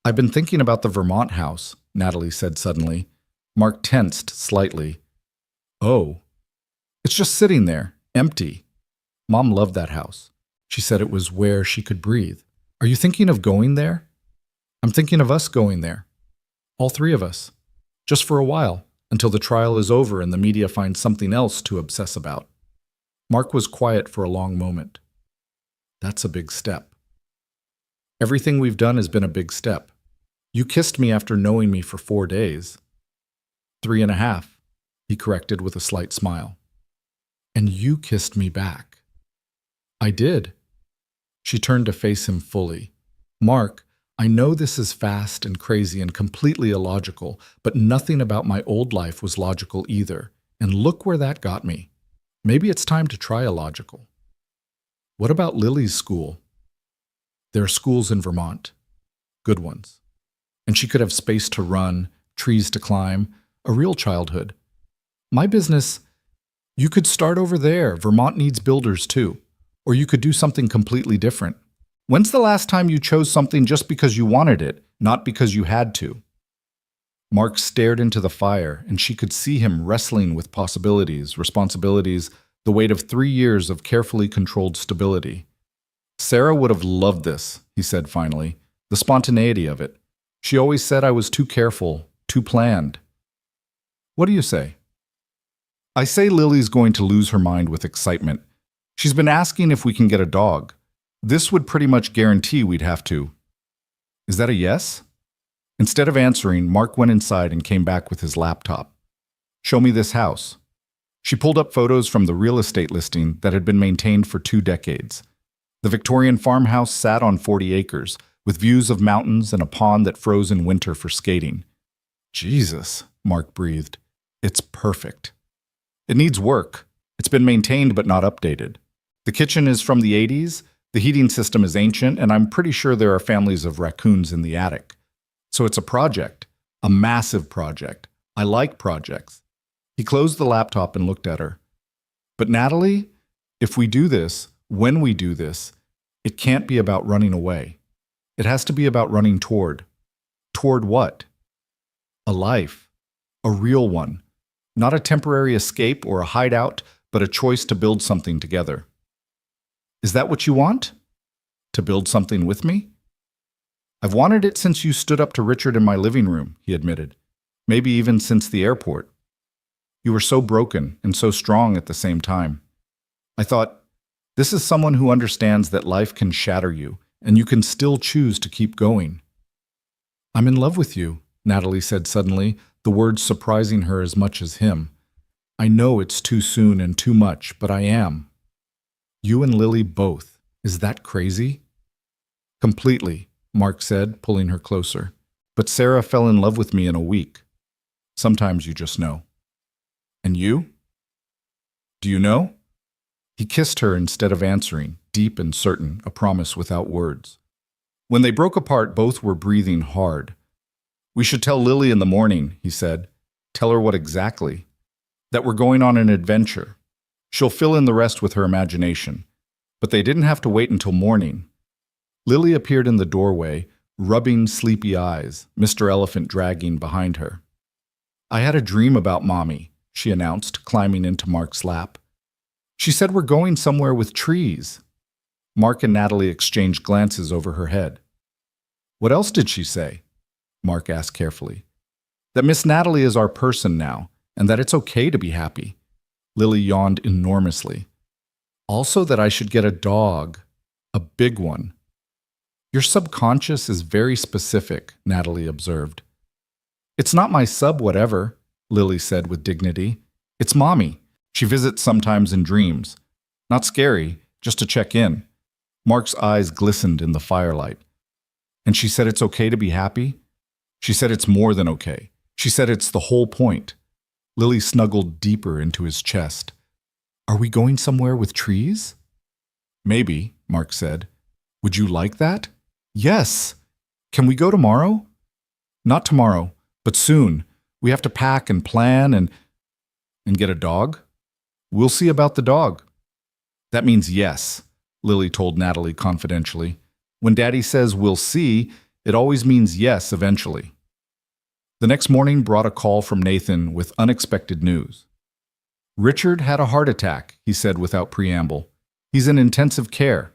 I've been thinking about the Vermont house, Natalie said suddenly. Mark tensed slightly. Oh. It's just sitting there, empty. Mom loved that house. She said it was where she could breathe. Are you thinking of going there? I'm thinking of us going there. All three of us. Just for a while, until the trial is over and the media finds something else to obsess about. Mark was quiet for a long moment. That's a big step. Everything we've done has been a big step. You kissed me after knowing me for 4 days. 3.5, he corrected with a slight smile. And you kissed me back. I did. She turned to face him fully. Mark, I know this is fast and crazy and completely illogical, but nothing about my old life was logical either. And look where that got me. Maybe it's time to try illogical. What about Lily's school? There are schools in Vermont. Good ones. And she could have space to run, trees to climb, a real childhood. My business, you could start over there. Vermont needs builders too. Or you could do something completely different. When's the last time you chose something just because you wanted it, not because you had to? Mark stared into the fire, and she could see him wrestling with possibilities, responsibilities, the weight of 3 years of carefully controlled stability. Sarah would have loved this, he said finally, the spontaneity of it. She always said I was too careful, too planned. What do you say? I say Lily's going to lose her mind with excitement. She's been asking if we can get a dog. This would pretty much guarantee we'd have to. Is that a yes? Instead of answering, Mark went inside and came back with his laptop. Show me this house. She pulled up photos from the real estate listing that had been maintained for 2 decades. The Victorian farmhouse sat on 40 acres, with views of mountains and a pond that froze in winter for skating. Jesus, Mark breathed. It's perfect. It needs work. It's been maintained but not updated. The kitchen is from the 80s, the heating system is ancient, and I'm pretty sure there are families of raccoons in the attic. So it's a project, a massive project. I like projects. He closed the laptop and looked at her. But Natalie, if we do this, when we do this, it can't be about running away. It has to be about running toward. Toward what? A life. A real one. Not a temporary escape or a hideout, but a choice to build something together. Is that what you want? To build something with me? I've wanted it since you stood up to Richard in my living room, he admitted. Maybe even since the airport. You were so broken and so strong at the same time. I thought, this is someone who understands that life can shatter you, and you can still choose to keep going. I'm in love with you, Natalie said suddenly, the words surprising her as much as him. I know it's too soon and too much, but I am. You and Lily both. Is that crazy? Completely, Mark said, pulling her closer. But Sarah fell in love with me in a week. Sometimes you just know. And you? Do you know? He kissed her instead of answering, deep and certain, a promise without words. When they broke apart, both were breathing hard. We should tell Lily in the morning, he said. Tell her what exactly? That we're going on an adventure. She'll fill in the rest with her imagination. But they didn't have to wait until morning. Lily appeared in the doorway, rubbing sleepy eyes, Mr. Elephant dragging behind her. I had a dream about Mommy, she announced, climbing into Mark's lap. She said we're going somewhere with trees. Mark and Natalie exchanged glances over her head. What else did she say? Mark asked carefully. That Miss Natalie is our person now, and that it's okay to be happy. Lily yawned enormously. Also that I should get a dog. A big one. Your subconscious is very specific, Natalie observed. It's not my sub whatever, Lily said with dignity. It's Mommy. She visits sometimes in dreams. Not scary, just to check in. Mark's eyes glistened in the firelight. And she said it's okay to be happy? She said it's more than okay. She said it's the whole point. Lily snuggled deeper into his chest. Are we going somewhere with trees? Maybe, Mark said. Would you like that? Yes. Can we go tomorrow? Not tomorrow, but soon. We have to pack and plan and get a dog. We'll see about the dog. That means yes, Lily told Natalie confidentially. When Daddy says we'll see, it always means yes eventually. The next morning brought a call from Nathan with unexpected news. Richard had a heart attack, he said without preamble. He's in intensive care.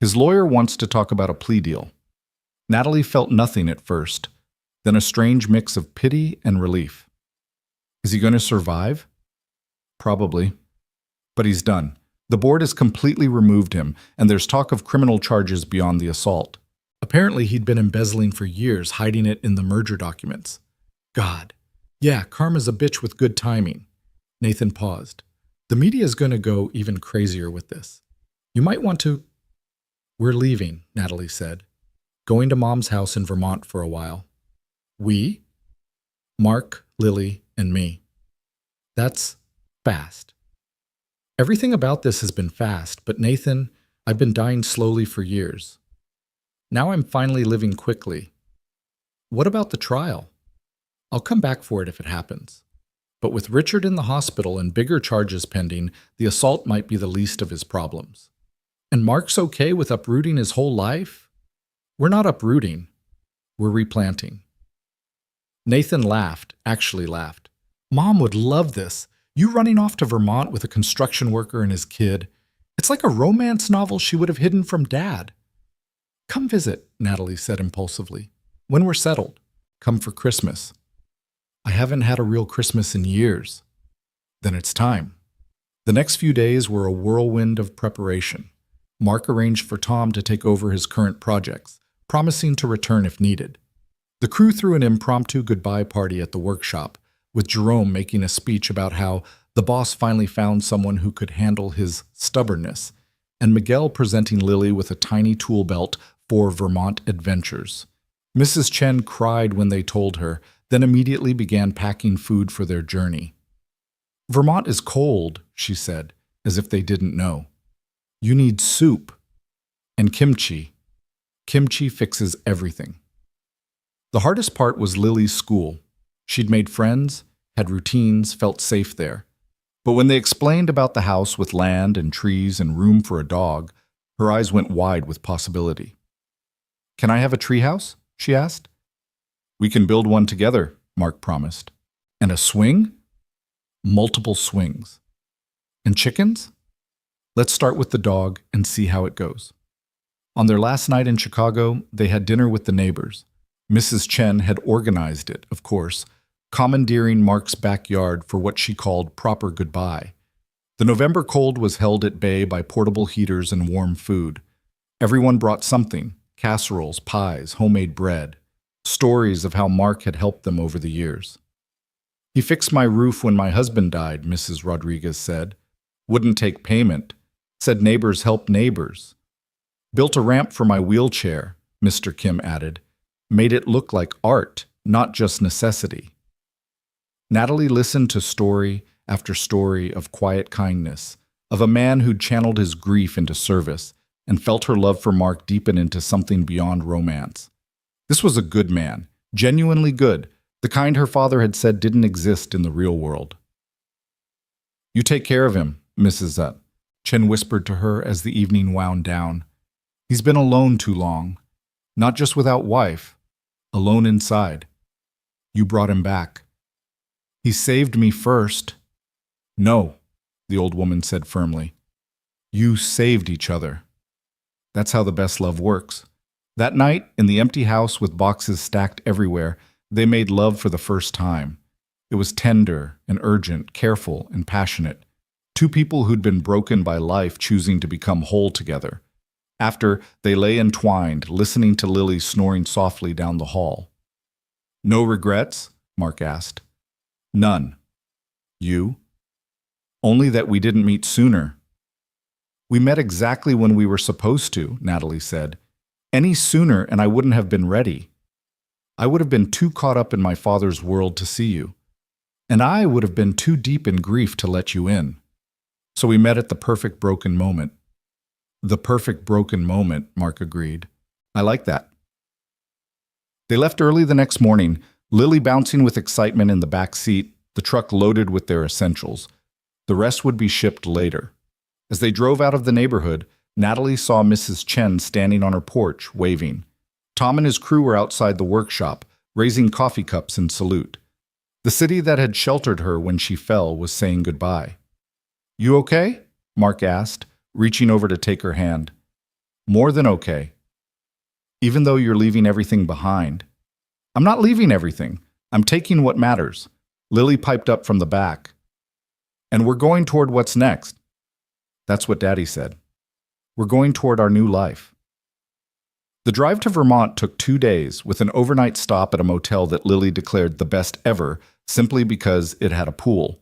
His lawyer wants to talk about a plea deal. Natalie felt nothing at first, then a strange mix of pity and relief. Is he going to survive? Probably. But he's done. The board has completely removed him, and there's talk of criminal charges beyond the assault. Apparently he'd been embezzling for years, hiding it in the merger documents. God. Yeah, karma's a bitch with good timing. Nathan paused. The media's going to go even crazier with this. You might want to... We're leaving, Natalie said. Going to Mom's house in Vermont for a while. We? Mark, Lily, and me. That's fast. Everything about this has been fast, but Nathan, I've been dying slowly for years. Now I'm finally living quickly. What about the trial? I'll come back for it if it happens. But with Richard in the hospital and bigger charges pending, the assault might be the least of his problems. And Mark's okay with uprooting his whole life? We're not uprooting. We're replanting. Nathan laughed, actually laughed. Mom would love this. You running off to Vermont with a construction worker and his kid. It's like a romance novel she would have hidden from Dad. Come visit, Natalie said impulsively. When we're settled. Come for Christmas. I haven't had a real Christmas in years. Then it's time. The next few days were a whirlwind of preparation. Mark arranged for Tom to take over his current projects, promising to return if needed. The crew threw an impromptu goodbye party at the workshop, with Jerome making a speech about how the boss finally found someone who could handle his stubbornness, and Miguel presenting Lily with a tiny tool belt for Vermont adventures. Mrs. Chen cried when they told her, then immediately began packing food for their journey. Vermont is cold, she said, as if they didn't know. You need soup. And kimchi. Kimchi fixes everything. The hardest part was Lily's school. She'd made friends, had routines, felt safe there. But when they explained about the house with land and trees and room for a dog, her eyes went wide with possibility. Can I have a treehouse? She asked. We can build one together, Mark promised. And a swing? Multiple swings. And chickens? Let's start with the dog and see how it goes. On their last night in Chicago, they had dinner with the neighbors. Mrs. Chen had organized it, of course, commandeering Mark's backyard for what she called proper goodbye. The November cold was held at bay by portable heaters and warm food. Everyone brought something, casseroles, pies, homemade bread, stories of how Mark had helped them over the years. He fixed my roof when my husband died, Mrs. Rodriguez said. Wouldn't take payment. Said neighbors help neighbors. Built a ramp for my wheelchair, Mr. Kim added. Made it look like art, not just necessity. Natalie listened to story after story of quiet kindness, of a man who'd channeled his grief into service and felt her love for Mark deepen into something beyond romance. This was a good man, genuinely good, the kind her father had said didn't exist in the real world. You take care of him, Mrs. Chen whispered to her as the evening wound down. He's been alone too long, not just without wife, alone inside. You brought him back. He saved me first, No, the old woman said firmly. You saved each other. That's how the best love works. That night, in the empty house with boxes stacked everywhere, they made love for the first time. It was tender and urgent, careful and passionate. Two people who'd been broken by life choosing to become whole together. After, they lay entwined, listening to Lily snoring softly down the hall. No regrets? Mark asked. None. You? Only that we didn't meet sooner. We met exactly when we were supposed to, Natalie said. Any sooner and I wouldn't have been ready. I would have been too caught up in my father's world to see you. And I would have been too deep in grief to let you in. So we met at the perfect broken moment. The perfect broken moment, Mark agreed. I like that. They left early the next morning, Lily bouncing with excitement in the back seat, the truck loaded with their essentials. The rest would be shipped later. As they drove out of the neighborhood, Natalie saw Mrs. Chen standing on her porch, waving. Tom and his crew were outside the workshop, raising coffee cups in salute. The city that had sheltered her when she fell was saying goodbye. You okay? Mark asked, reaching over to take her hand. More than okay. Even though you're leaving everything behind. I'm not leaving everything. I'm taking what matters. Lily piped up from the back. And we're going toward what's next. That's what Daddy said. We're going toward our new life. The drive to Vermont took 2 days, with an overnight stop at a motel that Lily declared the best ever, simply because it had a pool.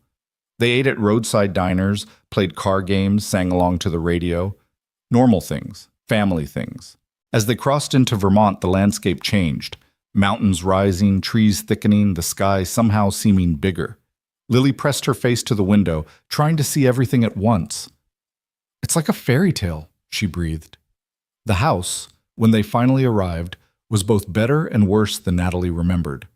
They ate at roadside diners, played car games, sang along to the radio. Normal things, family things. As they crossed into Vermont, the landscape changed. Mountains rising, trees thickening, the sky somehow seeming bigger. Lily pressed her face to the window, trying to see everything at once. It's like a fairy tale, she breathed. The house, when they finally arrived, was both better and worse than Natalie remembered.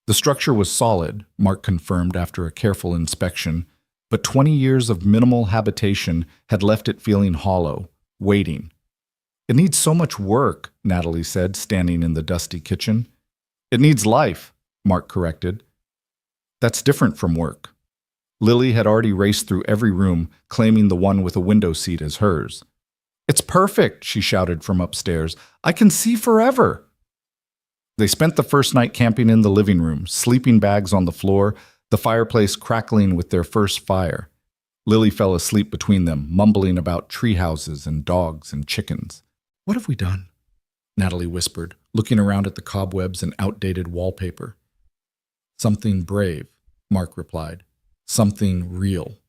The structure was solid, Mark confirmed after a careful inspection, but 20 years of minimal habitation had left it feeling hollow, waiting. It needs so much work, Natalie said, standing in the dusty kitchen. It needs life, Mark corrected. That's different from work. Lily had already raced through every room, claiming the one with a window seat as hers. It's perfect, she shouted from upstairs. I can see forever. They spent the first night camping in the living room, sleeping bags on the floor, the fireplace crackling with their first fire. Lily fell asleep between them, mumbling about tree houses and dogs and chickens. What have we done? Natalie whispered, looking around at the cobwebs and outdated wallpaper. Something brave, Mark replied. Something real.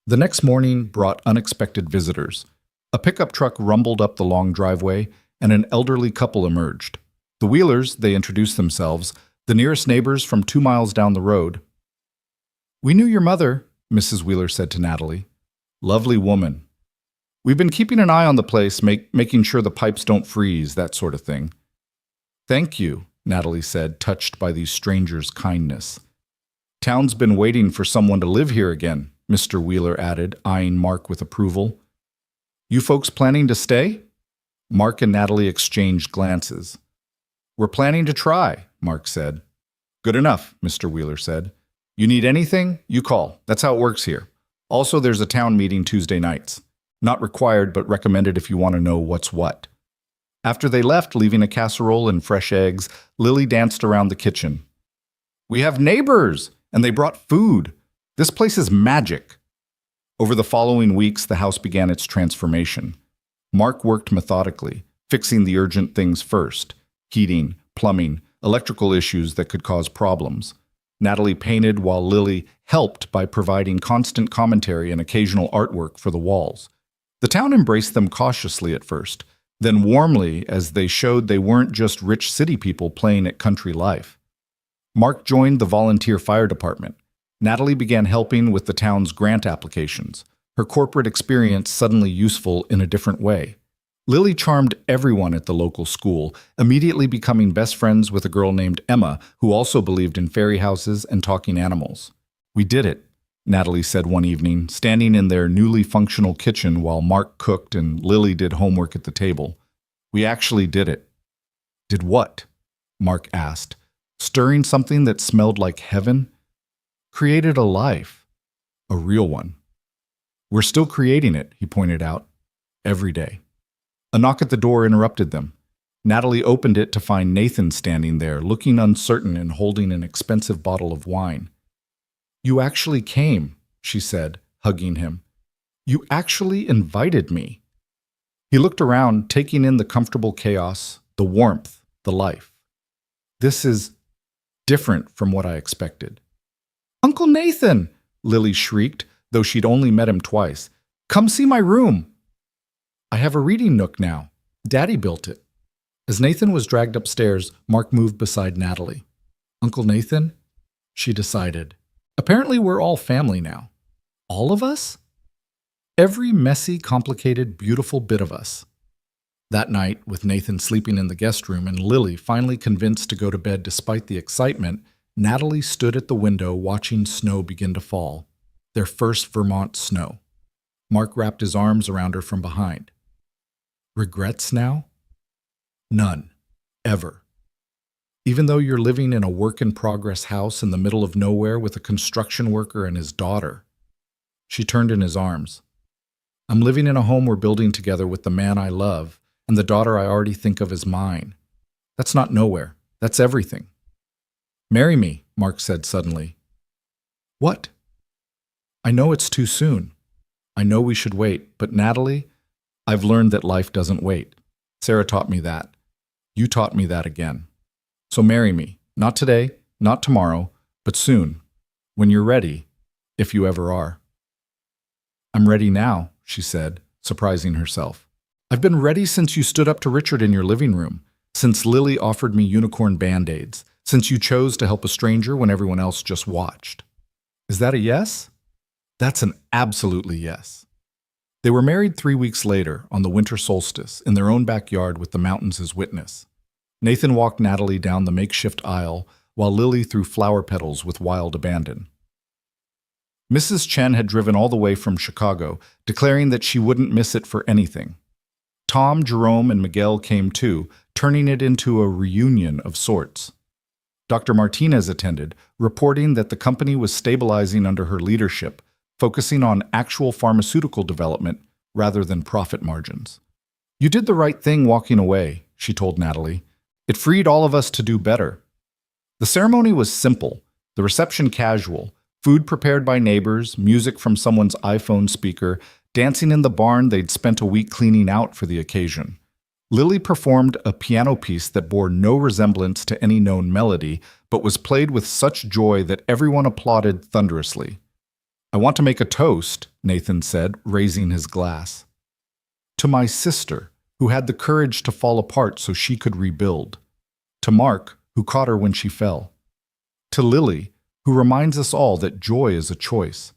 The next morning brought unexpected visitors. A pickup truck rumbled up the long driveway, and an elderly couple emerged. The Wheelers, they introduced themselves, the nearest neighbors from 2 miles down the road. We knew your mother, Mrs. Wheeler said to Natalie. Lovely woman. We've been keeping an eye on the place, making sure the pipes don't freeze, that sort of thing. Thank you, Natalie said, touched by these strangers' kindness. Town's been waiting for someone to live here again, Mr. Wheeler added, eyeing Mark with approval. You folks planning to stay? Mark and Natalie exchanged glances. We're planning to try, Mark said. Good enough, Mr. Wheeler said. You need anything? You call. That's how it works here. Also, there's a town meeting Tuesday nights. Not required, but recommended if you want to know what's what. After they left, leaving a casserole and fresh eggs, Lily danced around the kitchen. We have neighbors, and they brought food. This place is magic. Over the following weeks, the house began its transformation. Mark worked methodically, fixing the urgent things first. Heating, plumbing, electrical issues that could cause problems. Natalie painted while Lily helped by providing constant commentary and occasional artwork for the walls. The town embraced them cautiously at first, then warmly as they showed they weren't just rich city people playing at country life. Mark joined the volunteer fire department. Natalie began helping with the town's grant applications, her corporate experience suddenly useful in a different way. Lily charmed everyone at the local school, immediately becoming best friends with a girl named Emma, who also believed in fairy houses and talking animals. We did it, Natalie said one evening, standing in their newly functional kitchen while Mark cooked and Lily did homework at the table. We actually did it. Did what? Mark asked. Stirring something that smelled like heaven? Created a life. a real one. We're still creating it, he pointed out, every day. A knock at the door interrupted them. Natalie opened it to find Nathan standing there, looking uncertain and holding an expensive bottle of wine. "You actually came," she said, hugging him. "You actually invited me." He looked around, taking in the comfortable chaos, the warmth, the life. "This is different from what I expected." "Uncle Nathan!" Lily shrieked, though she'd only met him twice. "Come see my room." "I have a reading nook now. Daddy built it." As Nathan was dragged upstairs, Mark moved beside Natalie. "Uncle Nathan?" she decided. "Apparently we're all family now." "All of us?" "Every messy, complicated, beautiful bit of us." That night, with Nathan sleeping in the guest room and Lily finally convinced to go to bed despite the excitement, Natalie stood at the window watching snow begin to fall. Their first Vermont snow. Mark wrapped his arms around her from behind. "Regrets now?" "None. Ever. Even though you're living in a work-in-progress house in the middle of nowhere with a construction worker and his daughter." She turned in his arms. "I'm living in a home we're building together with the man I love and the daughter I already think of as mine. That's not nowhere. That's everything." "Marry me," Mark said suddenly. "What?" "I know it's too soon. I know we should wait, but Natalie, I've learned that life doesn't wait. Sarah taught me that. You taught me that again. So marry me, not today, not tomorrow, but soon, when you're ready, if you ever are." "I'm ready now," she said, surprising herself. "I've been ready since you stood up to Richard in your living room, since Lily offered me unicorn Band-Aids, since you chose to help a stranger when everyone else just watched." "Is that a yes?" "That's an absolutely yes." They were married 3 weeks later, on the winter solstice, in their own backyard with the mountains as witness. Nathan walked Natalie down the makeshift aisle, while Lily threw flower petals with wild abandon. Mrs. Chen had driven all the way from Chicago, declaring that she wouldn't miss it for anything. Tom, Jerome, and Miguel came too, turning it into a reunion of sorts. Dr. Martinez attended, reporting that the company was stabilizing under her leadership, focusing on actual pharmaceutical development rather than profit margins. "You did the right thing walking away," she told Natalie. "It freed all of us to do better." The ceremony was simple, the reception casual, food prepared by neighbors, music from someone's iPhone speaker, dancing in the barn they'd spent a week cleaning out for the occasion. Lily performed a piano piece that bore no resemblance to any known melody, but was played with such joy that everyone applauded thunderously. "I want to make a toast," Nathan said, raising his glass. "To my sister, who had the courage to fall apart so she could rebuild. To Mark, who caught her when she fell. To Lily, who reminds us all that joy is a choice.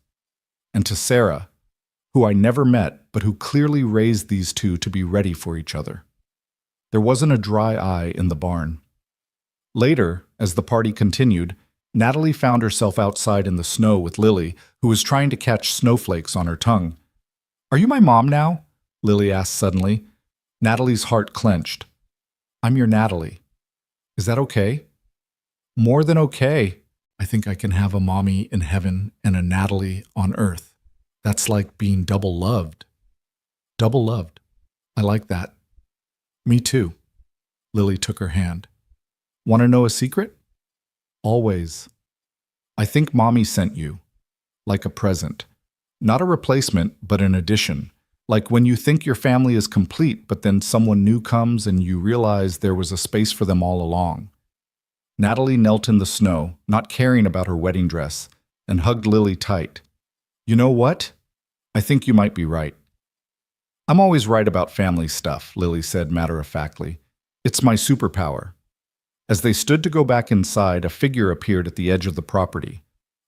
And to Sarah, who I never met but who clearly raised these two to be ready for each other." There wasn't a dry eye in the barn. Later, as the party continued, Natalie found herself outside in the snow with Lily, who was trying to catch snowflakes on her tongue. "Are you my mom now?" Lily asked suddenly. Natalie's heart clenched. "I'm your Natalie. Is that okay?" "More than okay. I think I can have a mommy in heaven and a Natalie on earth. That's like being double loved." "Double loved. I like that." "Me too." Lily took her hand. "Want to know a secret?" "Always. I think Mommy sent you. Like a present. Not a replacement, but an addition. Like when you think your family is complete, but then someone new comes and you realize there was a space for them all along." Natalie knelt in the snow, not caring about her wedding dress, and hugged Lily tight. "You know what? I think you might be right." "I'm always right about family stuff," Lily said matter-of-factly. "It's my superpower." As they stood to go back inside, a figure appeared at the edge of the property.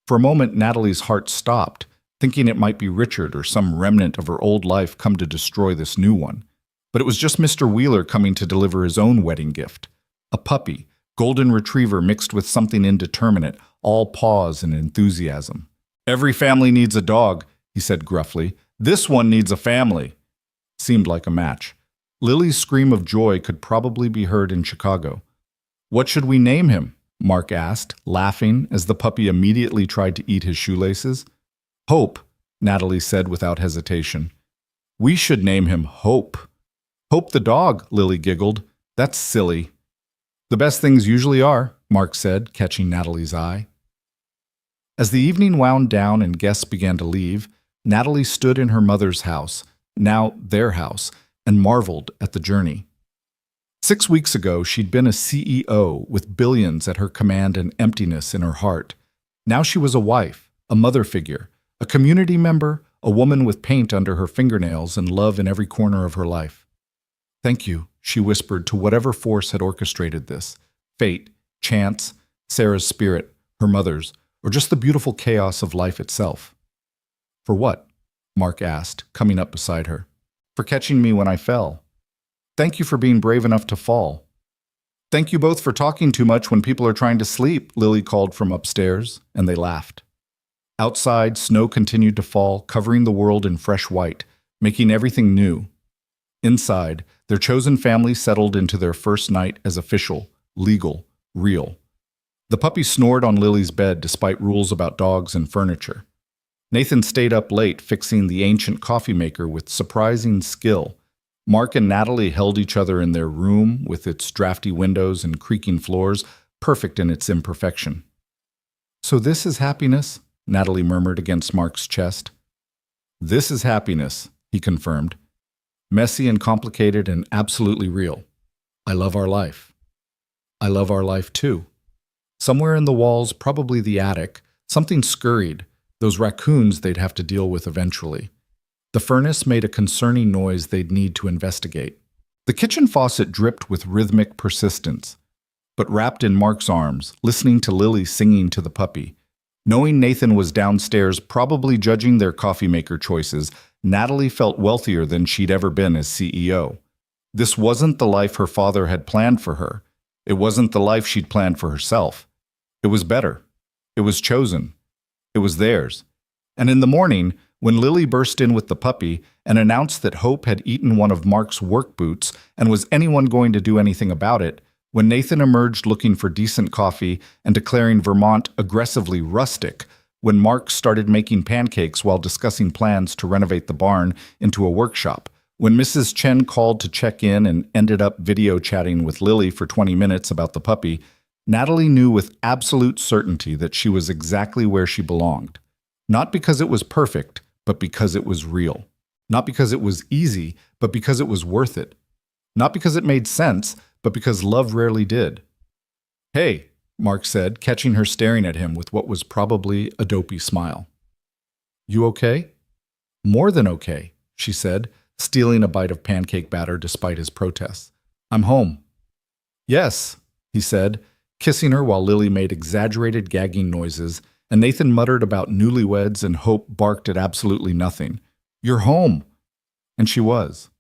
For a moment, Natalie's heart stopped, thinking it might be Richard or some remnant of her old life come to destroy this new one. But it was just Mr. Wheeler coming to deliver his own wedding gift. A puppy, golden retriever mixed with something indeterminate, all paws and enthusiasm. "Every family needs a dog," he said gruffly. "This one needs a family." Seemed like a match. Lily's scream of joy could probably be heard in Chicago. "What should we name him?" Mark asked, laughing as the puppy immediately tried to eat his shoelaces. Hope, Natalie said without hesitation. We should name him Hope. Hope the dog, Lily giggled. That's silly. The best things usually are, Mark said, catching Natalie's eye. As the evening wound down and guests began to leave, Natalie stood in her mother's house, now their house, and marveled at the journey. 6 weeks ago, she'd been a CEO with billions at her command and emptiness in her heart. Now she was a wife, a mother figure, a community member, a woman with paint under her fingernails and love in every corner of her life. Thank you, she whispered to whatever force had orchestrated this. Fate, chance, Sarah's spirit, her mother's, or just the beautiful chaos of life itself. For what? Mark asked, coming up beside her. For catching me when I fell. Thank you for being brave enough to fall. Thank you both for talking too much when people are trying to sleep, Lily called from upstairs, and they laughed. Outside, snow continued to fall, covering the world in fresh white, making everything new. Inside, their chosen family settled into their first night as official, legal, real. The puppy snored on Lily's bed despite rules about dogs and furniture. Nathan stayed up late fixing the ancient coffee maker with surprising skill. Mark and Natalie held each other in their room with its drafty windows and creaking floors, perfect in its imperfection. So this is happiness? Natalie murmured against Mark's chest. This is happiness, he confirmed. Messy and complicated and absolutely real. I love our life. I love our life too. Somewhere in the walls, probably the attic, something scurried, those raccoons they'd have to deal with eventually. The furnace made a concerning noise they'd need to investigate. The kitchen faucet dripped with rhythmic persistence. But wrapped in Mark's arms, listening to Lily singing to the puppy, knowing Nathan was downstairs probably judging their coffee maker choices, Natalie felt wealthier than she'd ever been as CEO. This wasn't the life her father had planned for her. It wasn't the life she'd planned for herself. It was better. It was chosen. It was theirs. And in the morning, when Lily burst in with the puppy and announced that Hope had eaten one of Mark's work boots and was anyone going to do anything about it, when Nathan emerged looking for decent coffee and declaring Vermont aggressively rustic, when Mark started making pancakes while discussing plans to renovate the barn into a workshop, when Mrs. Chen called to check in and ended up video chatting with Lily for 20 minutes about the puppy, Natalie knew with absolute certainty that she was exactly where she belonged. Not because it was perfect, but because it was real. Not because it was easy, but because it was worth it. Not because it made sense, but because love rarely did. Hey, Mark said, catching her staring at him with what was probably a dopey smile. You okay? More than okay, she said, stealing a bite of pancake batter despite his protests. I'm home. Yes, he said, kissing her while Lily made exaggerated gagging noises, and Nathan muttered about newlyweds and Hope barked at absolutely nothing. You're home! And she was.